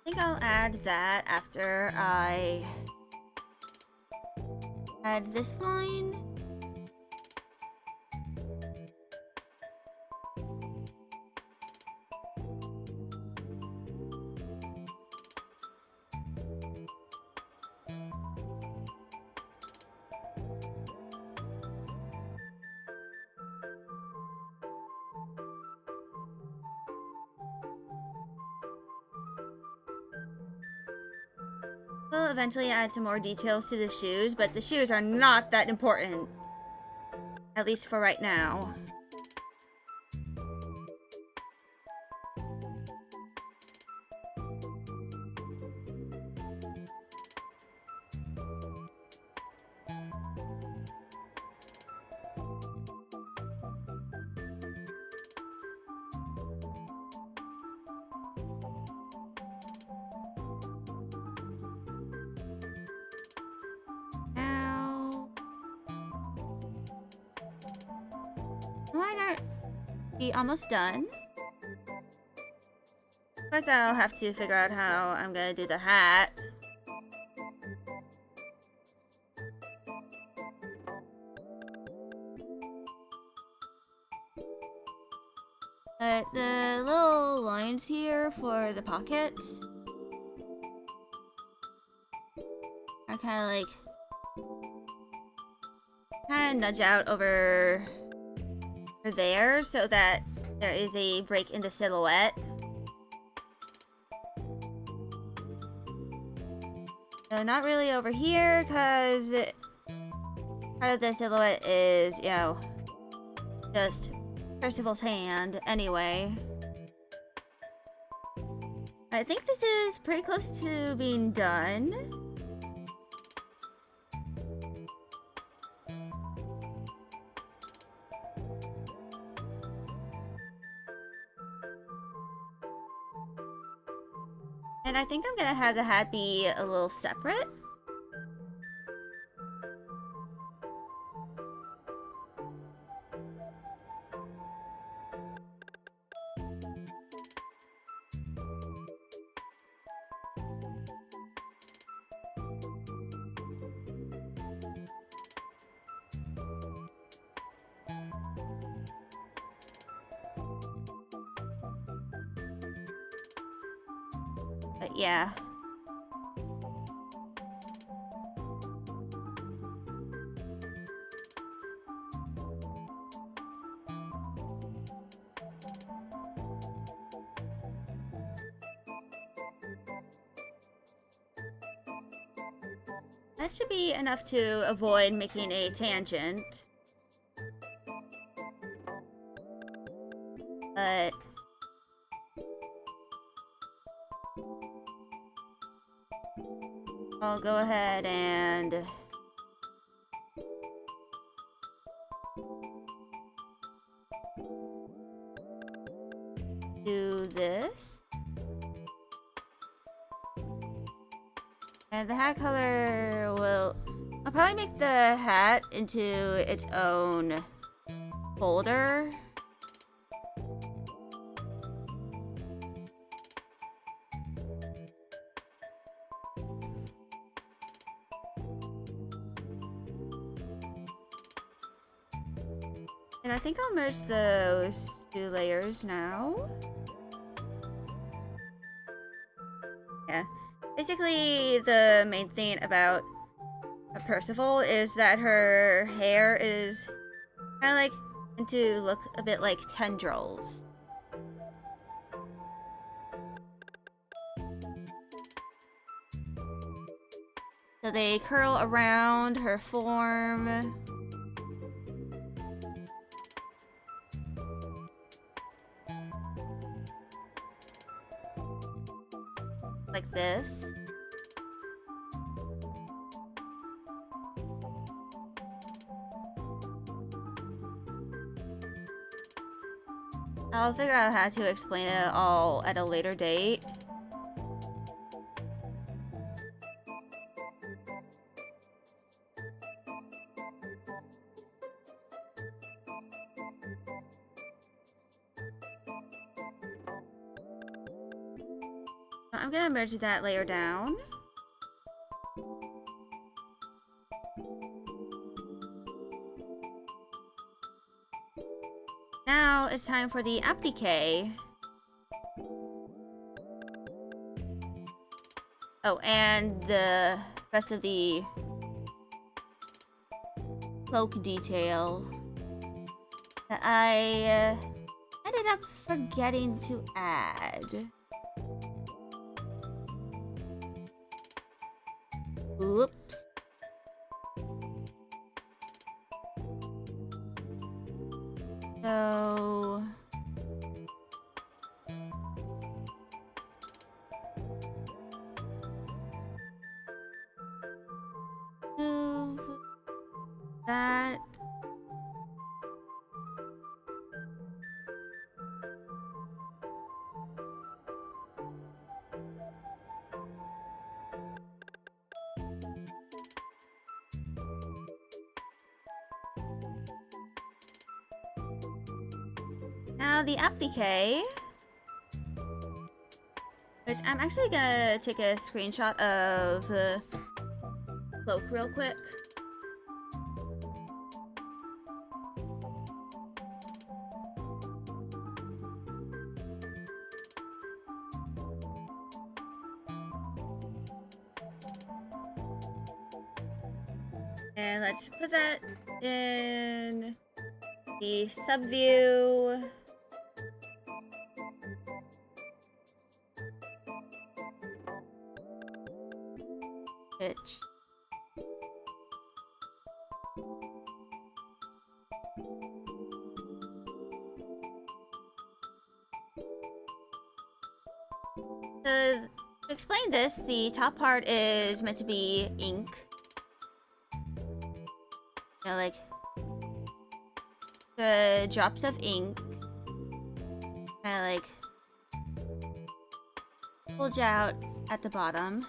think I'll add that after I add this line. We'll eventually add some more details to the shoes, but the shoes are not that important. At least for right now. Be almost done. Of course, I'll have to figure out how I'm gonna do the hat. But the little lines here for the pockets are kind of nudge out over there so that there is a break in the silhouette. So not really over here, because part of the silhouette is, you know, just Percival's hand anyway. I think this is pretty close to being done. And I think I'm gonna have the hat be a little separate. But yeah. That should be enough to avoid making a tangent. But I'll go ahead and do this. And the hat color will... I'll probably make the hat into its own folder. And I think I'll merge those two layers now. Yeah. Basically, the main thing about Percival is that her hair is kind of like meant to look a bit like tendrils. So they curl around her form. Like this. I'll figure out how to explain it all at a later date. I'm gonna merge that layer down. Now it's time for the applique. Oh, and the rest of the cloak detail that I ended up forgetting to add. Oops. So... move that. Now the applique, which I'm actually gonna take a screenshot of the cloak real quick. And let's put that in the subview. Pitch. To explain this, the top part is meant to be ink. You know, like the drops of ink kind of like bulge out at the bottom.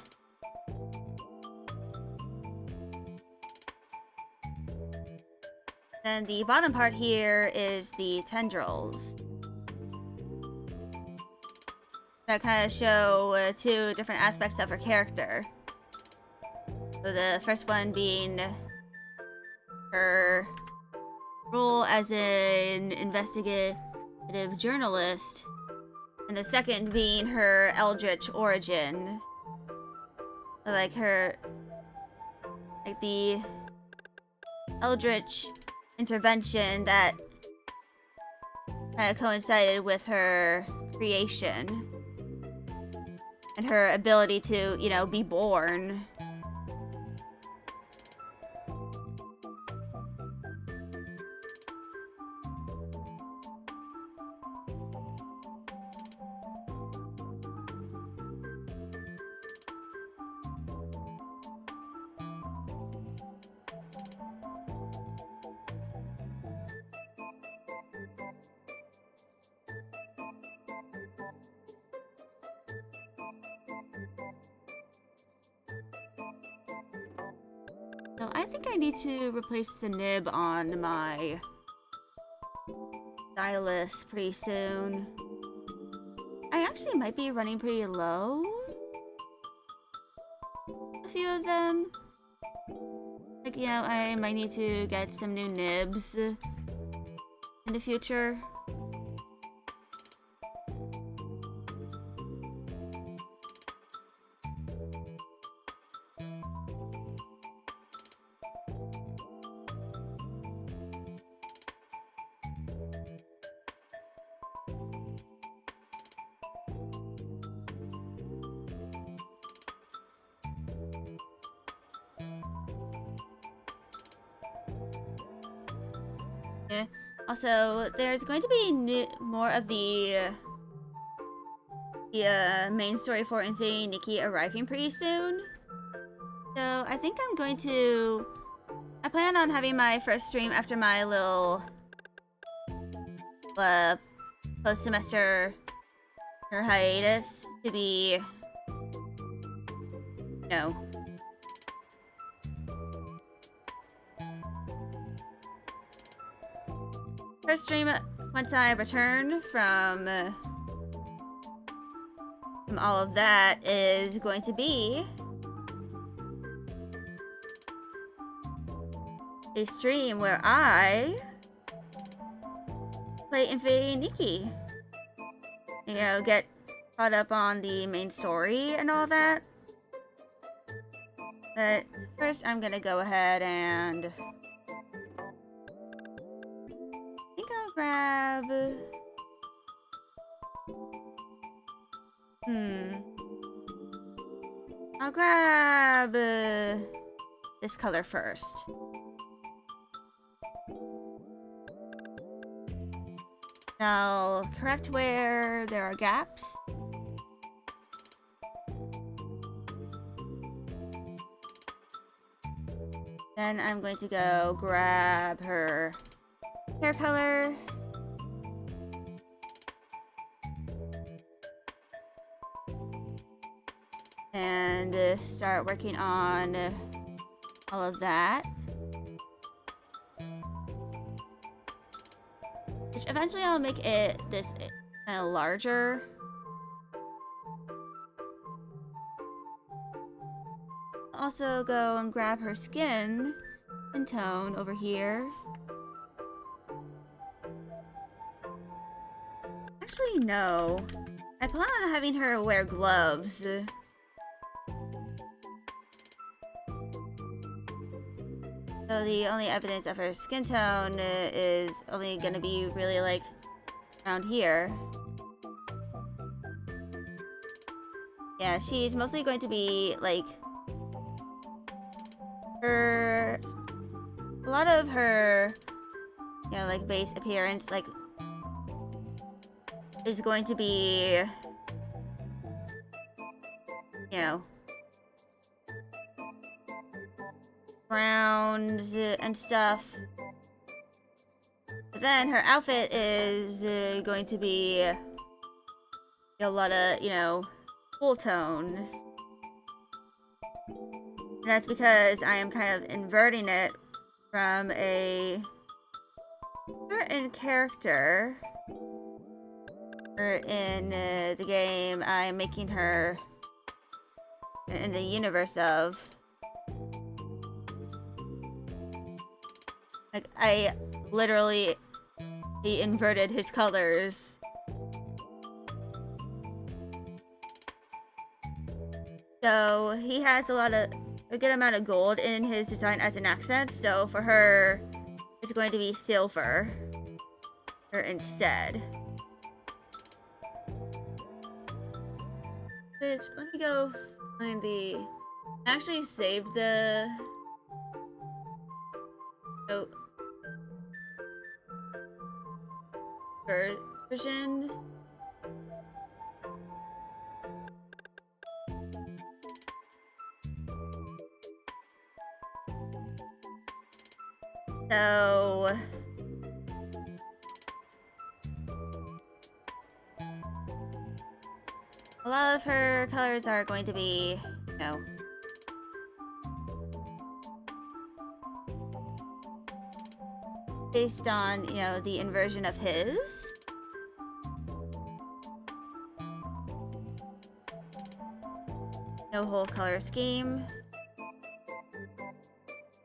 Then the bottom part here is the tendrils that kind of show two different aspects of her character. So the first one being her role as an investigative journalist, and the second being her eldritch origin. So like her, like the eldritch intervention that kind of coincided with her creation and her ability to, you know, be born. So I think I need to replace the nib on my stylus pretty soon. I actually might be running pretty low. A few of them. Like, you know, I might need to get some new nibs in the future. Also, there's going to be more of the main story for Infinity Nikki arriving pretty soon. So I think I'm going to... I plan on having my first stream after my little post-semester hiatus to be, you know, first stream once I return from all of that is going to be a stream where I play Infinity Nikki. You know, get caught up on the main story and all that. But first I'm gonna go ahead and I think I'll grab I'll grab this color first. I'll correct where there are gaps. Then I'm going to go grab her hair color. And start working on all of that. Which eventually I'll make it this kind of larger. Also go and grab her skin and tone over here. Actually, no. I plan on having her wear gloves. So the only evidence of her skin tone is only gonna be really like around here. Yeah, she's mostly going to be like a lot of her, you know, like base appearance, like is going to be, you know, browns and stuff. But then her outfit is going to be a lot of, you know, cool tones. And that's because I am kind of inverting it from a certain character. In the game, I'm making her in the universe of. Like, I literally inverted his colors. So he has a good amount of gold in his design as an accent. So for her, it's going to be silver or instead. Bitch, let me go find the. I actually saved the. Oh. Versions. So a lot of her colors are going to be, you know, based on, you know, the inversion of his. No whole color scheme.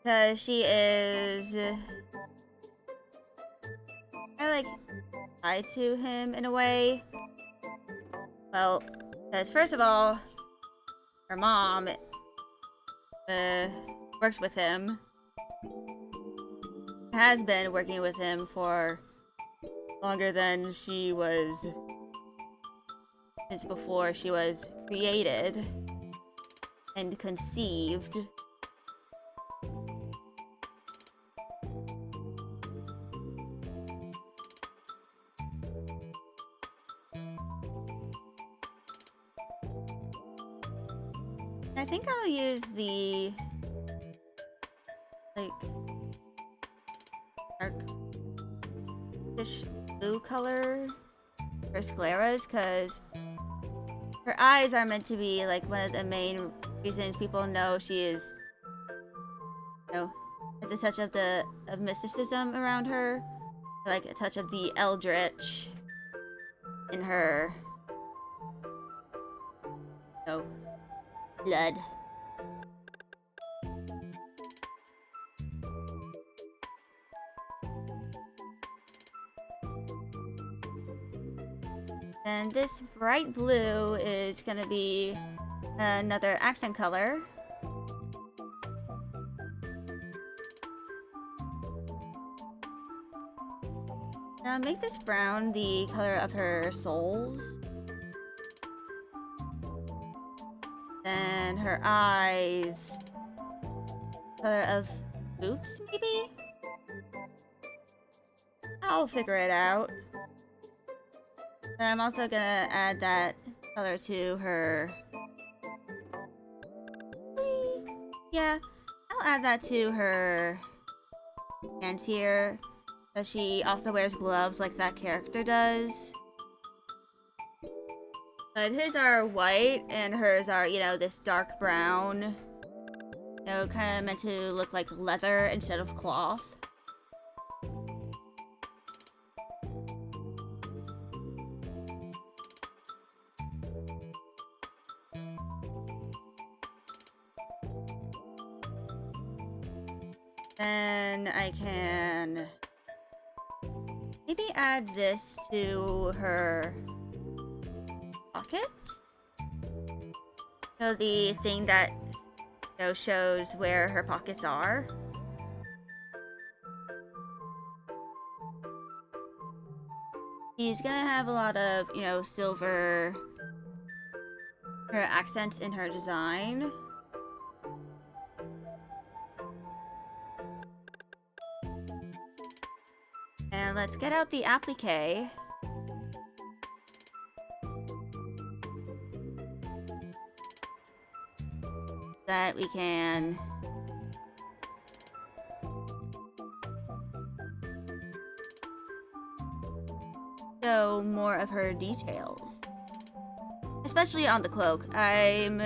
Because she is kind of like tied to him in a way. Well, because first of all, her mom works with him. Has been working with him for longer than she was, since before she was created and conceived. I think I'll use the like darkish blue color for Sclera's, because her eyes are meant to be like one of the main reasons people know she is, you know, has a touch of mysticism around her, like a touch of the eldritch in her, you know, blood. And this bright blue is gonna be another accent color. Now make this brown the color of her soles. Then her eyes. Color of boots, maybe? I'll figure it out. I'm also gonna add that color to her. Yeah, I'll add that to her hands here. So she also wears gloves like that character does. But his are white and hers are, you know, this dark brown. You know, kind of meant to look like leather instead of cloth. Then I can maybe add this to her pocket. So the thing that, you know, shows where her pockets are. She's gonna have a lot of, you know, silver, her accents in her design. And let's get out the applique. That we can show more of her details. Especially on the cloak. I'm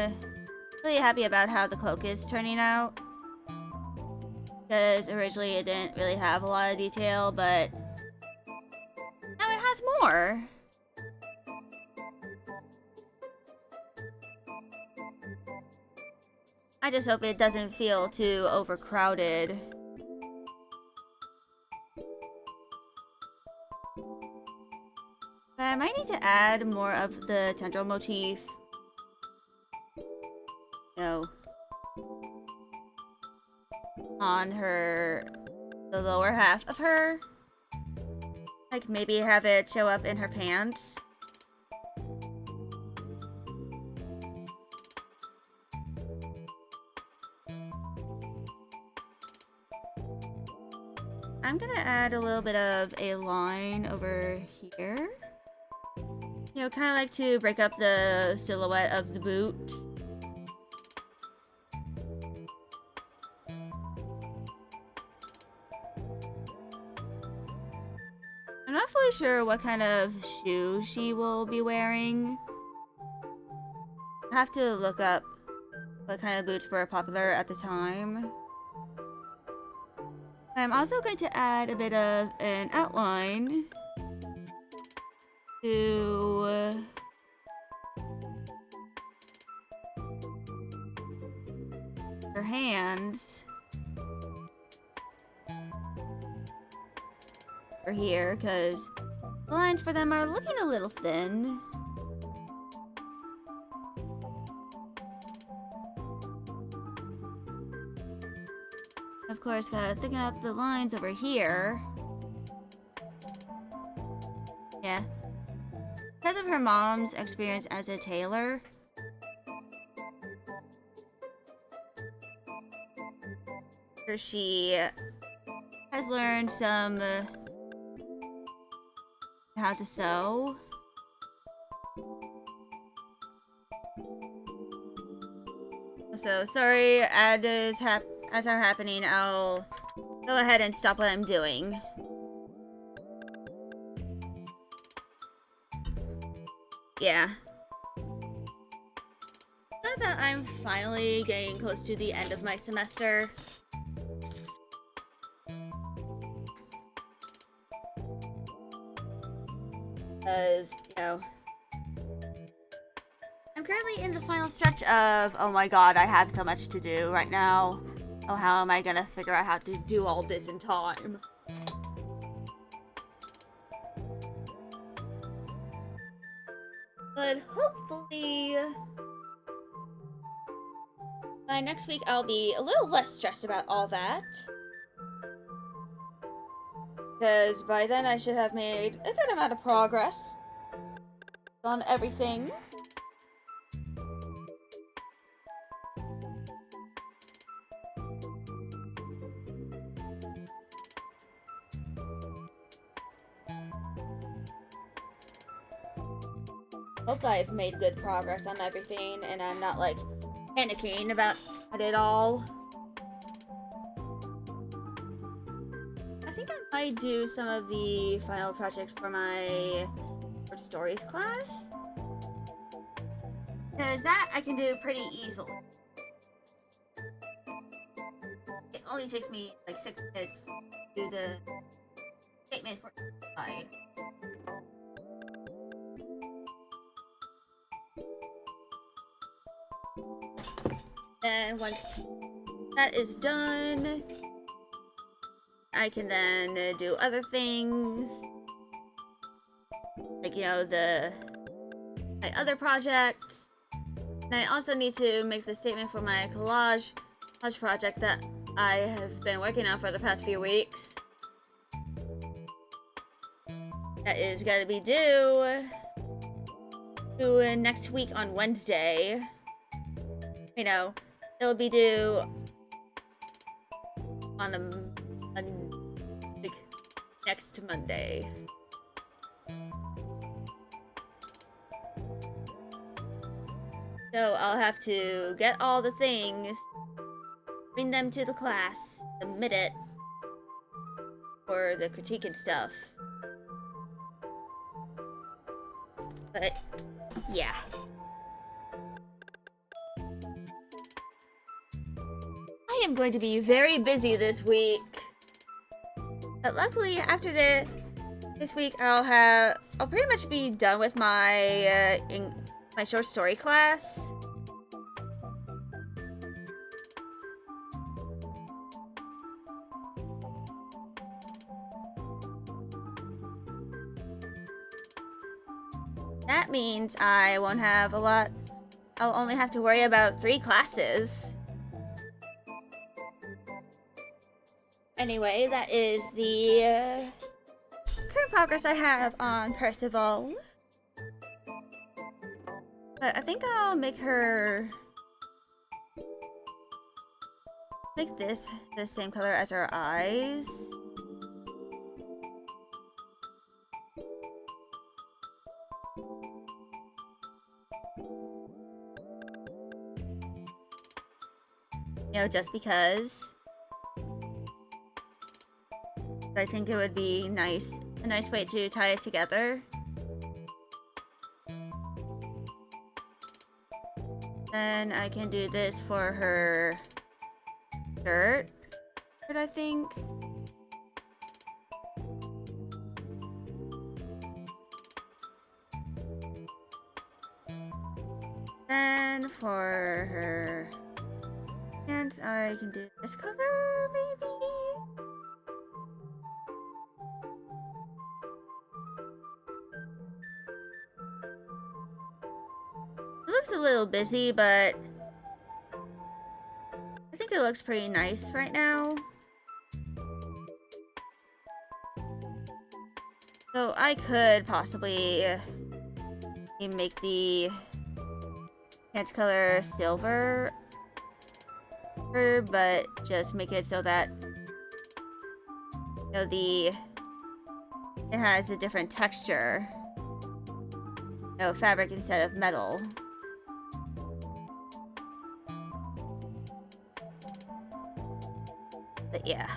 really happy about how the cloak is turning out. Because originally it didn't really have a lot of detail, but now it has more. I just hope it doesn't feel too overcrowded. But I might need to add more of the tendril motif. You know, on her, the lower half of her. Like maybe have it show up in her pants. I'm gonna add a little bit of a line over here. You know, kind of like to break up the silhouette of the boot. I'm not fully sure what kind of shoe she will be wearing. I have to look up what kind of boots were popular at the time. I'm also going to add a bit of an outline to her hands or here, because the lines for them are looking a little thin. Of course, gotta thicken up the lines over here. Yeah. Because of her mom's experience as a tailor, she has learned some how to sew. So sorry, as are happening, I'll go ahead and stop what I'm doing. Yeah. Now that I'm finally getting close to the end of my semester. Because, you know, I'm currently in the final stretch of, oh my god, I have so much to do right now. Oh, how am I gonna figure out how to do all this in time? But hopefully, by next week I'll be a little less stressed about all that. Because by then I should have made a good amount of progress on everything. hope I've made good progress on everything and I'm not like panicking about it all. I think I might do some of the final project for my short stories class. Because that I can do pretty easily. It only takes me like 6 minutes to do the statement for slide. Then once that is done, I can then do other things, like, you know, my other projects. And I also need to make the statement for my collage project that I have been working on for the past few weeks. That is gonna be due next week on Wednesday. You know, it'll be due on like next Monday. So I'll have to get all the things, bring them to the class, submit it for the critique and stuff. But yeah. I am going to be very busy this week. But luckily, after this week, I'll pretty much be done with my my short story class. That means I won't have a lot. I'll only have to worry about 3 classes. Anyway, that is the current progress I have on Percival. But I think I'll make this the same color as her eyes. You know, just because. I think it would be a nice way to tie it together. Then I can do this for her shirt, I think. Then for her hands, I can do this color, maybe? It looks a little busy, but I think it looks pretty nice right now. So I could possibly make the pants color silver, but just make it so that, you know, it has a different texture. You know, fabric instead of metal. But yeah.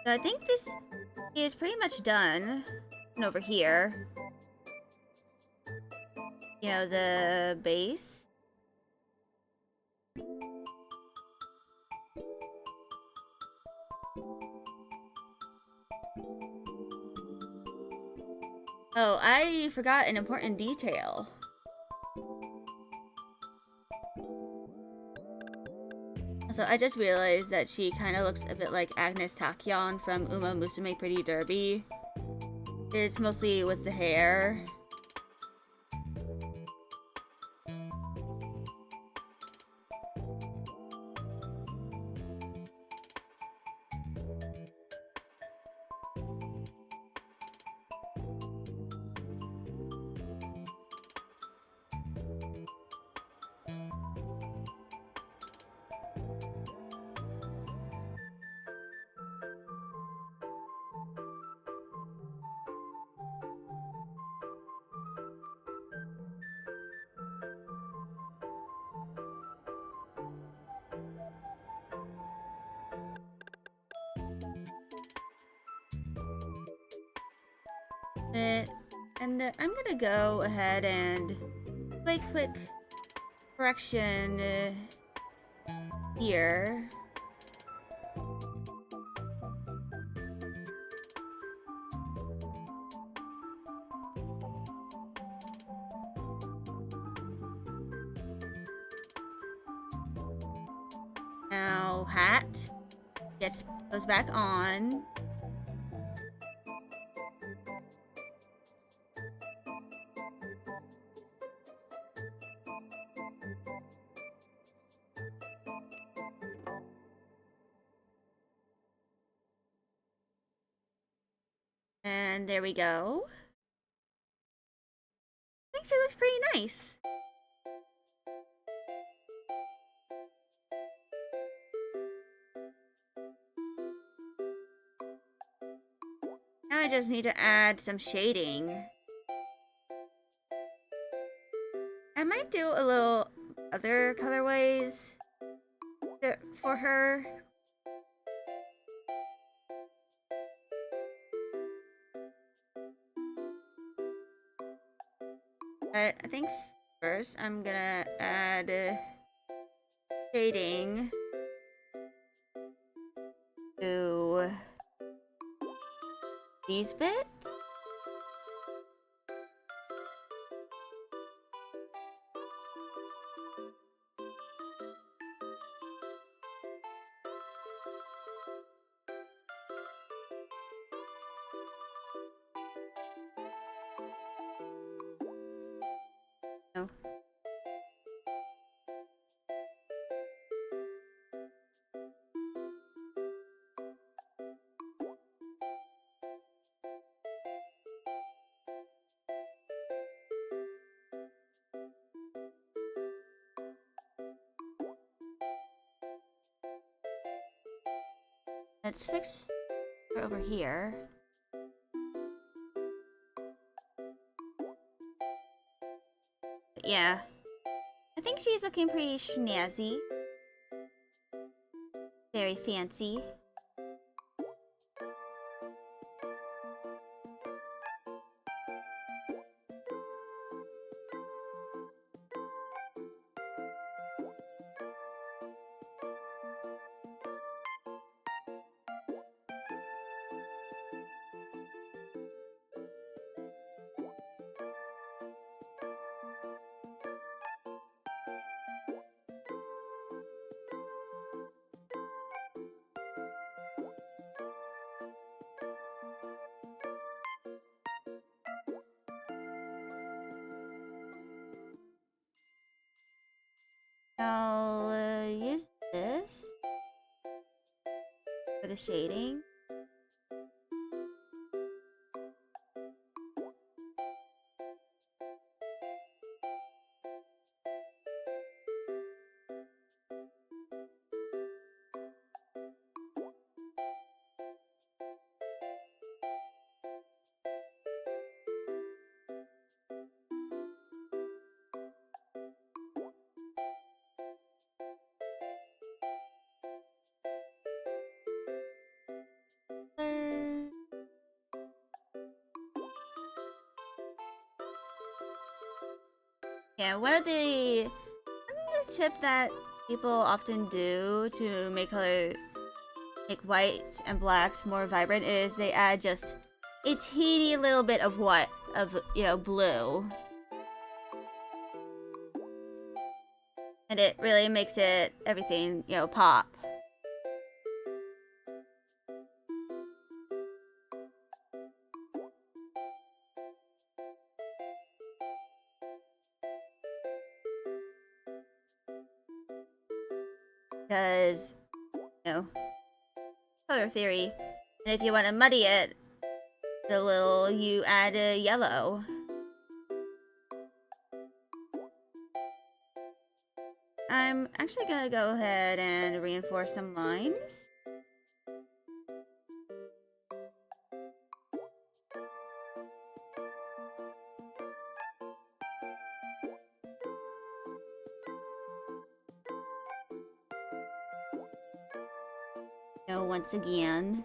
So I think this is pretty much done. And over here, you know, the base. Oh, I forgot an important detail. So I just realized that she kind of looks a bit like Agnes Tachyon from Uma Musume Pretty Derby. It's mostly with the hair. And I'm gonna go ahead and do a quick correction here. Now hat goes back on. And there we go. Actually looks pretty nice. Now I just need to add some shading. I might do a little other colorways for her. But I think first I'm gonna add shading to these bits. No. Let's fix her over here. But yeah, I think she's looking pretty snazzy. Very fancy. I'll use this for the shading. Yeah, one of the tip that people often do to make whites and blacks more vibrant is they add just a teeny little bit of blue. And it really makes everything, pop. Because, color theory. And if you want to muddy it, you add a yellow. I'm actually gonna go ahead and reinforce some lines. Once again.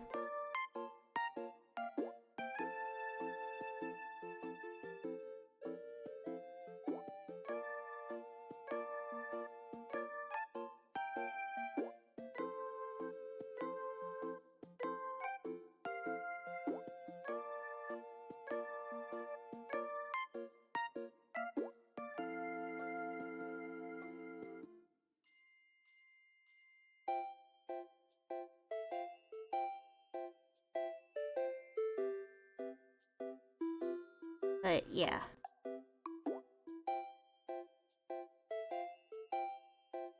But yeah.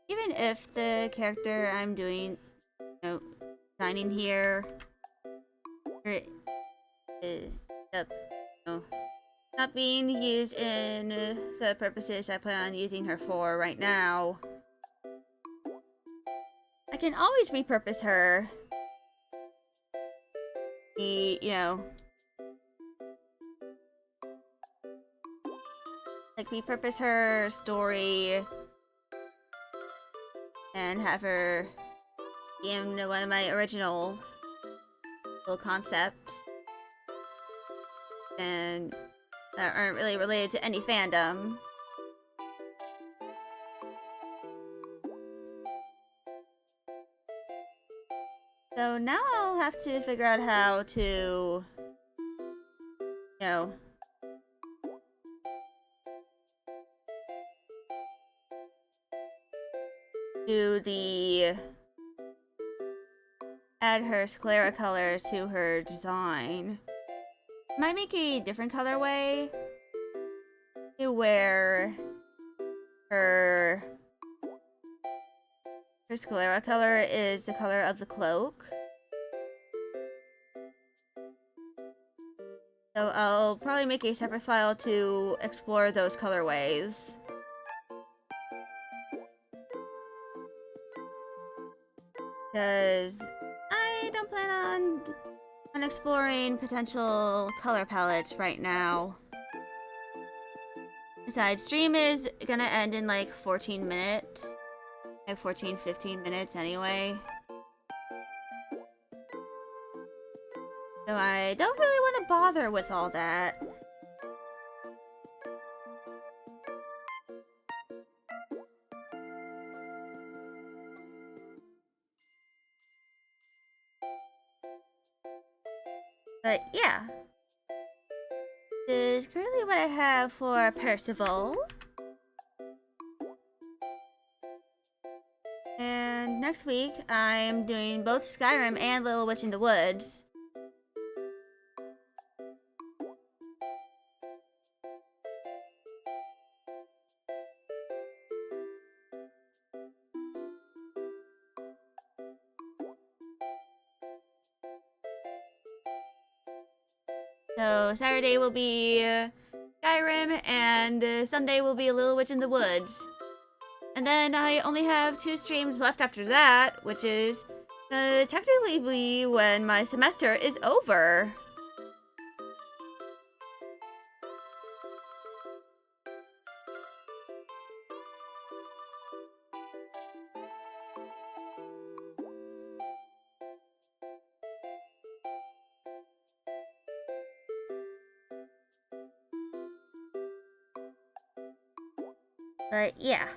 Even if the character I'm doing, designing here, not being used in the purposes I plan on using her for right now, I can always repurpose her. Like repurpose her story and have her in one of my original little concepts and that aren't really related to any fandom. So now I'll have to figure out how to, add her sclera color to her design. Might make a different colorway to where her sclera color is the color of the cloak. So I'll probably make a separate file to explore those colorways. Because I don't plan on exploring potential color palettes right now. Besides, stream is gonna end in like 14 minutes. Like 15 minutes anyway. So I don't really want to bother with all that. But yeah. This is currently what I have for Percival. And next week, I'm doing both Skyrim and Little Witch in the Woods. So Saturday will be Skyrim, and Sunday will be Little Witch in the Woods. And then I only have 2 streams left after that, which is technically when my semester is over. But yeah.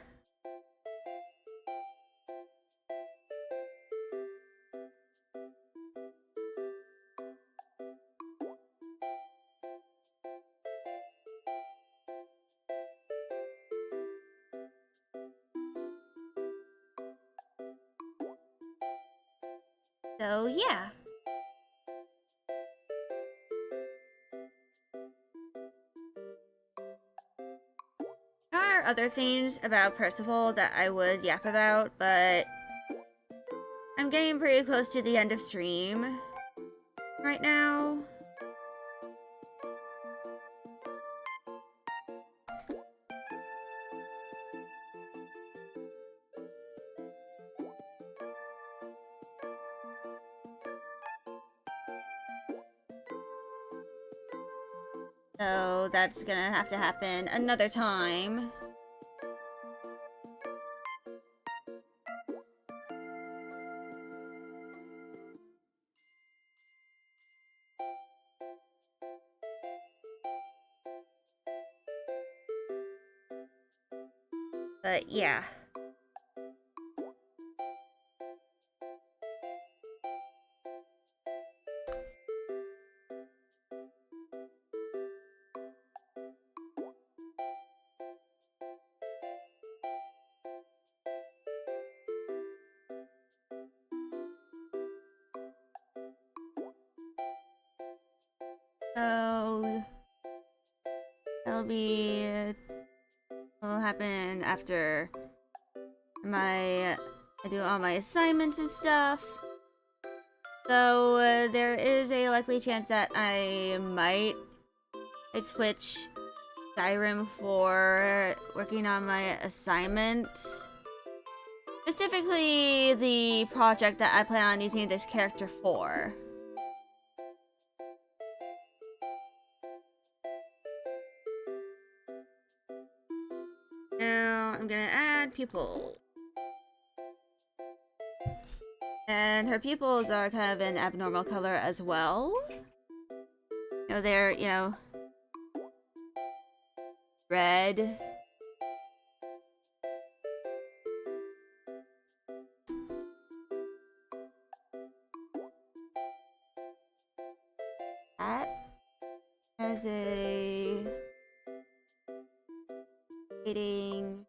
So yeah. There are other things about Percival that I would yap about, but I'm getting pretty close to the end of stream right now. So that's gonna have to happen another time. But yeah. So will happen after I do all my assignments and stuff. So there is a likely chance that I might switch Skyrim for working on my assignments. Specifically, the project that I plan on using this character for. Now, I'm gonna add people. And her pupils are kind of an abnormal color as well. They're, red. That has a fading.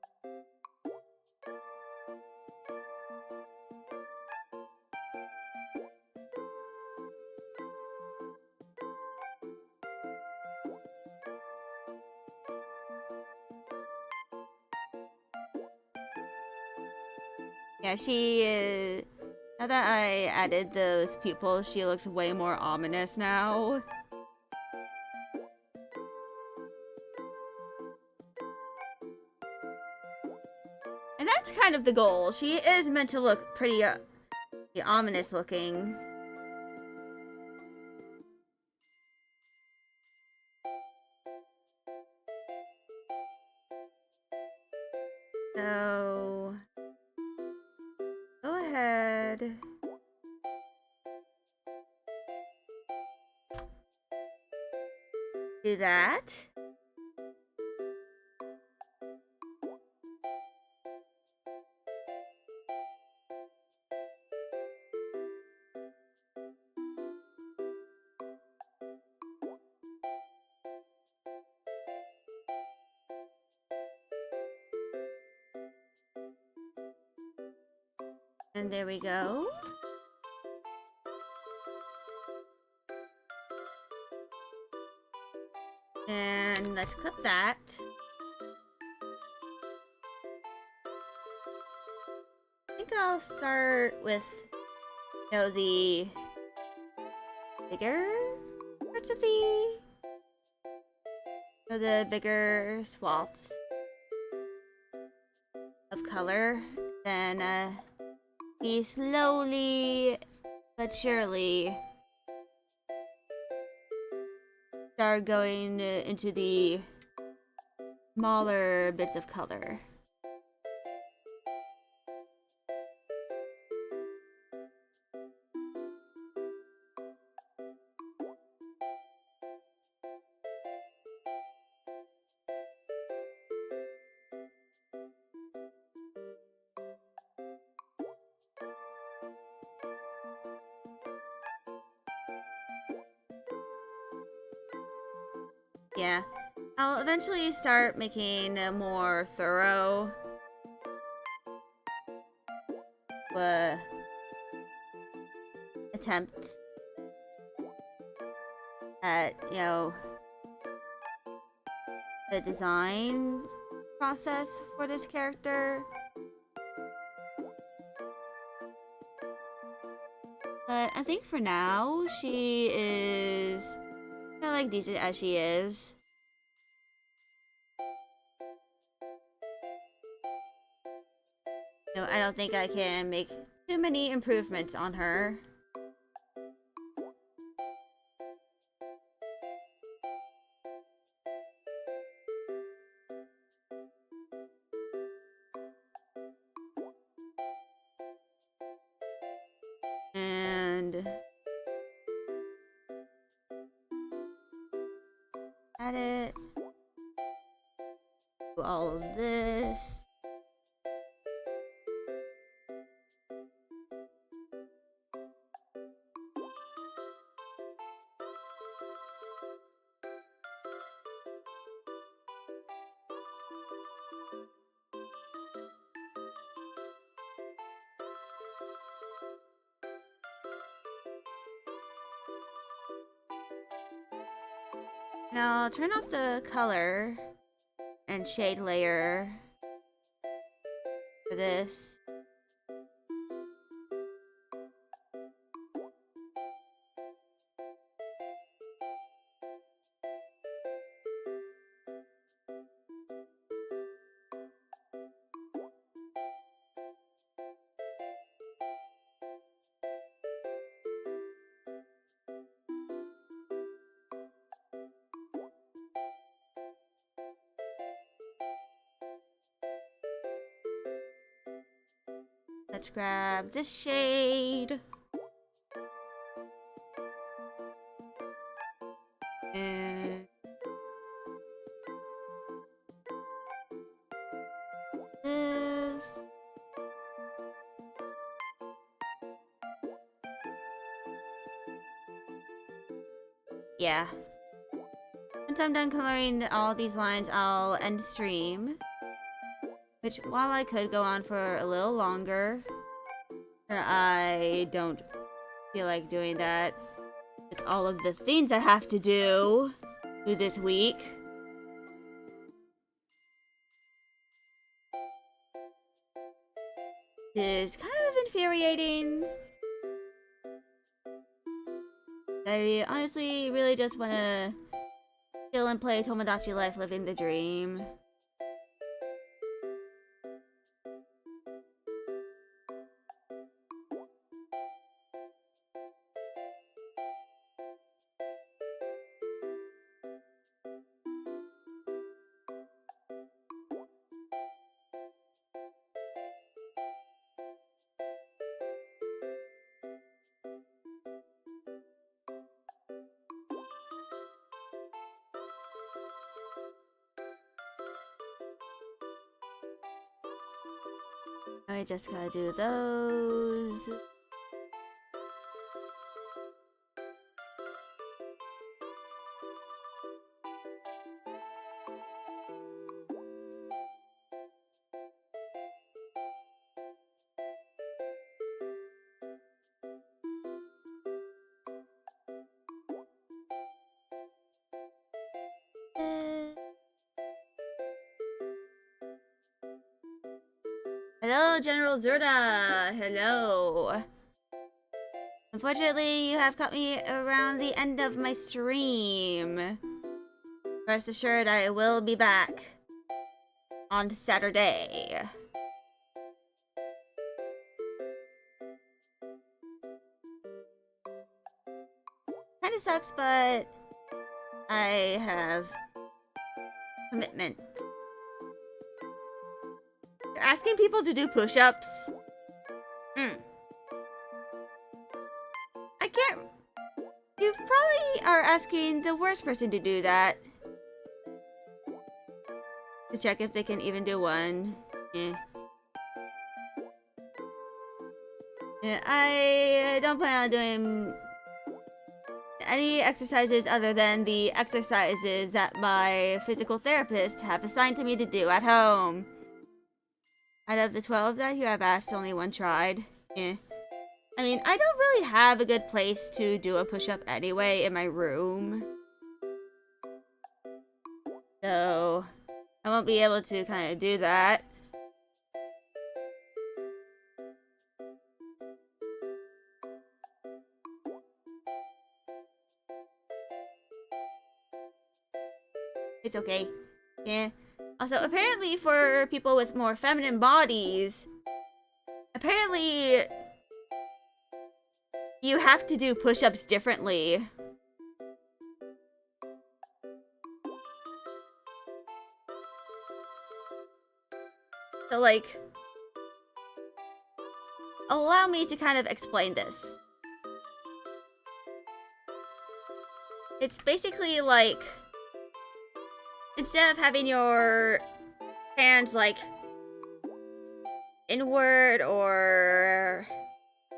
Yeah, she is. Now that I added those pupils, she looks way more ominous now. And that's kind of the goal. She is meant to look pretty ominous looking. So go ahead. Do that. And there we go. And let's clip that. I think I'll start with, the bigger parts of the bigger swaths of color. Then, be slowly but surely start going into the smaller bits of color. Yeah, I'll eventually start making a more thorough attempt at, the design process for this character. But I think for now, she is kind of like decent as she is. I don't think I can make too many improvements on her. And add it. Do all of this. Now turn off the color and shade layer for this. Let's grab this shade. And this. Yeah. Once I'm done coloring all these lines, I'll end stream. Which, while I could go on for a little longer, I don't feel like doing that. It's all of the things I have to do this week. It is kind of infuriating. I honestly really just want to chill and play Tomodachi Life Living the Dream. I just gotta do those. Hello, General Zerda. Hello. Unfortunately, you have caught me around the end of my stream. Rest assured, I will be back on Saturday. Kinda sucks, but I have commitment. You're asking people to do push-ups? I can't... You probably are asking the worst person to do that. To check if they can even do one. Yeah, I don't plan on doing any exercises other than the exercises that my physical therapist have assigned to me to do at home. Out of the 12 that you have asked, only one tried. Yeah. I mean, I don't really have a good place to do a push-up anyway in my room. So, I won't be able to kind of do that. It's okay. Yeah. Also, apparently for people with more feminine bodies, apparently you have to do push-ups differently. So, like, allow me to kind of explain this. It's basically like, instead of having your hands like inward or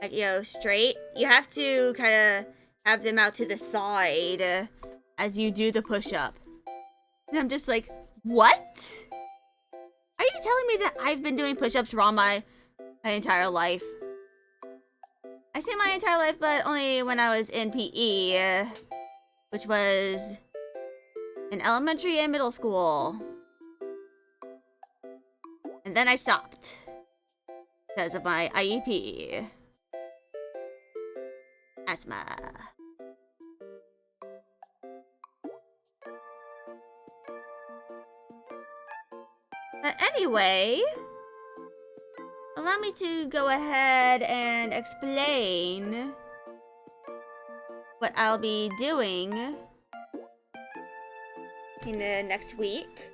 like, you know, straight, you have to kind of have them out to the side as you do the push-up. And I'm just like, what? Are you telling me that I've been doing push-ups wrong my entire life? I say my entire life, but only when I was in PE, which was in elementary and middle school. And then I stopped because of my IEP. Asthma. But anyway, allow me to go ahead and explain what I'll be doing in the next week.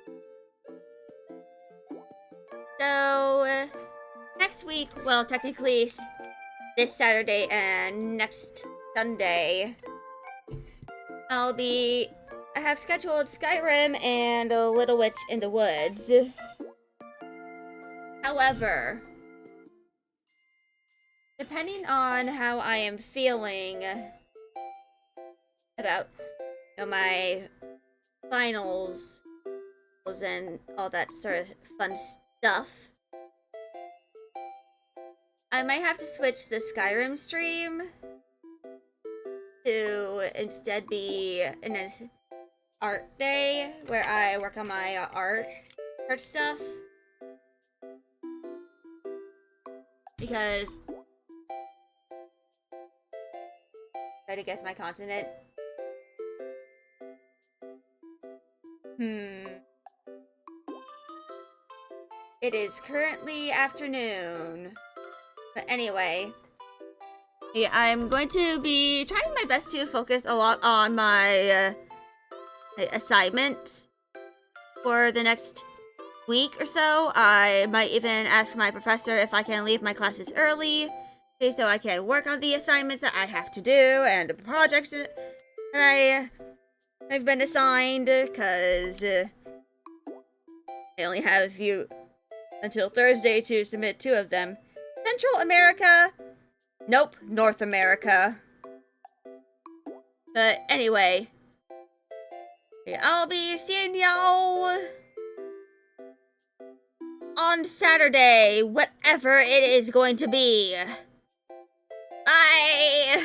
So, next week, well, technically this Saturday and next Sunday, I have scheduled Skyrim and a Little Witch in the Woods. However, depending on how I am feeling about my finals and all that sort of fun stuff, I might have to switch the Skyrim stream to instead be an art day where I work on my art stuff. Because try to guess my continent. It is currently afternoon. But anyway, yeah, I'm going to be trying my best to focus a lot on my assignments for the next week or so. I might even ask my professor if I can leave my classes early, so I can work on the assignments that I have to do and the projects that I've been assigned, because I only have a few until Thursday to submit 2 of them. Central America? Nope, North America. But anyway, I'll be seeing y'all on Saturday, whatever it is going to be. Bye!